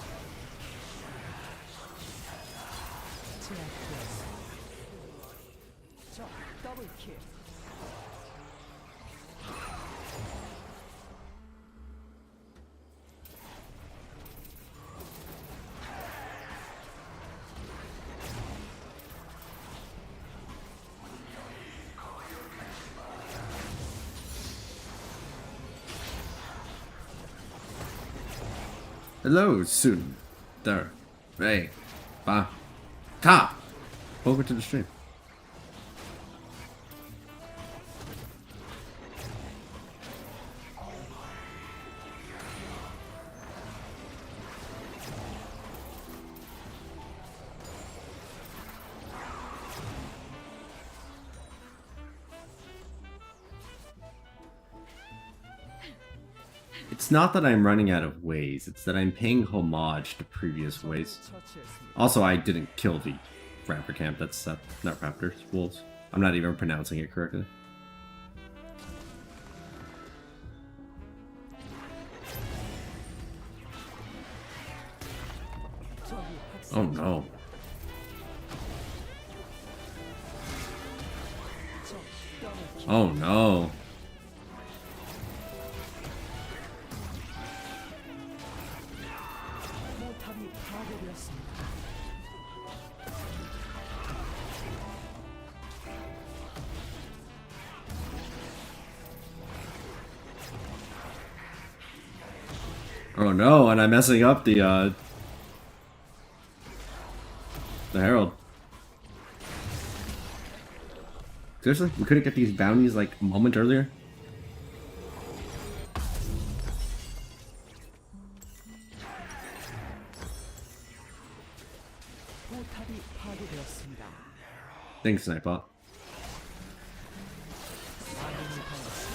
제압되었습니다. 적 더블킬. Hello, soon. There. Hey. Ba. Ka! Over to the stream. It's not that I'm running out of ways, it's that I'm paying homage to previous ways. 처치했습니다. Also, I didn't kill the raptor camp, that's not raptors, wolves. I'm not even pronouncing it correctly. 적이 Oh no. 적 더블킬. Oh no. 포탑이 파괴되었습니다. Oh no, and I'm messing up the Herald. Seriously? We couldn't get these bounties like a moment earlier? 포탑이 파괴되었습니다. Thanks, Nightbot. 아군이 당했습니다.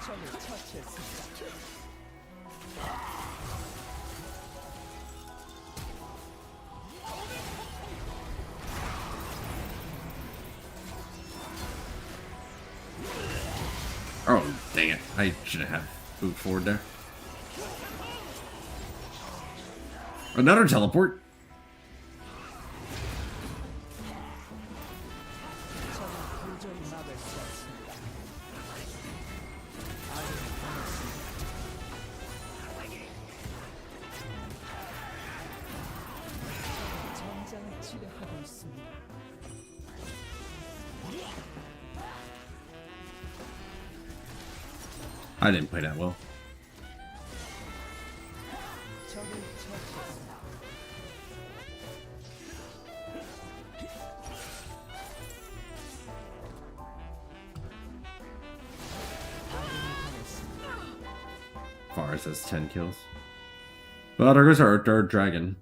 적을 처치했습니다. Oh, dang it. I should have moved forward there. Another teleport? 적은 도저히 막을 수 없습니다. 아군이 당했습니다. 전장을 지배하고 있습니다. I didn't play that well. 적을 처치했습니다. 아군이 당했습니다. Forest has 10 kills. Well, there goes our third dragon.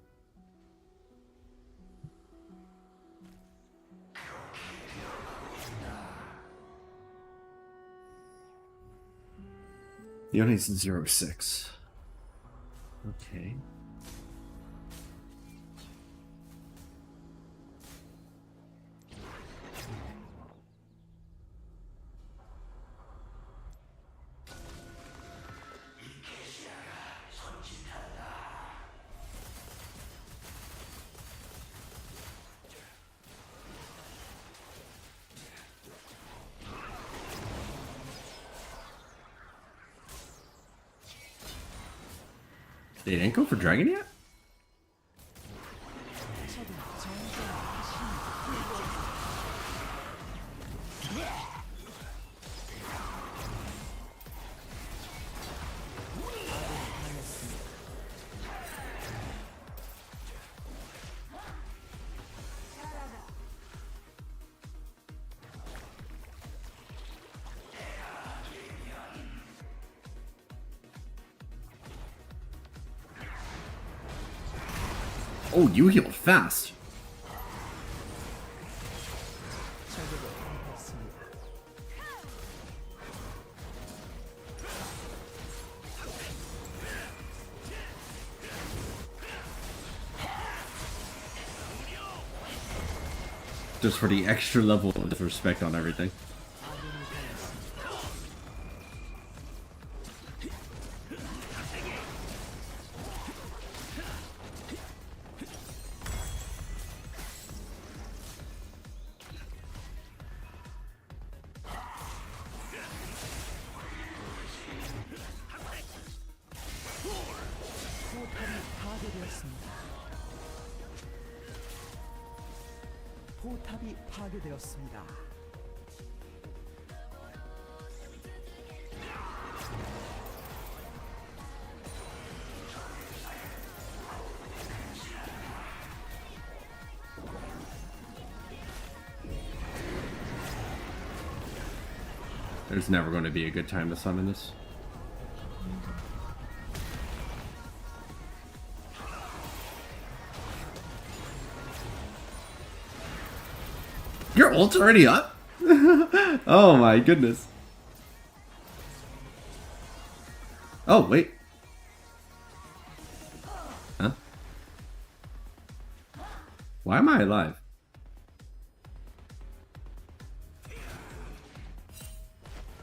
The only's 0-6. Okay. They didn't go for dragon yet? 적은 전장을 다시 Oh, you healed fast. 적에게 당했습니다. Just for the extra level of respect on everything. 포탑이 파괴되었습니다. There's never going to be a good time to summon this. Your ult's already up? Oh my goodness. Oh, wait. Huh? Why am I alive?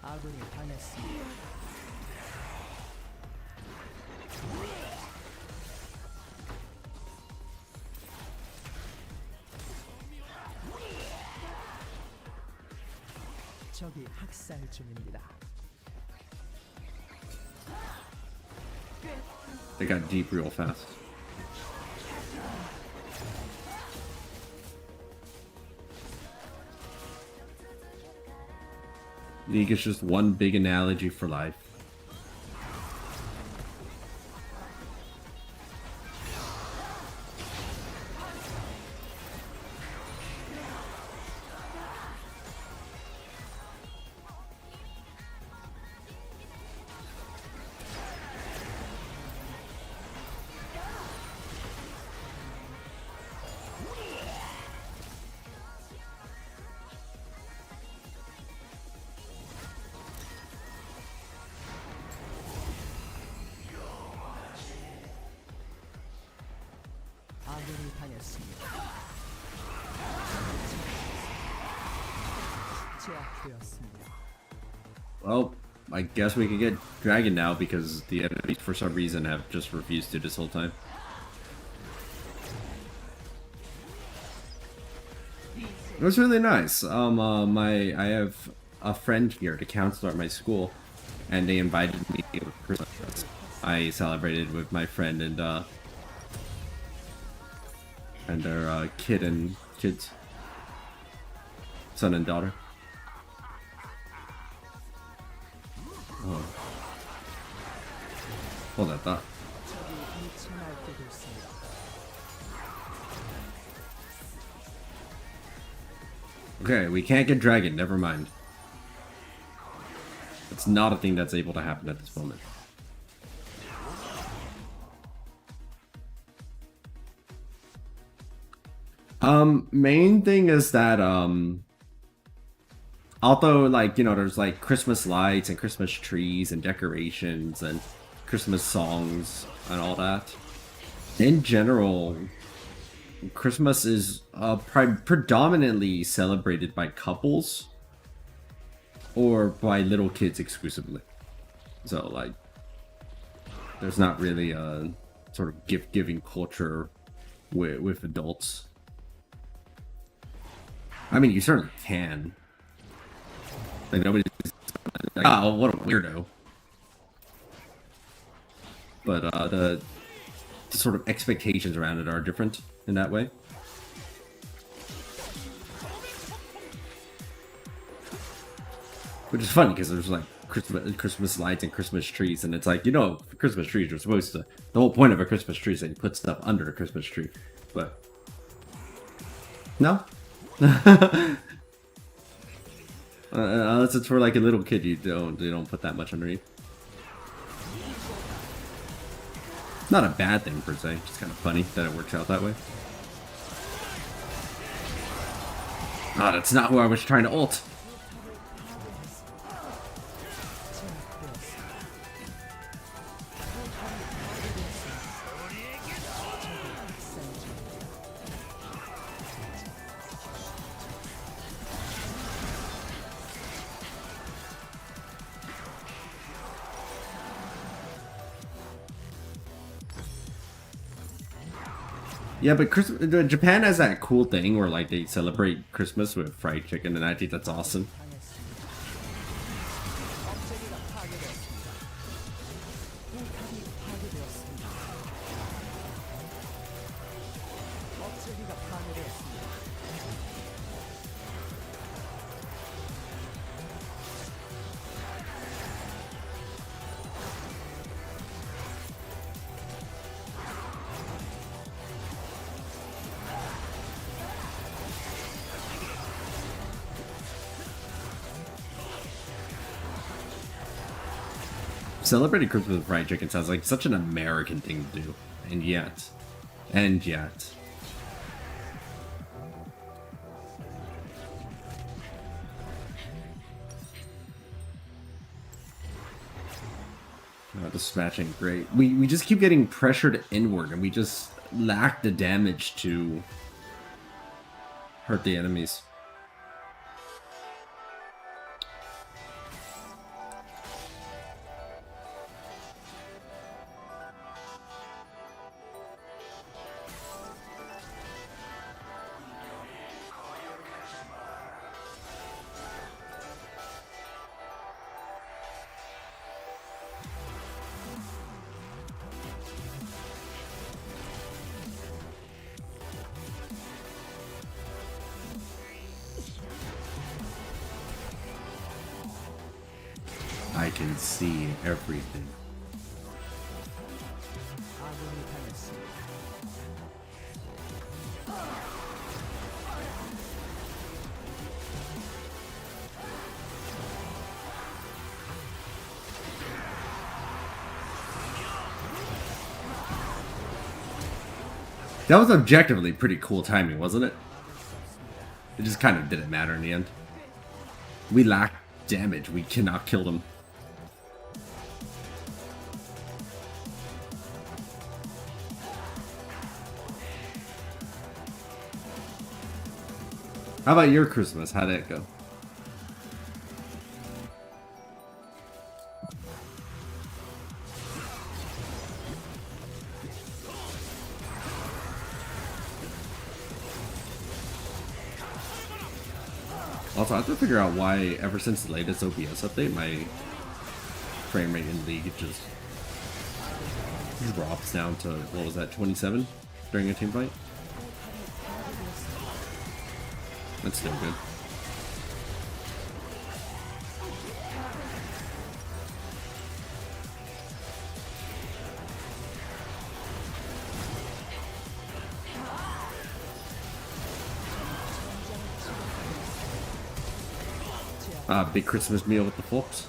아군이 당했습니다. 적이 학살 중입니다. They got deep real fast. League is just one big analogy for life. 아군이 당했습니다. 제압되었습니다. Well, I guess we can get Dragon now because the enemies for some reason have just refused to this whole time. It was really nice. I have a friend here, the counselor at my school, and they invited me to Christmas. I celebrated with my friend and their kids, son and daughter. Oh, hold that thought. 적이 미쳐날게 됐습니다. Okay, we can't get Dragon, never mind. It's not a thing that's able to happen at this moment. Main thing is that, although, like, you know, there's, like, Christmas lights and Christmas trees and decorations and Christmas songs and all that, in general, Christmas is predominantly celebrated by couples or by little kids exclusively. So, like, there's not really a sort of gift-giving culture with adults. I mean, you certainly can. Like, nobody's like, oh, what a weirdo. But the sort of expectations around it are different in that way. Which is funny because there's like Christmas lights and Christmas trees, and it's like, you know, Christmas trees are supposed to. The whole point of a Christmas tree is that you put stuff under a Christmas tree, but no. Unless it's for like a little kid, you don't put that much underneath. Not a bad thing per se, just kind of funny that it works out that way. Ah, that's not who I was trying to ult. Yeah, but Japan has that cool thing where like they celebrate Christmas with fried chicken, and I think that's awesome. Celebrating Christmas with fried chicken sounds like such an American thing to do, and yet. Oh, the smashing great. We just keep getting pressured inward, and we just lack the damage to hurt the enemies. I can see everything. That was objectively pretty cool timing, wasn't it? It just kind of didn't matter in the end. We lack damage. We cannot kill them. How about your Christmas? How did it go? Also, I have to figure out why, ever since the latest OBS update, my frame rate in League just drops down to, what was that, 27 during a team fight? That's still good. Big Christmas meal with the folks.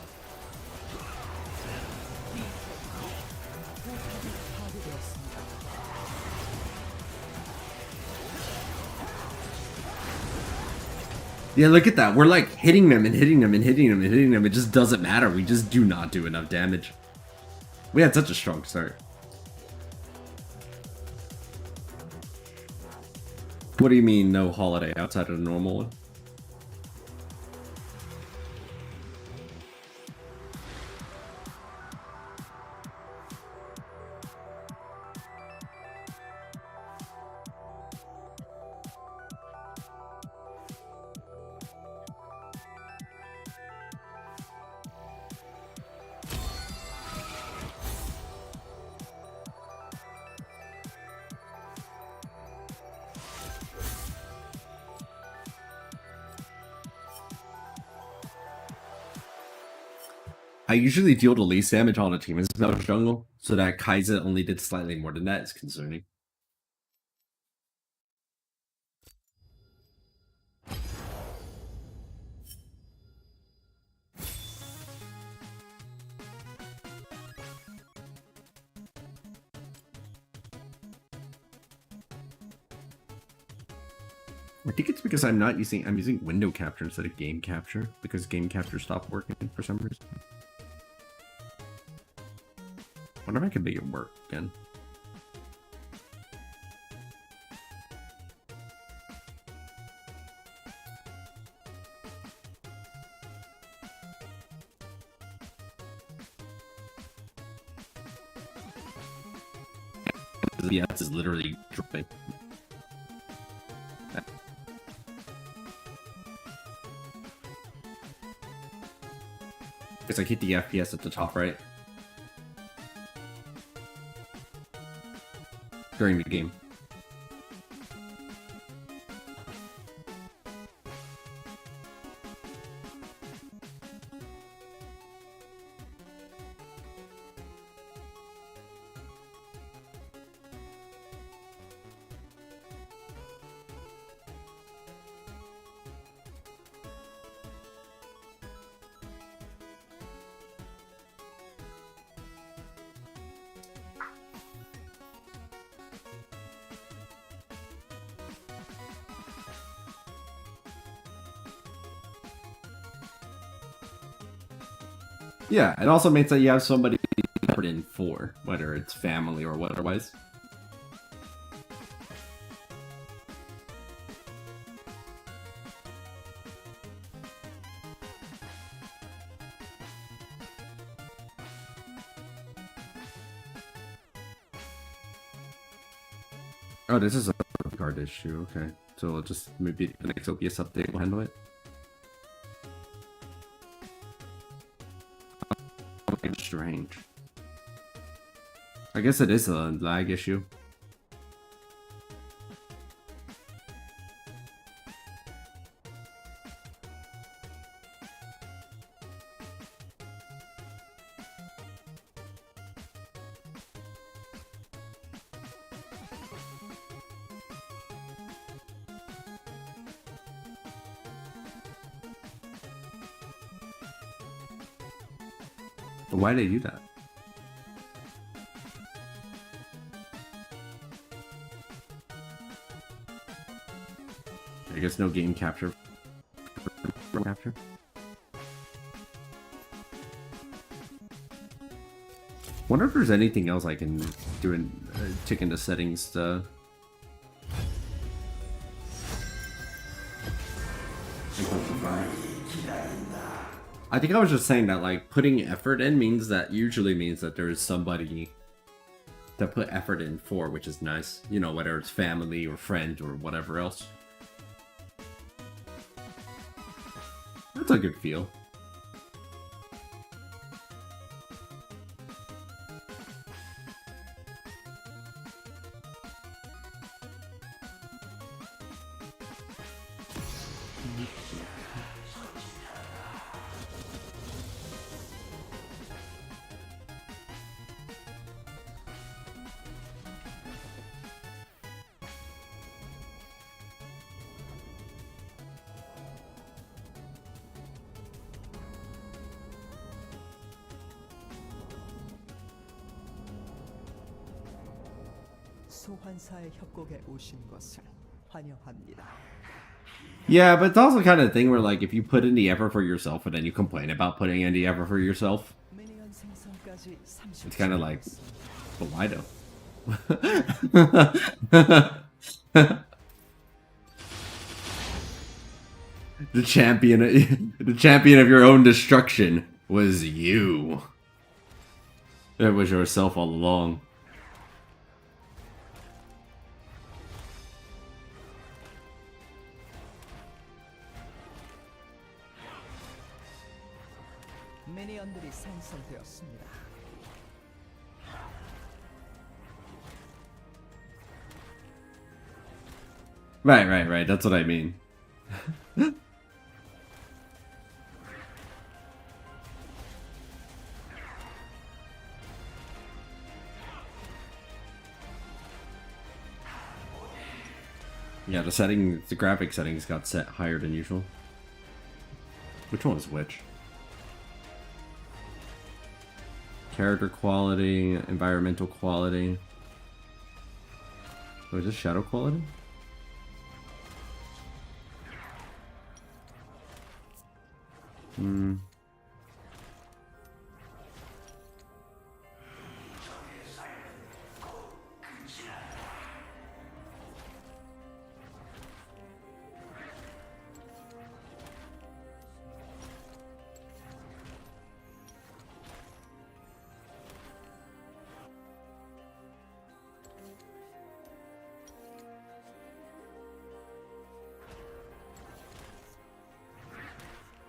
Yeah, look at that. We're like hitting them and hitting them and hitting them and hitting them. It just doesn't matter. We just do not do enough damage. We had such a strong start. What do you mean, no holiday outside of the normal one? I usually deal the least damage on a team in Malzahar Jungle, so that Kha'zix only did slightly more than that is concerning. I think it's because I'm using window capture instead of game capture, because game capture stopped working for some reason. Wonder if I can make it work again. The FPS is literally dropping. It's like hit the FPS at the top right during the game. Yeah, it also means that you have somebody to put in for, whether it's family or otherwise. Oh, this is a card issue, okay. So we'll just maybe the next OPS update will handle it. Strange. I guess it is a lag issue. Why did they do that? I guess no game capture. Capture. Wonder if there's anything else I can do in tick into settings to. I think I was just saying that, like, putting effort in usually means that there's somebody to put effort in for, which is nice. You know, whether it's family or friend or whatever else. That's a good feel. 소환사의 협곡에 오신 것을 환영합니다. Yeah, but it's also kind of thing where, like, if you put in the effort for yourself and then you complain about putting in the effort for yourself, it's kind of like, but why though? The champion of your own destruction was you. It was yourself all along. 미니언들이 생성되었습니다. Right. That's what I mean. Yeah, the graphic settings got set higher than usual. Which one was which? Character quality, environmental quality. Oh, is this shadow quality? Hmm.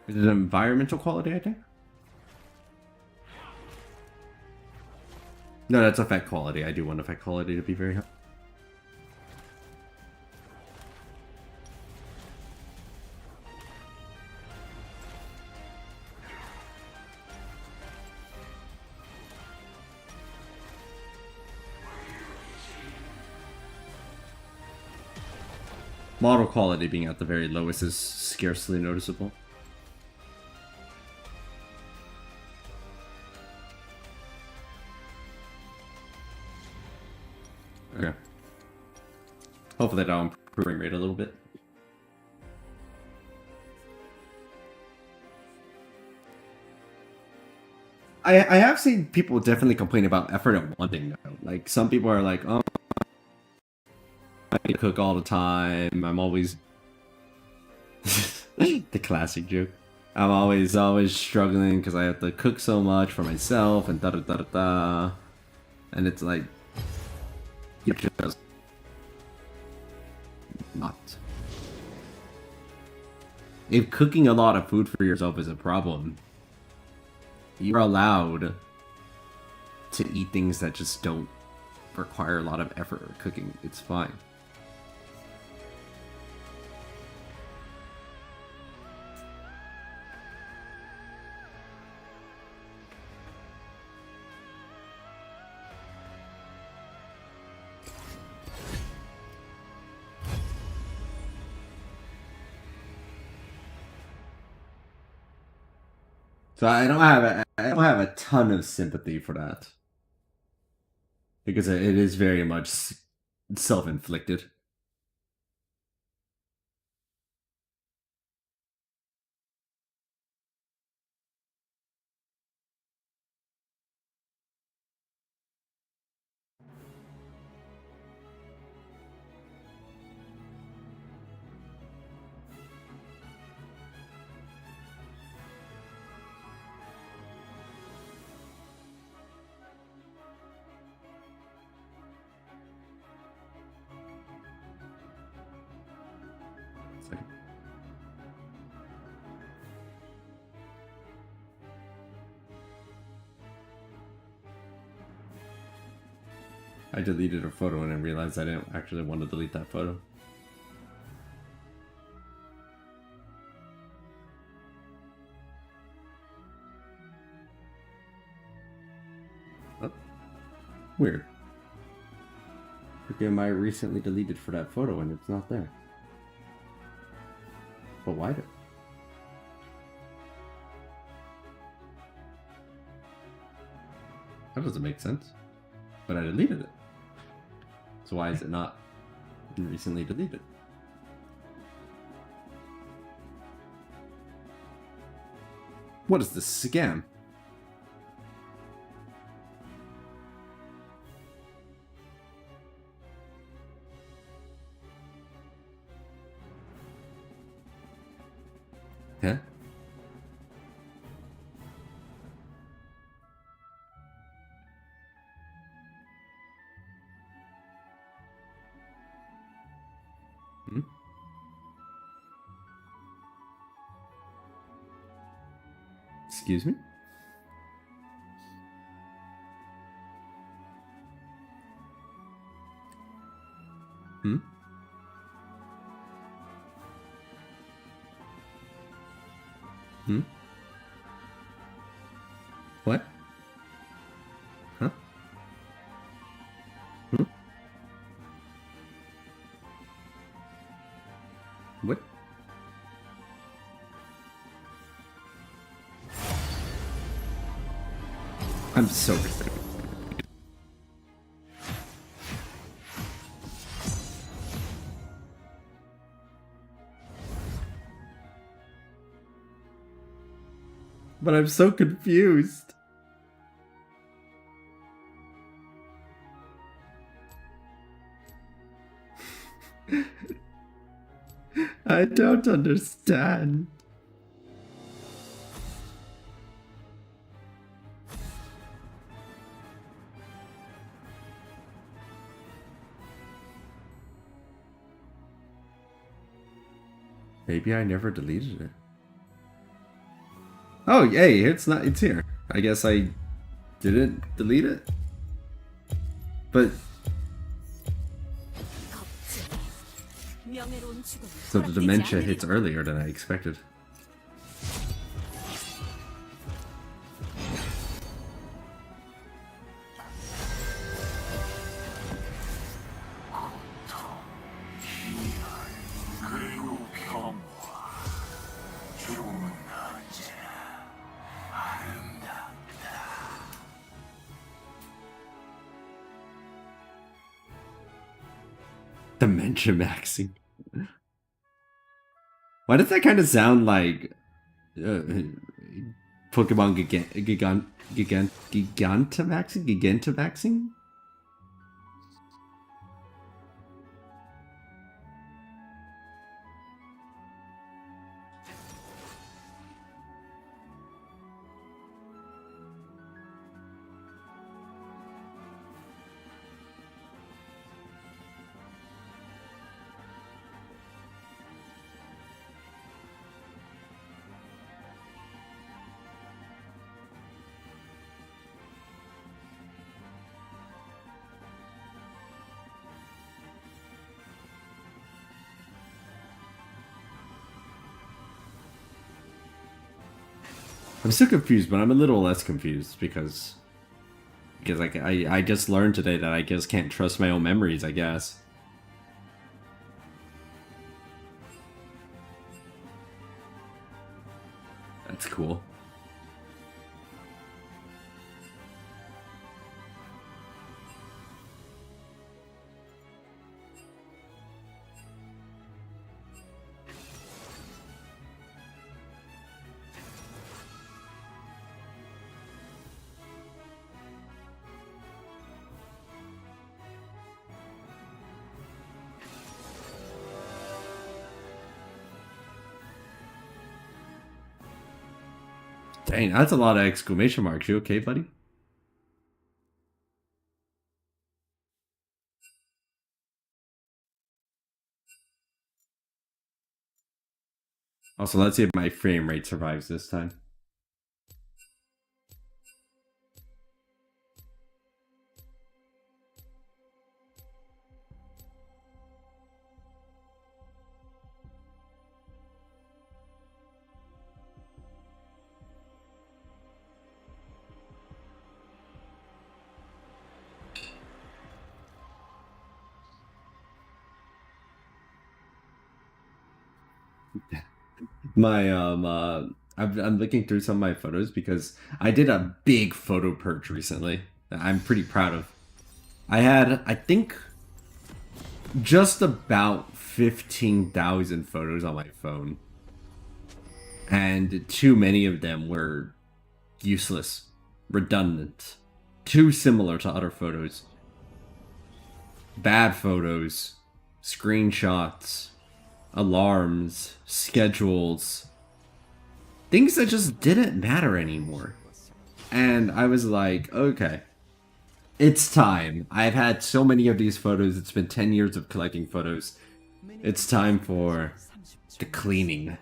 Is it environmental quality, I think? No, that's effect quality. I do want effect quality to be very high. Model quality being at the very lowest is scarcely noticeable. Okay. Hopefully that'll improve frame rate a little bit. I have seen people definitely complain about effort and wanting though. Like some people are like, oh, I need to cook all the time. I'm always the classic joke. I'm always struggling because I have to cook so much for myself and da da da da da. And it's like, you just not. If cooking a lot of food for yourself is a problem, you're allowed to eat things that just don't require a lot of effort or cooking. It's fine. So I don't have a ton of sympathy for that, because it is very much self-inflicted. I deleted a photo and I realized I didn't actually want to delete that photo. Oh. Weird. Okay, am I recently deleted for that photo and it's not there? But why do? That doesn't make sense. But I deleted it. So why is it not recently deleted? What is this scam? Huh? Hmm? Excuse me? Hmm? Hmm? What? Huh? Hmm? What? I'm so confused. But I'm so confused. I don't understand. Maybe I never deleted it. Oh, hey, it's not. It's here. I guess I didn't delete it. But 명예로운 죽음을 so the 허락되지 dementia 않으리라. hits earlier than I expected. Dementia maxing. Why does that kind of sound like Pokemon Gigantamaxing? Gigantamaxing? I'm still confused, but I'm a little less confused because I just learned today that I just can't trust my own memories, I guess. That's cool. Dang, that's a lot of exclamation marks. You okay, buddy? Also, let's see if my frame rate survives this time. My I'm looking through some of my photos because I did a big photo purge recently that I'm pretty proud of. I had, I think, just about 15,000 photos on my phone, and too many of them were useless, redundant, too similar to other photos, bad photos, screenshots, alarms, schedules, things that just didn't matter anymore. And I was like, okay, it's time. I've had so many of these photos. It's been 10 years of collecting photos. It's time for the cleaning.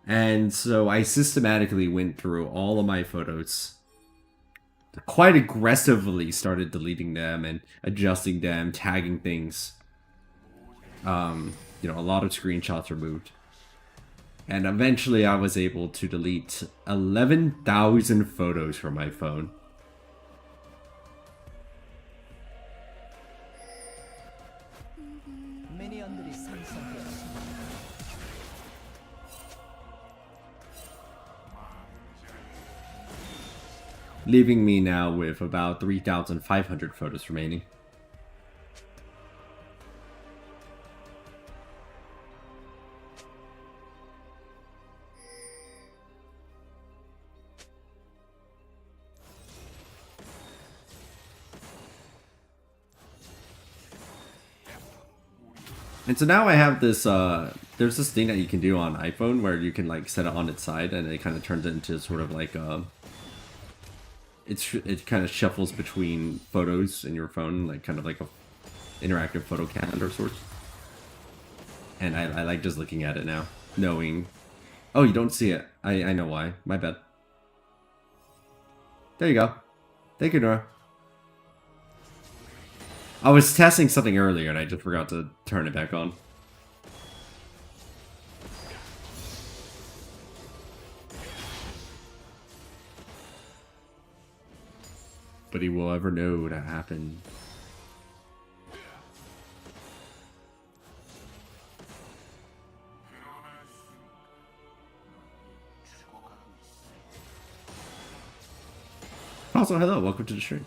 And so I systematically went through all of my photos, quite aggressively started deleting them and adjusting them, tagging things. You know, a lot of screenshots removed. And eventually I was able to delete 11,000 photos from my phone. 미니언들이 생성되었습니다. Leaving me now with about 3,500 photos remaining. And so now I have this, there's this thing that you can do on iPhone where you can like set it on its side and it kind of turns it into sort of like, it kind of shuffles between photos in your phone, like kind of like a interactive photo calendar of sorts. And I like just looking at it now, knowing, oh, you don't see it. I know why. My bad. There you go. Thank you, Nora. I was testing something earlier and I just forgot to turn it back on. But he will ever know that happened. Also, hello, welcome to the stream.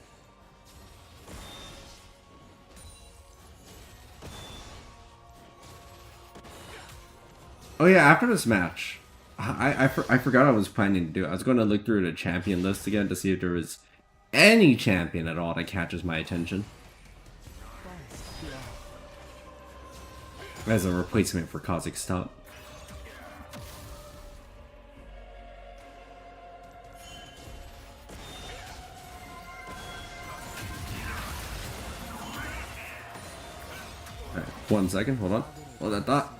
Oh yeah, after this match, I forgot I was planning to do it. I was going to look through the champion list again to see if there was any champion at all that catches my attention as a replacement for Kha'zix top. Alright, 1 second, hold on. Hold that thought.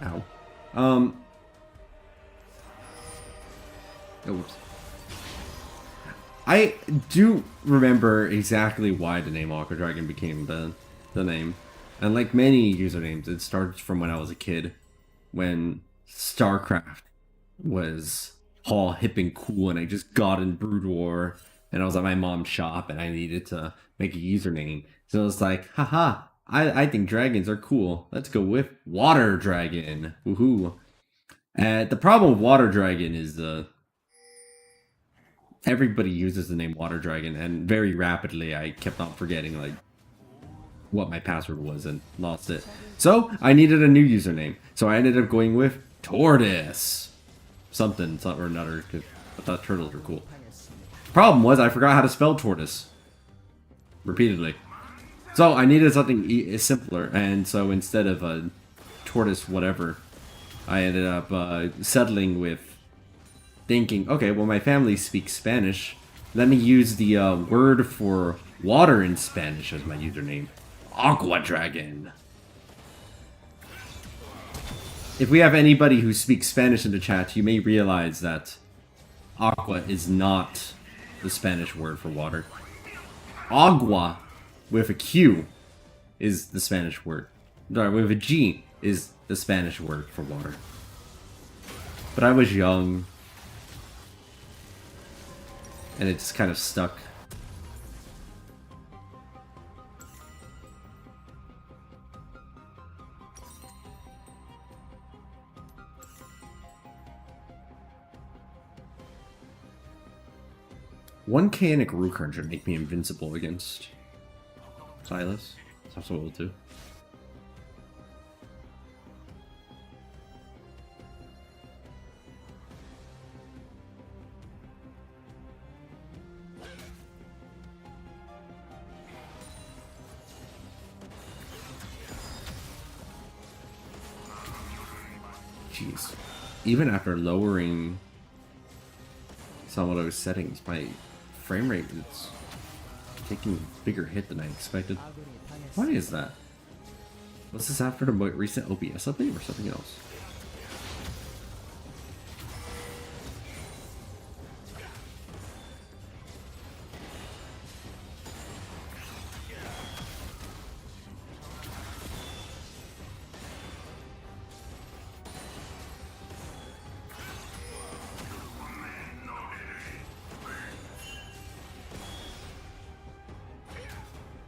Ow. Oh, whoops. I do remember exactly why the name Aqua Dragon became the name. And like many usernames, it starts from when I was a kid. When StarCraft was all hip and cool and I just got in Brood War. And I was at my mom's shop and I needed to make a username. So it's like, haha, I think dragons are cool. Let's go with Water Dragon. Woohoo. The problem with Water Dragon is everybody uses the name Water Dragon, and very rapidly I kept on forgetting like what my password was and lost it. So I needed a new username. So I ended up going with Tortoise. Something or another, because I thought turtles were cool. Problem was I forgot how to spell tortoise. Repeatedly. So I needed something simpler, and so instead of a tortoise whatever, I ended up settling with thinking, okay, well my family speaks Spanish. Let me use the word for water in Spanish as my username. Aqua Dragon. If we have anybody who speaks Spanish in the chat, you may realize that aqua is not the Spanish word for water. Agua with a Q is the Spanish word. Sorry, with a G is the Spanish word for water. But I was young, and it just kind of stuck. One Chaotic Rukern should make me invincible against Silas. That's what we'll do. Jeez. Even after lowering some of those settings, my frame rate is taking a bigger hit than I expected. Why is that? Was this after the recent OBS update or something else?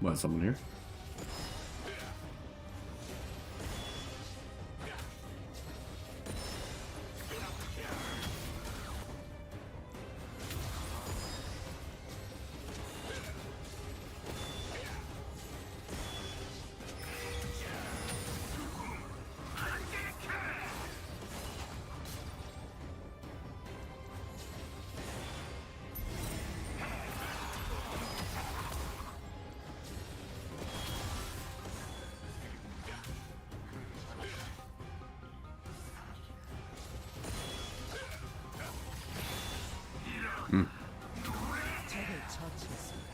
What, someone here? 적을 처치했습니다.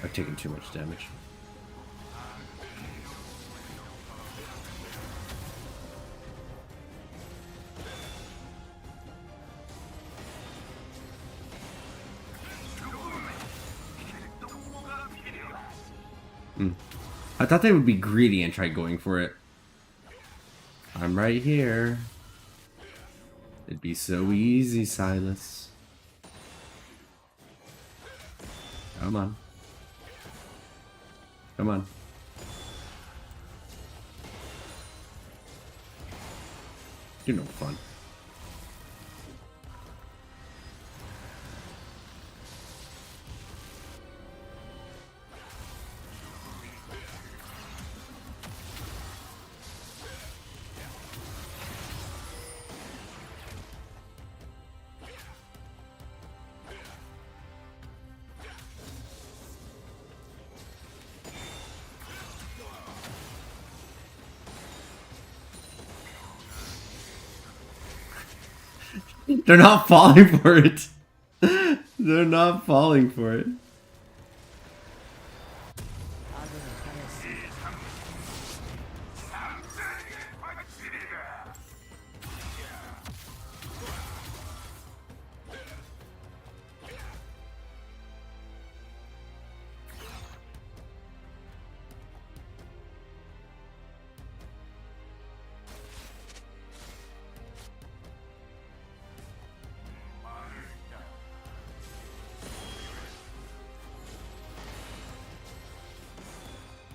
I've taken too much damage. I thought they would be greedy and try going for it. I'm right here. It'd be so easy, Silas. Come on. Come on. You're no fun. They're not falling for it. They're not falling for it.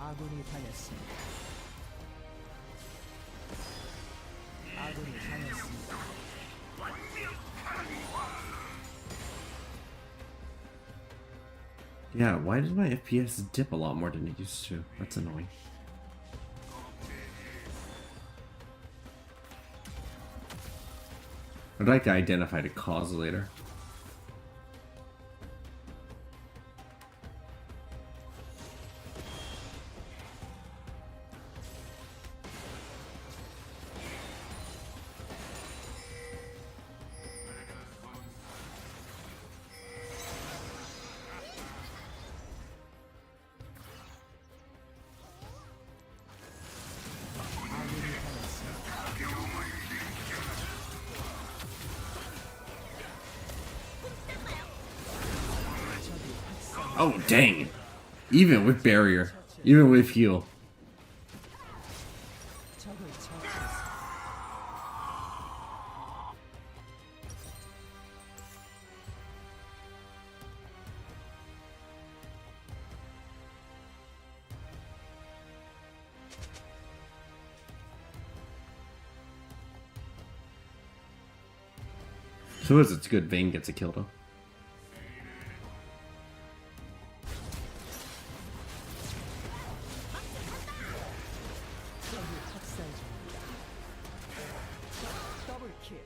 아군이 당했습니다. 아군이 당했습니다. 아군이 당했습니다. Yeah, why does my FPS dip a lot more than it used to? That's annoying. I'd like to identify the cause later. Oh, dang. Even with barrier. Even with heal. 적을 처치했습니다. So it's good Vayne gets a kill though. 적이 학살 중입니다. 더블킬.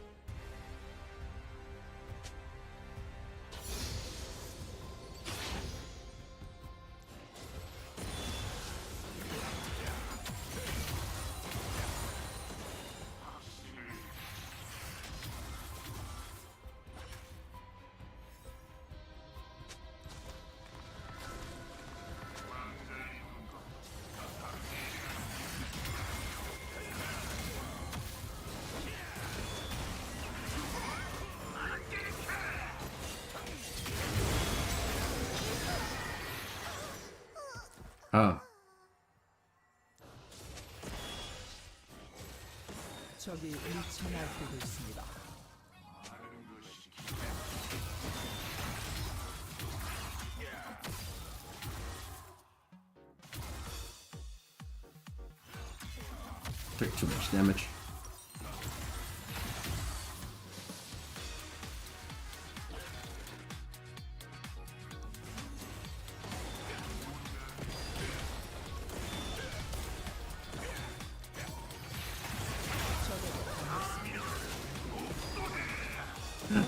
Oh. 적이 미쳐 날뛰고 있습니다. Took too much damage.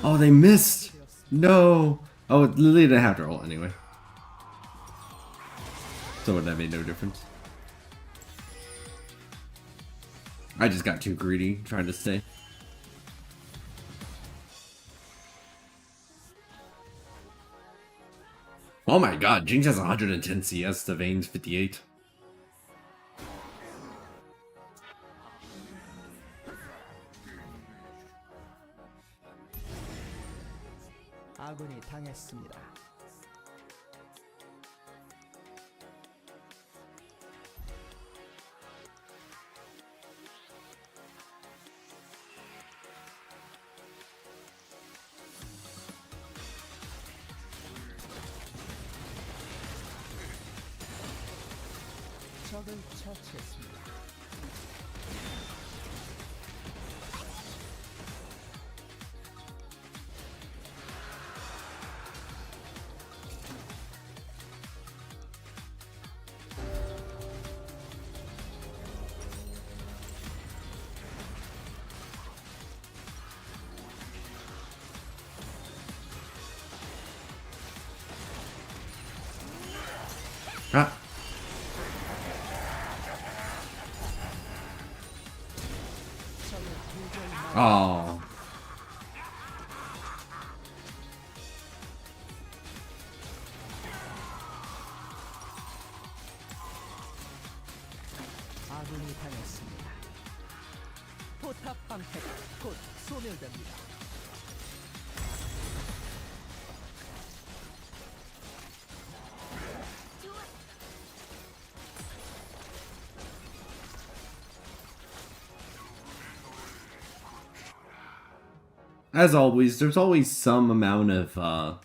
Oh, they missed. No. Oh, Lily didn't have to roll anyway. So that made no difference. I just got too greedy trying to stay. Oh my god, Jinx has 110 CS to Vayne's 58. 아군이 당했습니다. 적을 처치했습니다. 아! 어. 아군이 당했습니다. 포탑 방패가 곧 소멸됩니다. As always, there's always some amount of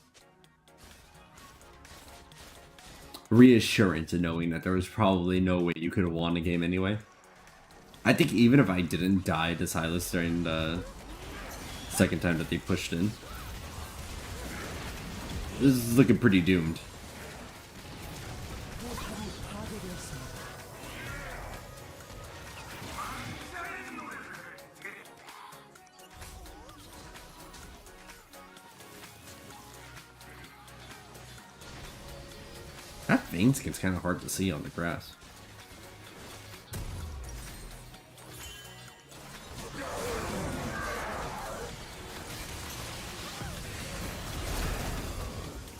reassurance in knowing that there was probably no way you could have won a game anyway. I think even if I didn't die to Silas during the second time that they pushed in, this is looking pretty doomed. That Vayne skin's kind of hard to see on the grass.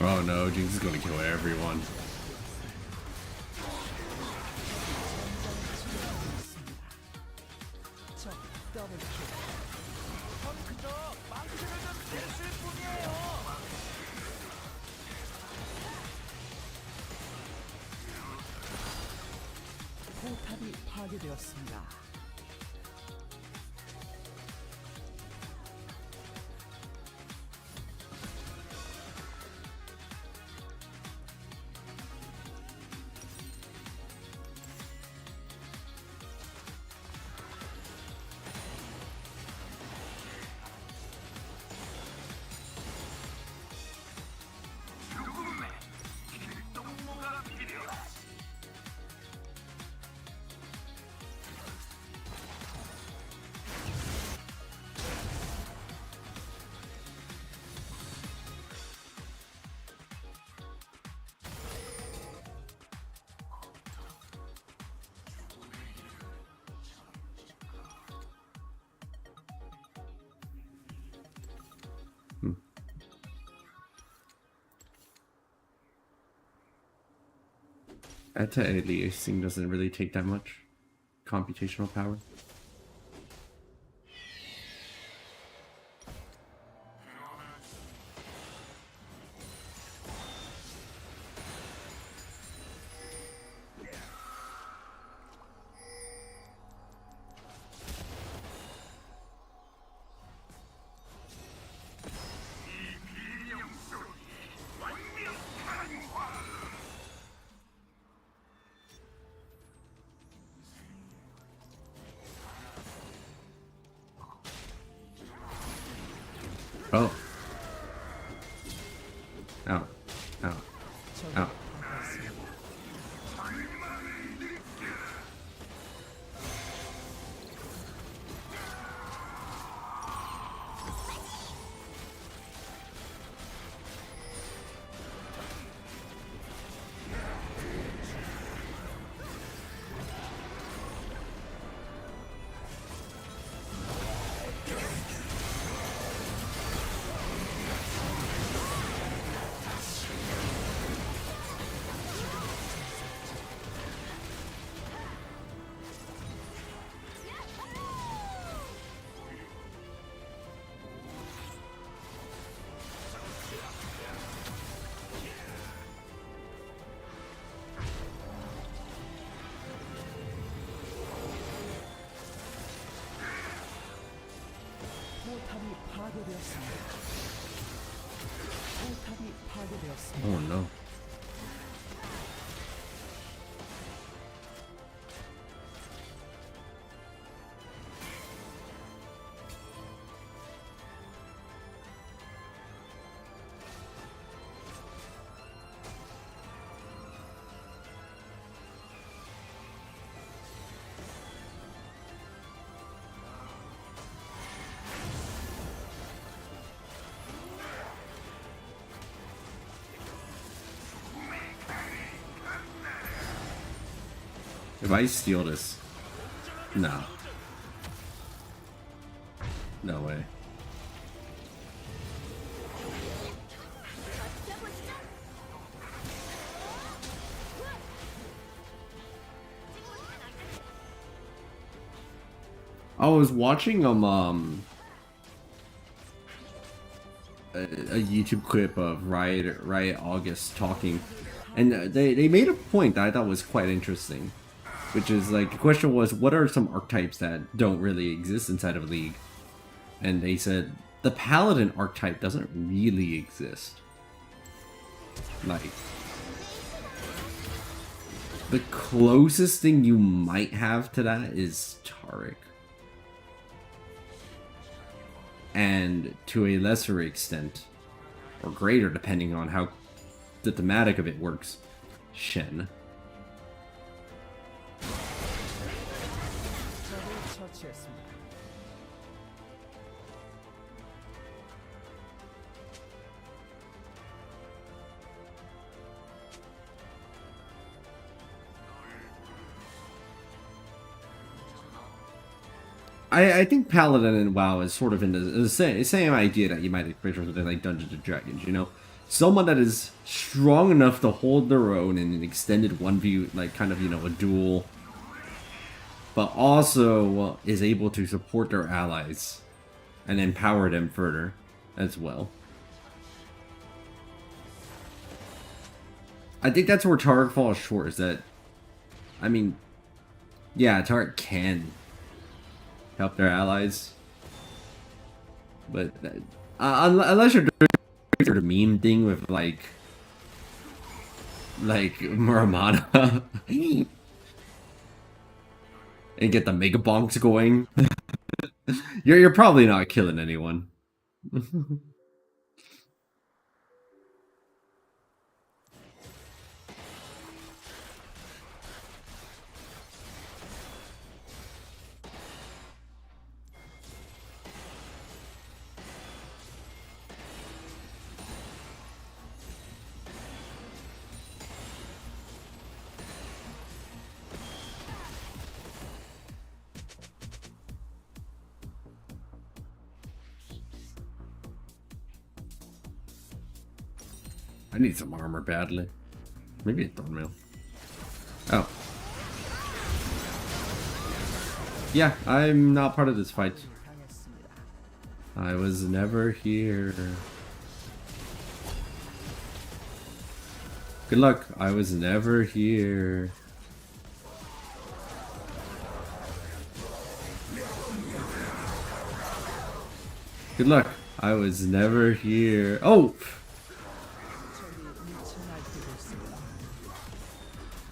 Oh no, Jinx is gonna kill everyone. 포탑이 파괴되었습니다. Anti-aliasing doesn't really take that much computational power. Oh. Ow. Ow. Ow. Oh no. If I steal this, no. No way. I was watching a YouTube clip of Riot August talking, and they made a point that I thought was quite interesting, which is like the question was, what are some archetypes that don't really exist inside of League? And they said the Paladin archetype doesn't really exist. Like, the closest thing you might have to that is Taric. And to a lesser extent, or greater depending on how the thematic of it works, Shen. I think Paladin and WoW is sort of in the same idea that you might expect from something like Dungeons and Dragons, you know? Someone that is strong enough to hold their own in an extended 1v, like kind of, you know, a duel, but also is able to support their allies and empower them further as well. I think that's where Taric falls short, is that, I mean, yeah, Taric can help their allies, but unless you're doing the meme thing with like Muramana and get the mega bonks going, you're probably not killing anyone. I need some armor badly. Maybe a thornmail. Oh. Yeah, I'm not part of this fight. I was never here. Good luck. I was never here. Good luck. I was never here. Oh!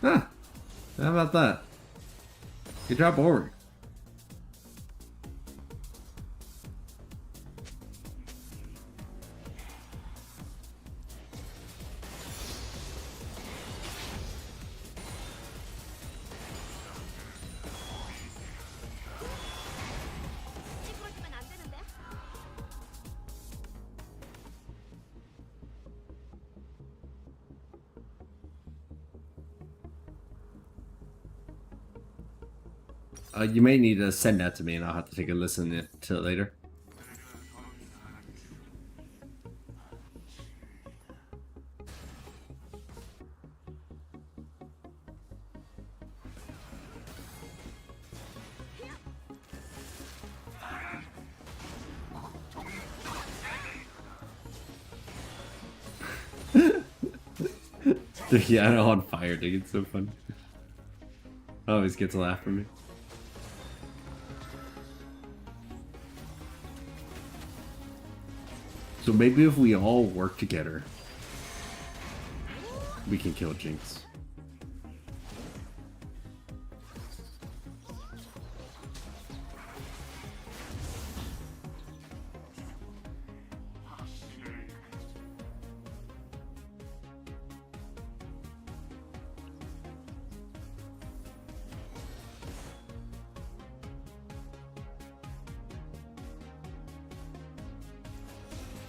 Huh. How about that? Good job, Ori. You may need to send that to me and I'll have to take a listen to it later. Yeah, I'm on fire, dude. It's so fun. Always gets a laugh from me. So maybe if we all work together we can kill Jinx.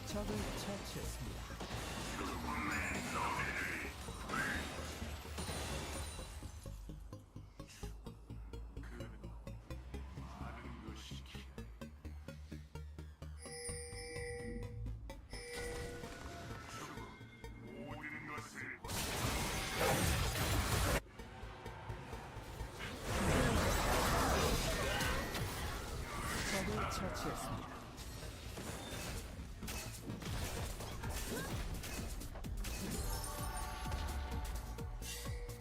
적을 처치했습니다. 적을 처치했습니다.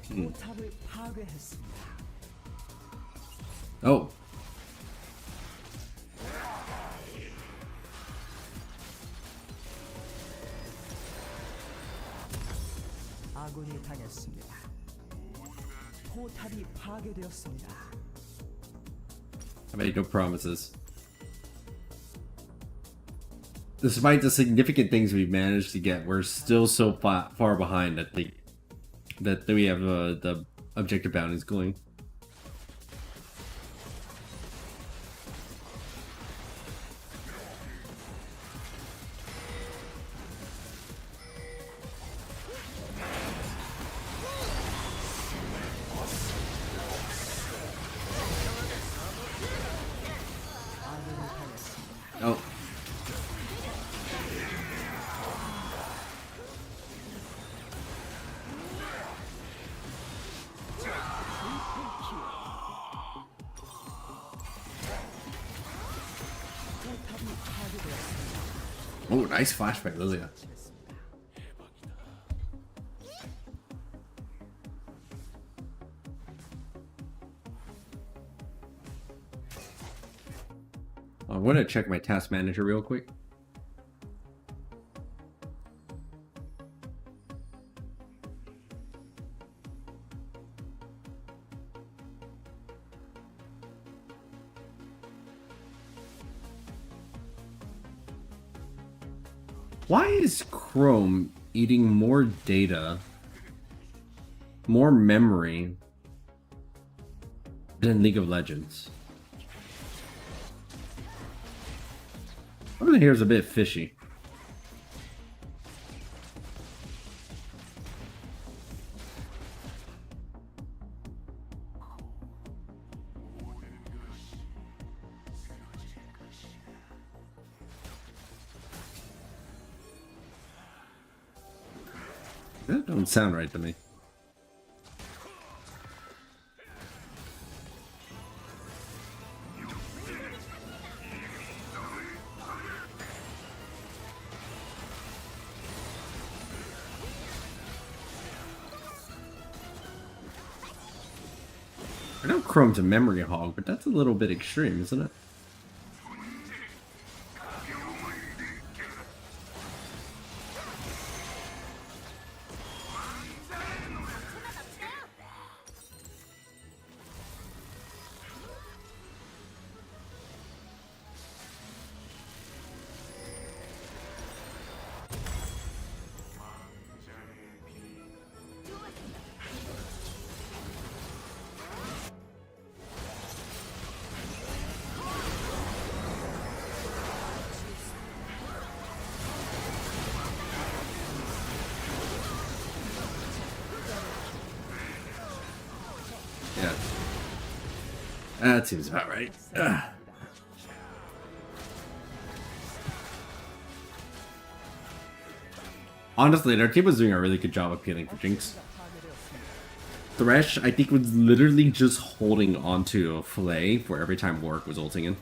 포탑을 파괴했습니다. Oh. 아군이 당했습니다. 포탑이 파괴되었습니다. I made no promises. Despite the significant things we've managed to get, we're still so far behind that we have the objective bounties going. Oh. Oh, nice flashback, Lilia. I want to check my task manager real quick. Why is Chrome eating more data, more memory than League of Legends? Something here is a bit fishy. That don't sound right to me. I know Chrome's a memory hog, but that's a little bit extreme, isn't it? Yeah. That seems about right. Ugh. Honestly, their team was doing a really good job appealing for Jinx. Thresh, I think, was literally just holding onto a fillet for every time Warwick was ulting in.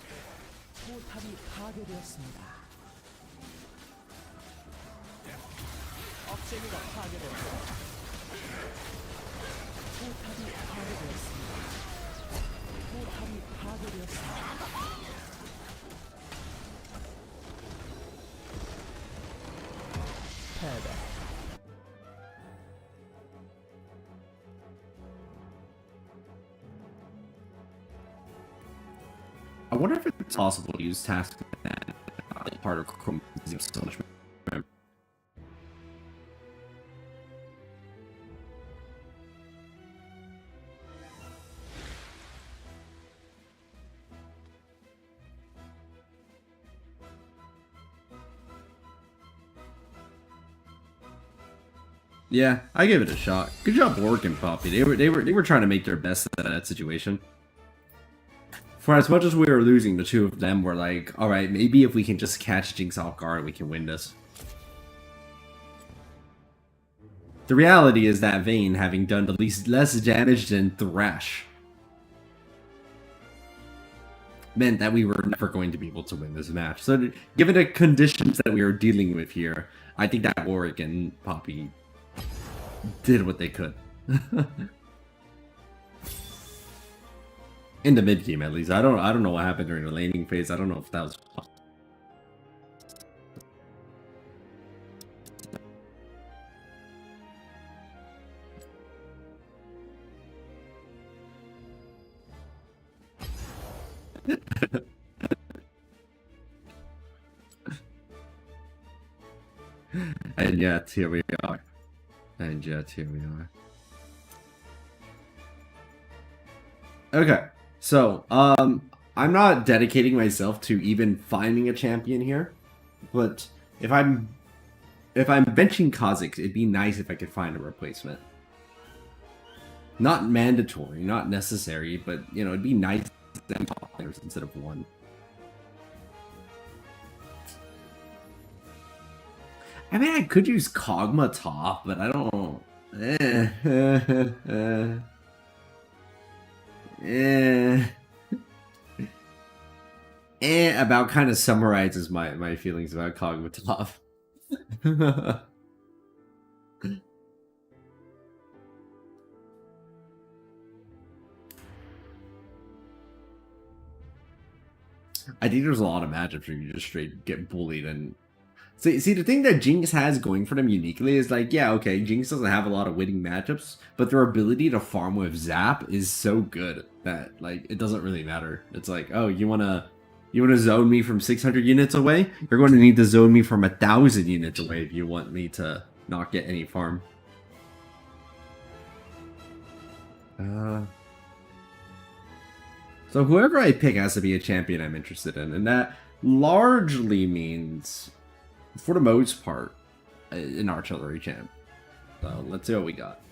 I wonder if it's possible to use task that part of Chrome so much. Yeah, I gave it a shot. Good job working, Poppy. They were trying to make their best out of that situation. For as much as we were losing, the two of them were like, alright, maybe if we can just catch Jinx off guard, we can win this. The reality is that Vayne, having done the least less damage than Thresh, meant that we were never going to be able to win this match. So, given the conditions that we are dealing with here, I think that Warwick and Poppy did what they could. In the mid game, at least. I don't know what happened during the laning phase. I don't know if that was. And yet, here we are. And yet, here we are. Okay, so, I'm not dedicating myself to even finding a champion here, but if I'm benching Kha'Zix, it'd be nice if I could find a replacement. Not mandatory, not necessary, but, you know, it'd be nice to have players instead of one. I mean, I could use Kog'Maw top, but I don't... about kind of summarizes my feelings about Kog'Maw top. I think there's a lot of matchups where you just straight get bullied and... See, the thing that Jinx has going for them uniquely is like, yeah, okay, Jinx doesn't have a lot of winning matchups, but their ability to farm with Zap is so good that, like, it doesn't really matter. It's like, oh, you wanna zone me from 600 units away? You're going to need to zone me from 1,000 units away if you want me to not get any farm. So whoever I pick has to be a champion I'm interested in, and that largely means, for the most part, an artillery champ. So let's see what we got.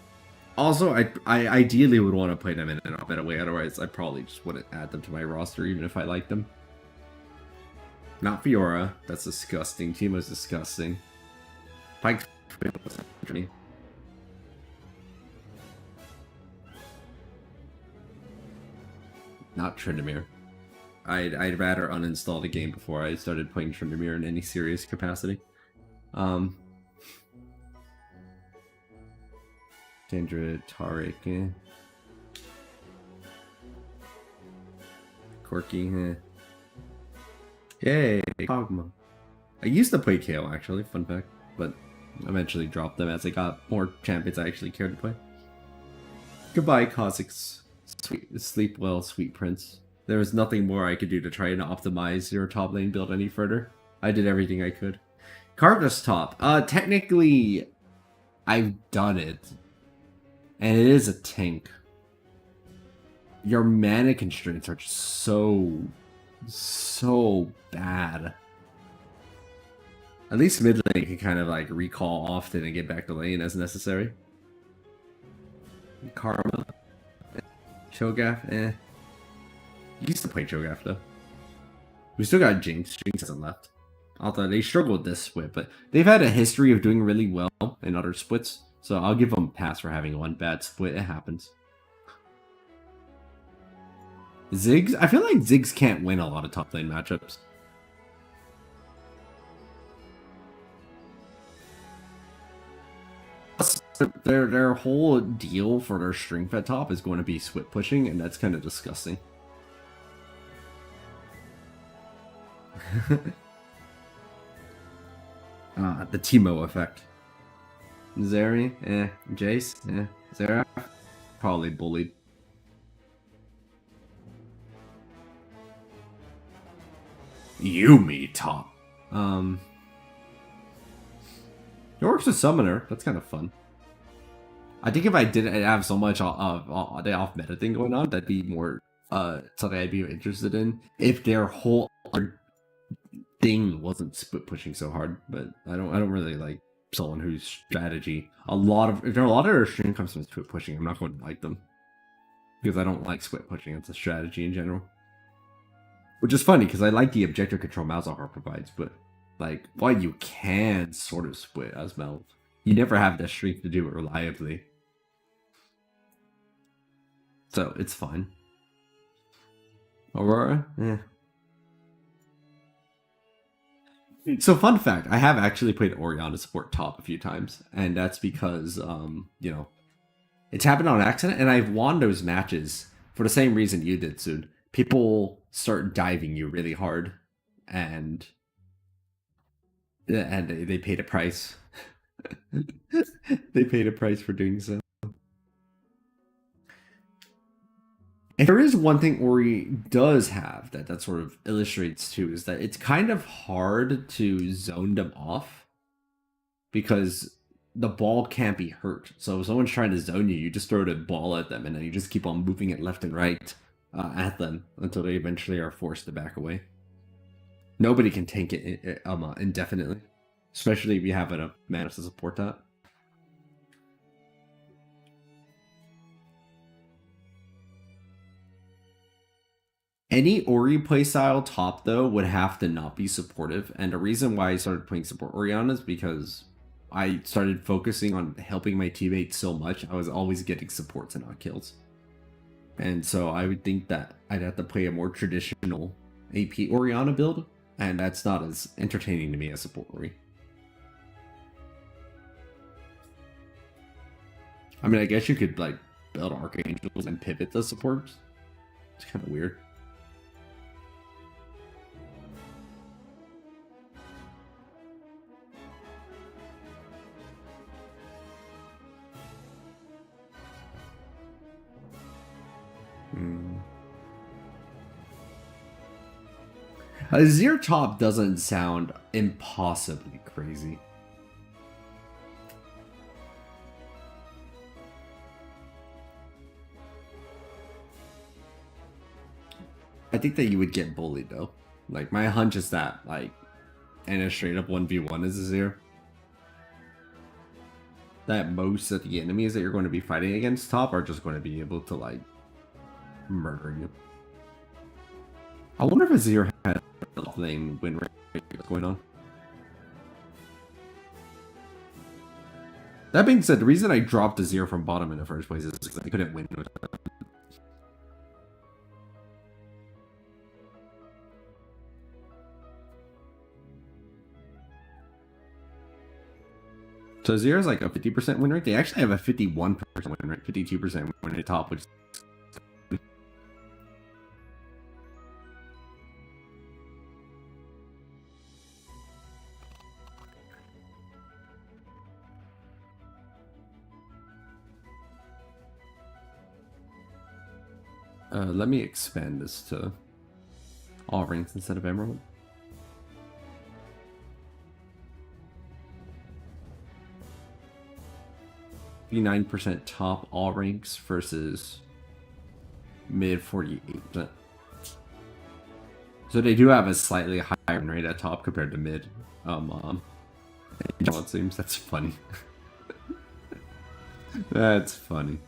Also, I ideally would want to play them in an better way, otherwise I probably just wouldn't add them to my roster even if I liked them. Not Fiora, that's disgusting. Teemo's disgusting. Pike's not Tryndamere. I'd rather uninstall the game before I started playing Tryndamere in any serious capacity. Kendra, Taric, Corky, Yay, Kog'Maw. I used to play KO actually, fun fact, but eventually dropped them as I got more champions I actually cared to play. Goodbye, Kha'Zix. Sleep well, sweet prince. There was nothing more I could do to try and optimize your top lane build any further. I did everything I could. Karthus top. Technically, I've done it. And it is a tank. Your mana constraints are just so bad. At least mid lane can kind of like recall often and get back to lane as necessary. Karma. Cho'Gath, You used to play Cho'Gath though. We still got Jinx. Jinx hasn't left. Although they struggled this split, but they've had a history of doing really well in other splits. So I'll give them a pass for having one bad split. It happens. Ziggs? I feel like Ziggs can't win a lot of top lane matchups. Their whole deal for their strength at top is going to be split pushing, and that's kind of disgusting. The Teemo effect. Zeri, Jace, Zera, probably bullied. Yumi top. It works with Summoner. That's kind of fun. I think if I didn't have so much of the off meta thing going on, that'd be more something I'd be interested in. If their whole other thing wasn't split pushing so hard, but I don't really like someone whose strategy if a lot of their stream comes from split pushing, I'm not going to like them because I don't like split pushing as a strategy in general. Which is funny because I like the objective control Malzahar provides, but like, while you can sort of split as Mel, you never have the strength to do it reliably. So, it's fine. Aurora? Eh. So, fun fact, I have actually played Orianna support top a few times, and that's because, you know, it's happened on accident, and I've won those matches for the same reason you did, Soon. People start diving you really hard, and they paid a price. They paid a price for doing so. And there is one thing Ori does have that sort of illustrates too, is that it's kind of hard to zone them off because the ball can't be hurt. So if someone's trying to zone you, you just throw the ball at them and then you just keep on moving it left and right at them until they eventually are forced to back away. Nobody can tank it indefinitely, especially if you have enough mana to support that. Any Ori playstyle top, though, would have to not be supportive. And the reason why I started playing support Orianna is because I started focusing on helping my teammates so much. I was always getting supports and not kills. And so I would think that I'd have to play a more traditional AP Orianna build. And that's not as entertaining to me as support Ori. I mean, I guess you could, like, build Archangels and pivot the supports. It's kind of weird. A Zero top doesn't sound impossibly crazy. I think that you would get bullied though. Like, my hunch is that, like, in a straight up 1v1 is a Zero, that most of the enemies that you're going to be fighting against top are just going to be able to, like, murder you. I wonder if a Zero had a flame win rate going on. That being said, the reason I dropped a Zero from bottom in the first place is because I couldn't win with it. So Zero's like a 50% win rate. They actually have a 51% win rate, 52% win rate top, which is... let me expand this to all ranks instead of Emerald. %, top all ranks versus mid 48%. So they do have a slightly higher win rate at top compared to mid. It seems that's funny. That's funny.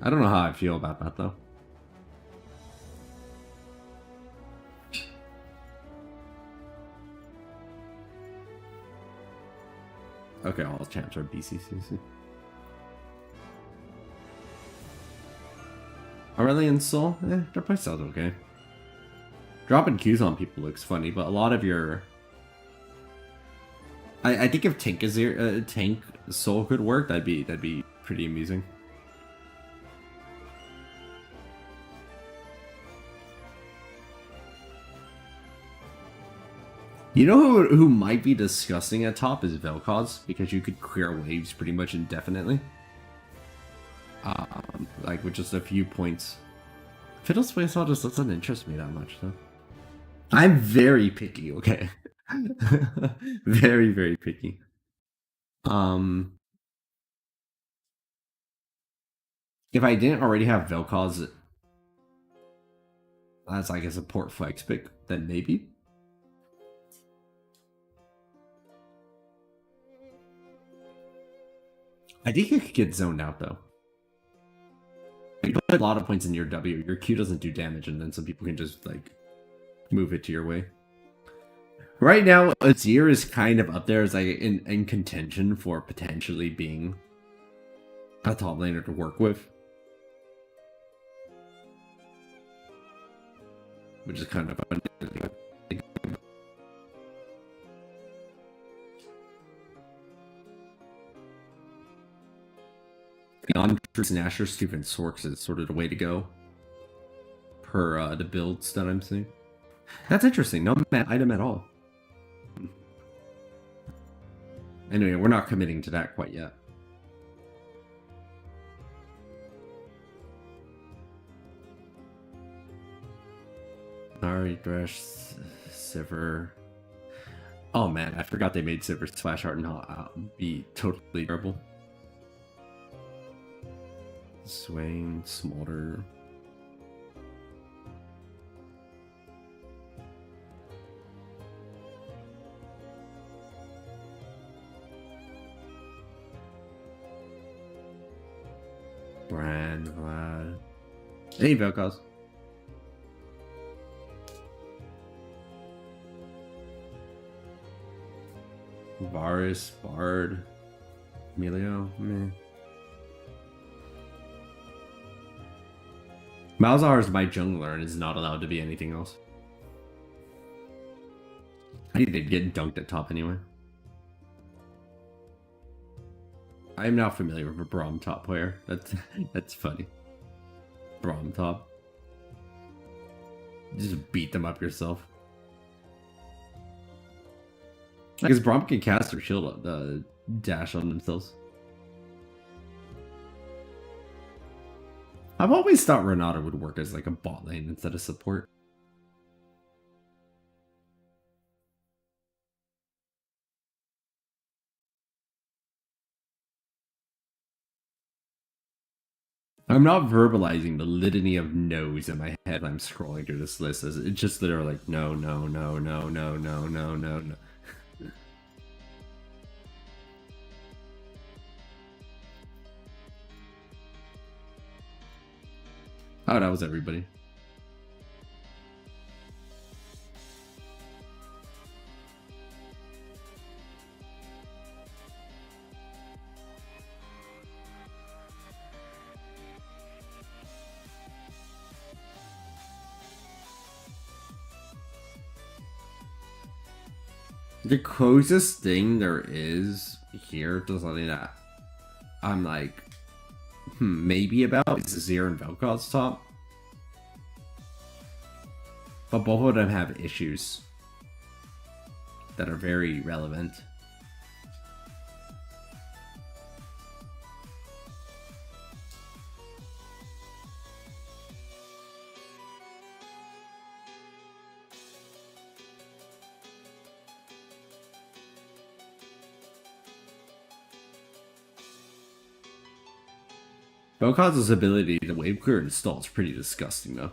I don't know how I feel about that though. Okay, all champs are BCCC. Aurelion Soul? Their playstyle's okay. Dropping Qs on people looks funny, but a lot of your... I think if Tank Soul could work, that'd be pretty amusing. You know who might be disgusting at top is Vel'Koz, because you could clear waves pretty much indefinitely. like with just a few points. Fiddle Spaceball just doesn't interest me that much, though. I'm very picky, okay? Very, very picky. If I didn't already have Vel'Koz as like a support flex pick, then maybe. I think you could get zoned out though. You put a lot of points in your W, your Q doesn't do damage, and then some people can just like move it to your way. Right now, Azir is kind of up there as like in contention for potentially being a top laner to work with. Which is kind of fun. Beyond Snasher, Stephen Sorks is sort of the way to go. Per the builds that I'm seeing. That's interesting. No item at all. Anyway, we're not committing to that quite yet. Nari, Thresh, Sivir. Oh man, I forgot they made Sivir Splash Art and be totally terrible. Swain, Smolder. Brand, Vlad. Hey, Vel'Koz. Varus, Bard, Emilio, meh. Malzahar is my jungler and is not allowed to be anything else. I think they'd get dunked at top anyway. I am not familiar with a Braum top player. That's funny. Braum top. Just beat them up yourself. Because Braum can cast or shield dash on themselves. I've always thought Renata would work as like a bot lane instead of support. I'm not verbalizing the litany of no's in my head. I'm scrolling through this list. It's just literally like no, no, no, no, no, no, no, no, no. Oh, that was everybody. The closest thing there is here to something that I'm like, maybe about is Azir and Vel'Koz top. But both of them have issues that are very relevant. Vel'Koz's ability to wave clear and stall is pretty disgusting though.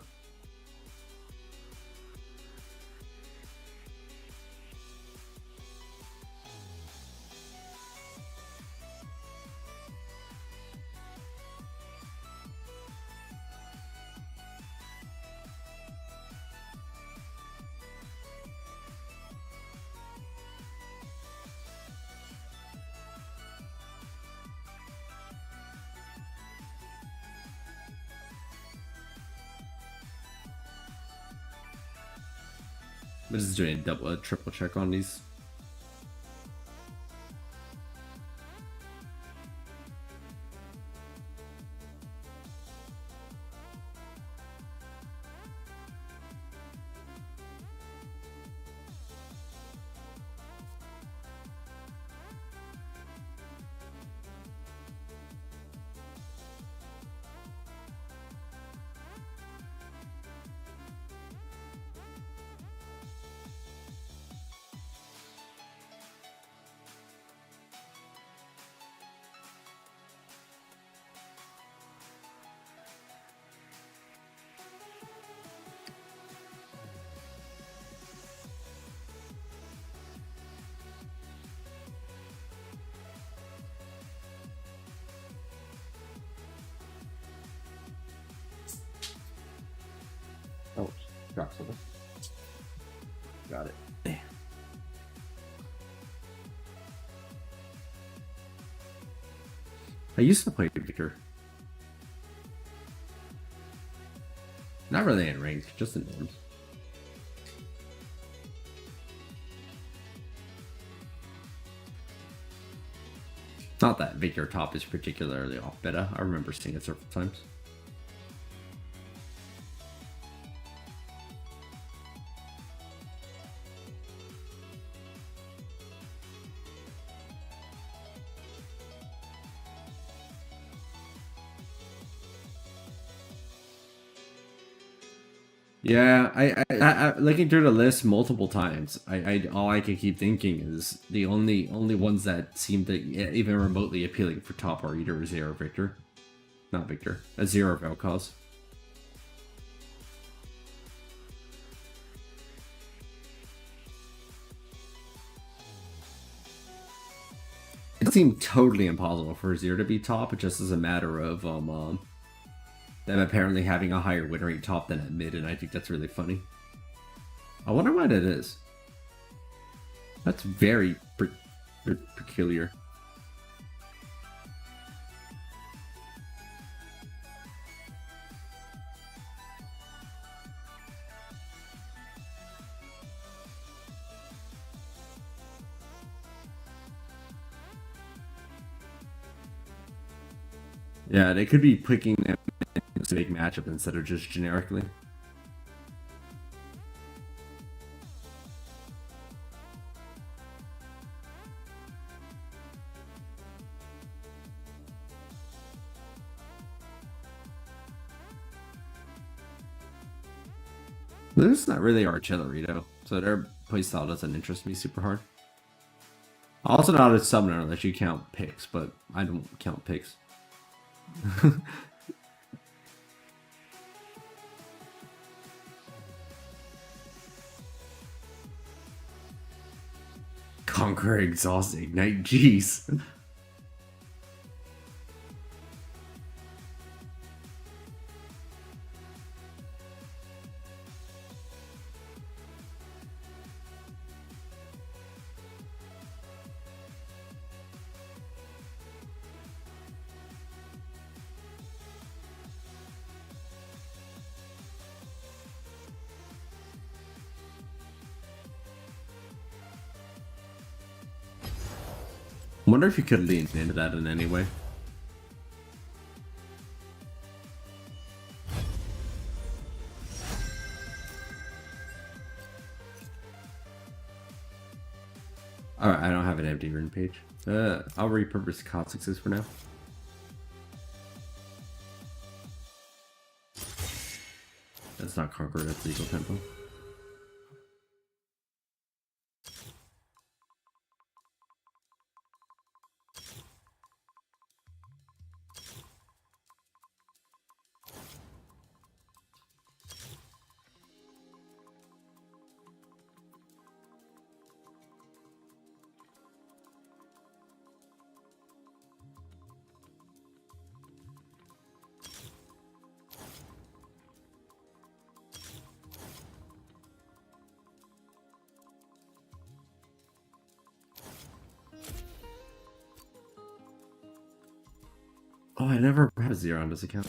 I'm just doing a triple check on these. Approximately. Got it. I used to play Victor. Not really in ranked, just in norms. Not that Victor top is particularly off beta. I remember seeing it several times. Yeah, I looking through the list multiple times. All I can keep thinking is the only ones that seem to even remotely appealing for top are either Zero Victor, not Victor, a Zero Vel'Koz. It seemed totally impossible for Zero to be top, just as a matter of them apparently having a higher win rate top than at mid, and I think that's really funny. I wonder why that is. That's very peculiar. Yeah, they could be picking them in a specific matchup instead of just generically. This is not really artillery though, so their playstyle doesn't interest me super hard. Also not a summoner unless you count picks, but I don't count picks. Conquer, exhaust, ignite, jeez. I wonder if you could lean into that in any way. Alright, I don't have an empty rune page. I'll repurpose Kha'zix's for now. That's not Conqueror, that's legal tempo. Oh, I never had a zero on this account.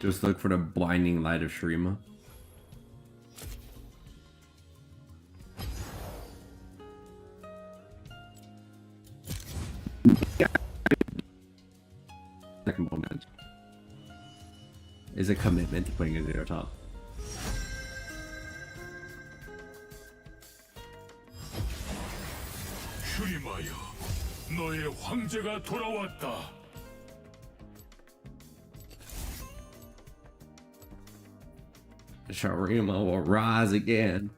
Just look for the blinding light of Shurima. Second moment is a commitment to putting a zero top. 슈리마여, 너의 황제가 돌아왔다. Shurima will rise again.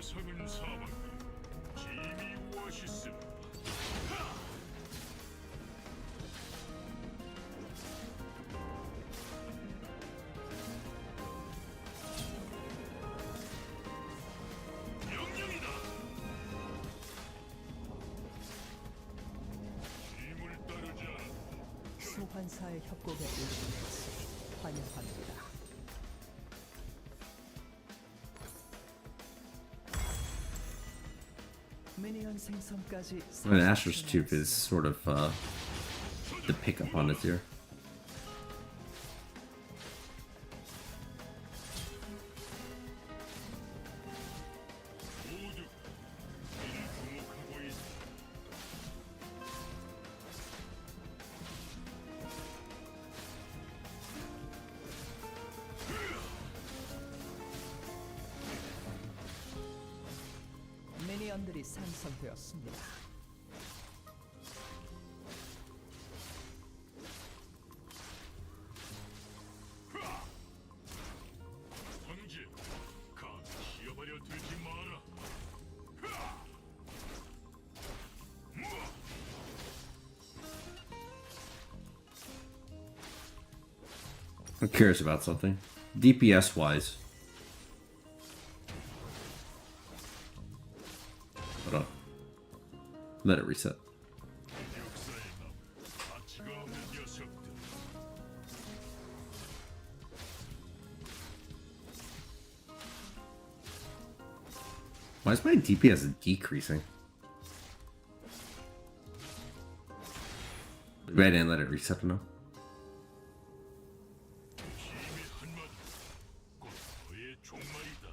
세상은 사망, 짐이 오아시스. 명령이다. 짐을 따르지 않아. 소환사의 협곡에 오신 것을 환영합니다. 미니언 생성까지 I mean, Asher's Tooth is sort of the pickup on it here. 모두 이를 주목하고 있다. 미니언들이 생성되었습니다. 황제, 가 튀어버려 들지 마라. I'm curious about something. DPS wise. Hold on. Let it reset. 역사에 남 가치가 없는 녀석들. Why is my DPS decreasing? Maybe I didn't let it reset enough. 힘의 한마디, 곧 너의 종말이다.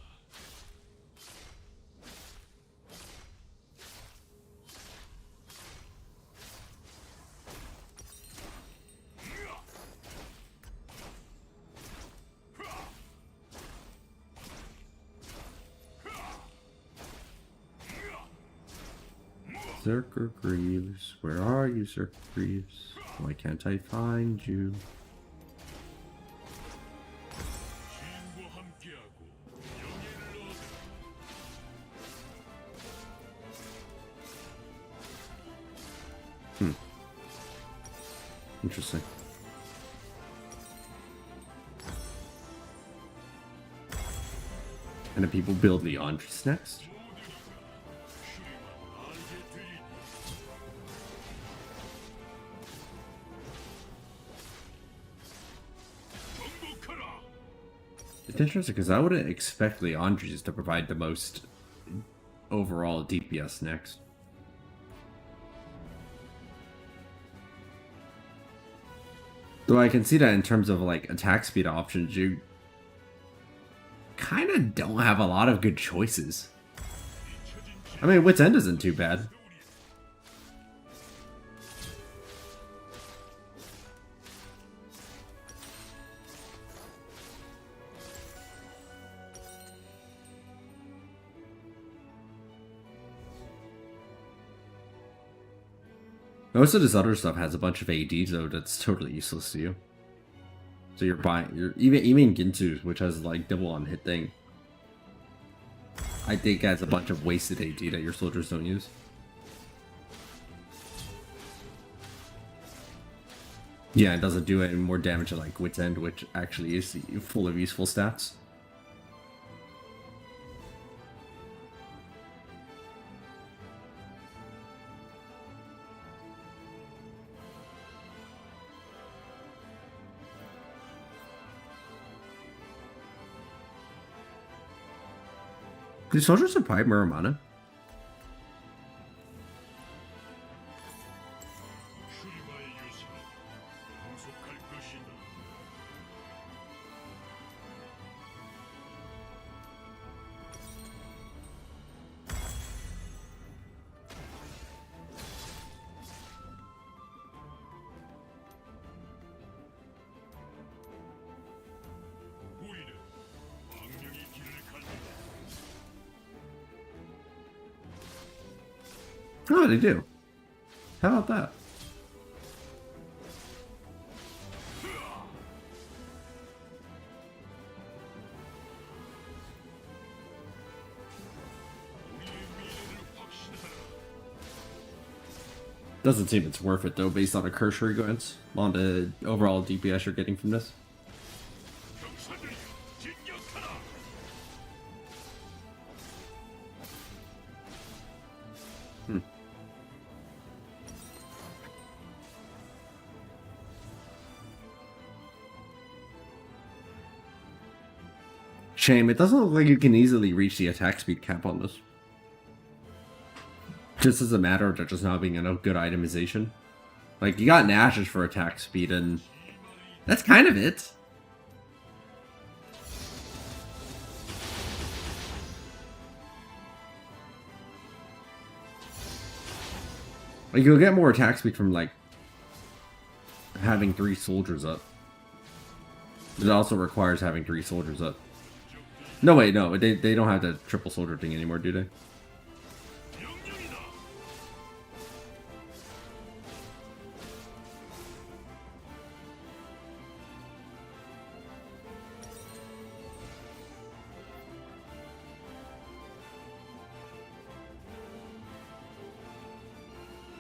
Zerker Greaves, where are you, Zerker Greaves? Why can't I find you? 신과 함께하고 영예를 얻으라. Interesting. And do people build the Andres next? It's interesting because I wouldn't expect the Andres to provide the most overall DPS next. Though I can see that in terms of like attack speed options, you kind of don't have a lot of good choices. I mean, Wit's End isn't too bad. Most of this other stuff has a bunch of AD though that's totally useless to you. So you're even Ginsu, which has like double on hit thing, I think has a bunch of wasted AD that your soldiers don't use. Yeah, it doesn't do any more damage than like Wit's End, which actually is full of useful stats. Do soldiers supply more mana? 슈리마의 유산은 공속할 것이다. Oh, they do. How about that? Doesn't seem it's worth it though, based on the cursory glance on the overall DPS you're getting from this. 병사들이여 진격하라. Shame, it doesn't look like you can easily reach the attack speed cap on this. Just as a matter of there just not being enough good itemization. Like, you got Nashes for attack speed, and that's kind of it. Like, you'll get more attack speed from, like, having 3 soldiers up. It also requires having 3 soldiers up. No, wait, no, they don't have the triple soldier thing anymore, do they? 명령이다.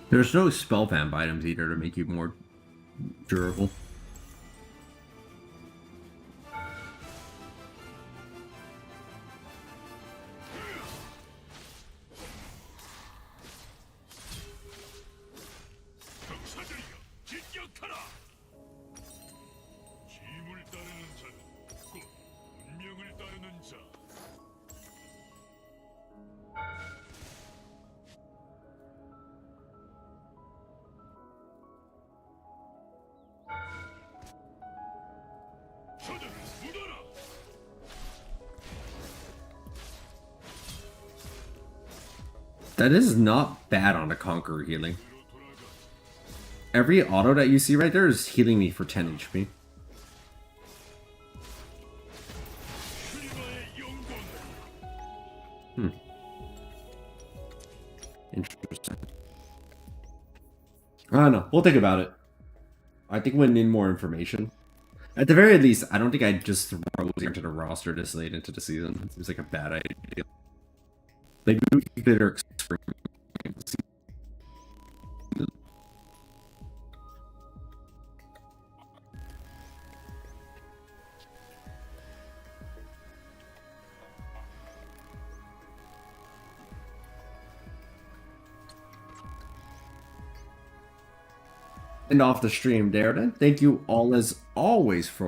There's no spell vamp items either to make you more durable. 병사들이여 진격하라. 힘을 따르는 자는 곧 운명을 따르는 자. 저들을 묻어라. That is not bad on a Conqueror healing. Every auto that you see right there is healing me for 10 HP. 출마의 영광. Interesting. I don't know. We'll think about it. I think we need more information. At the very least, I don't think I'd just throw it into the roster this late into the season. It seems like a bad idea. Maybe we could consider experimenting. And off the stream there then. Thank you all as always for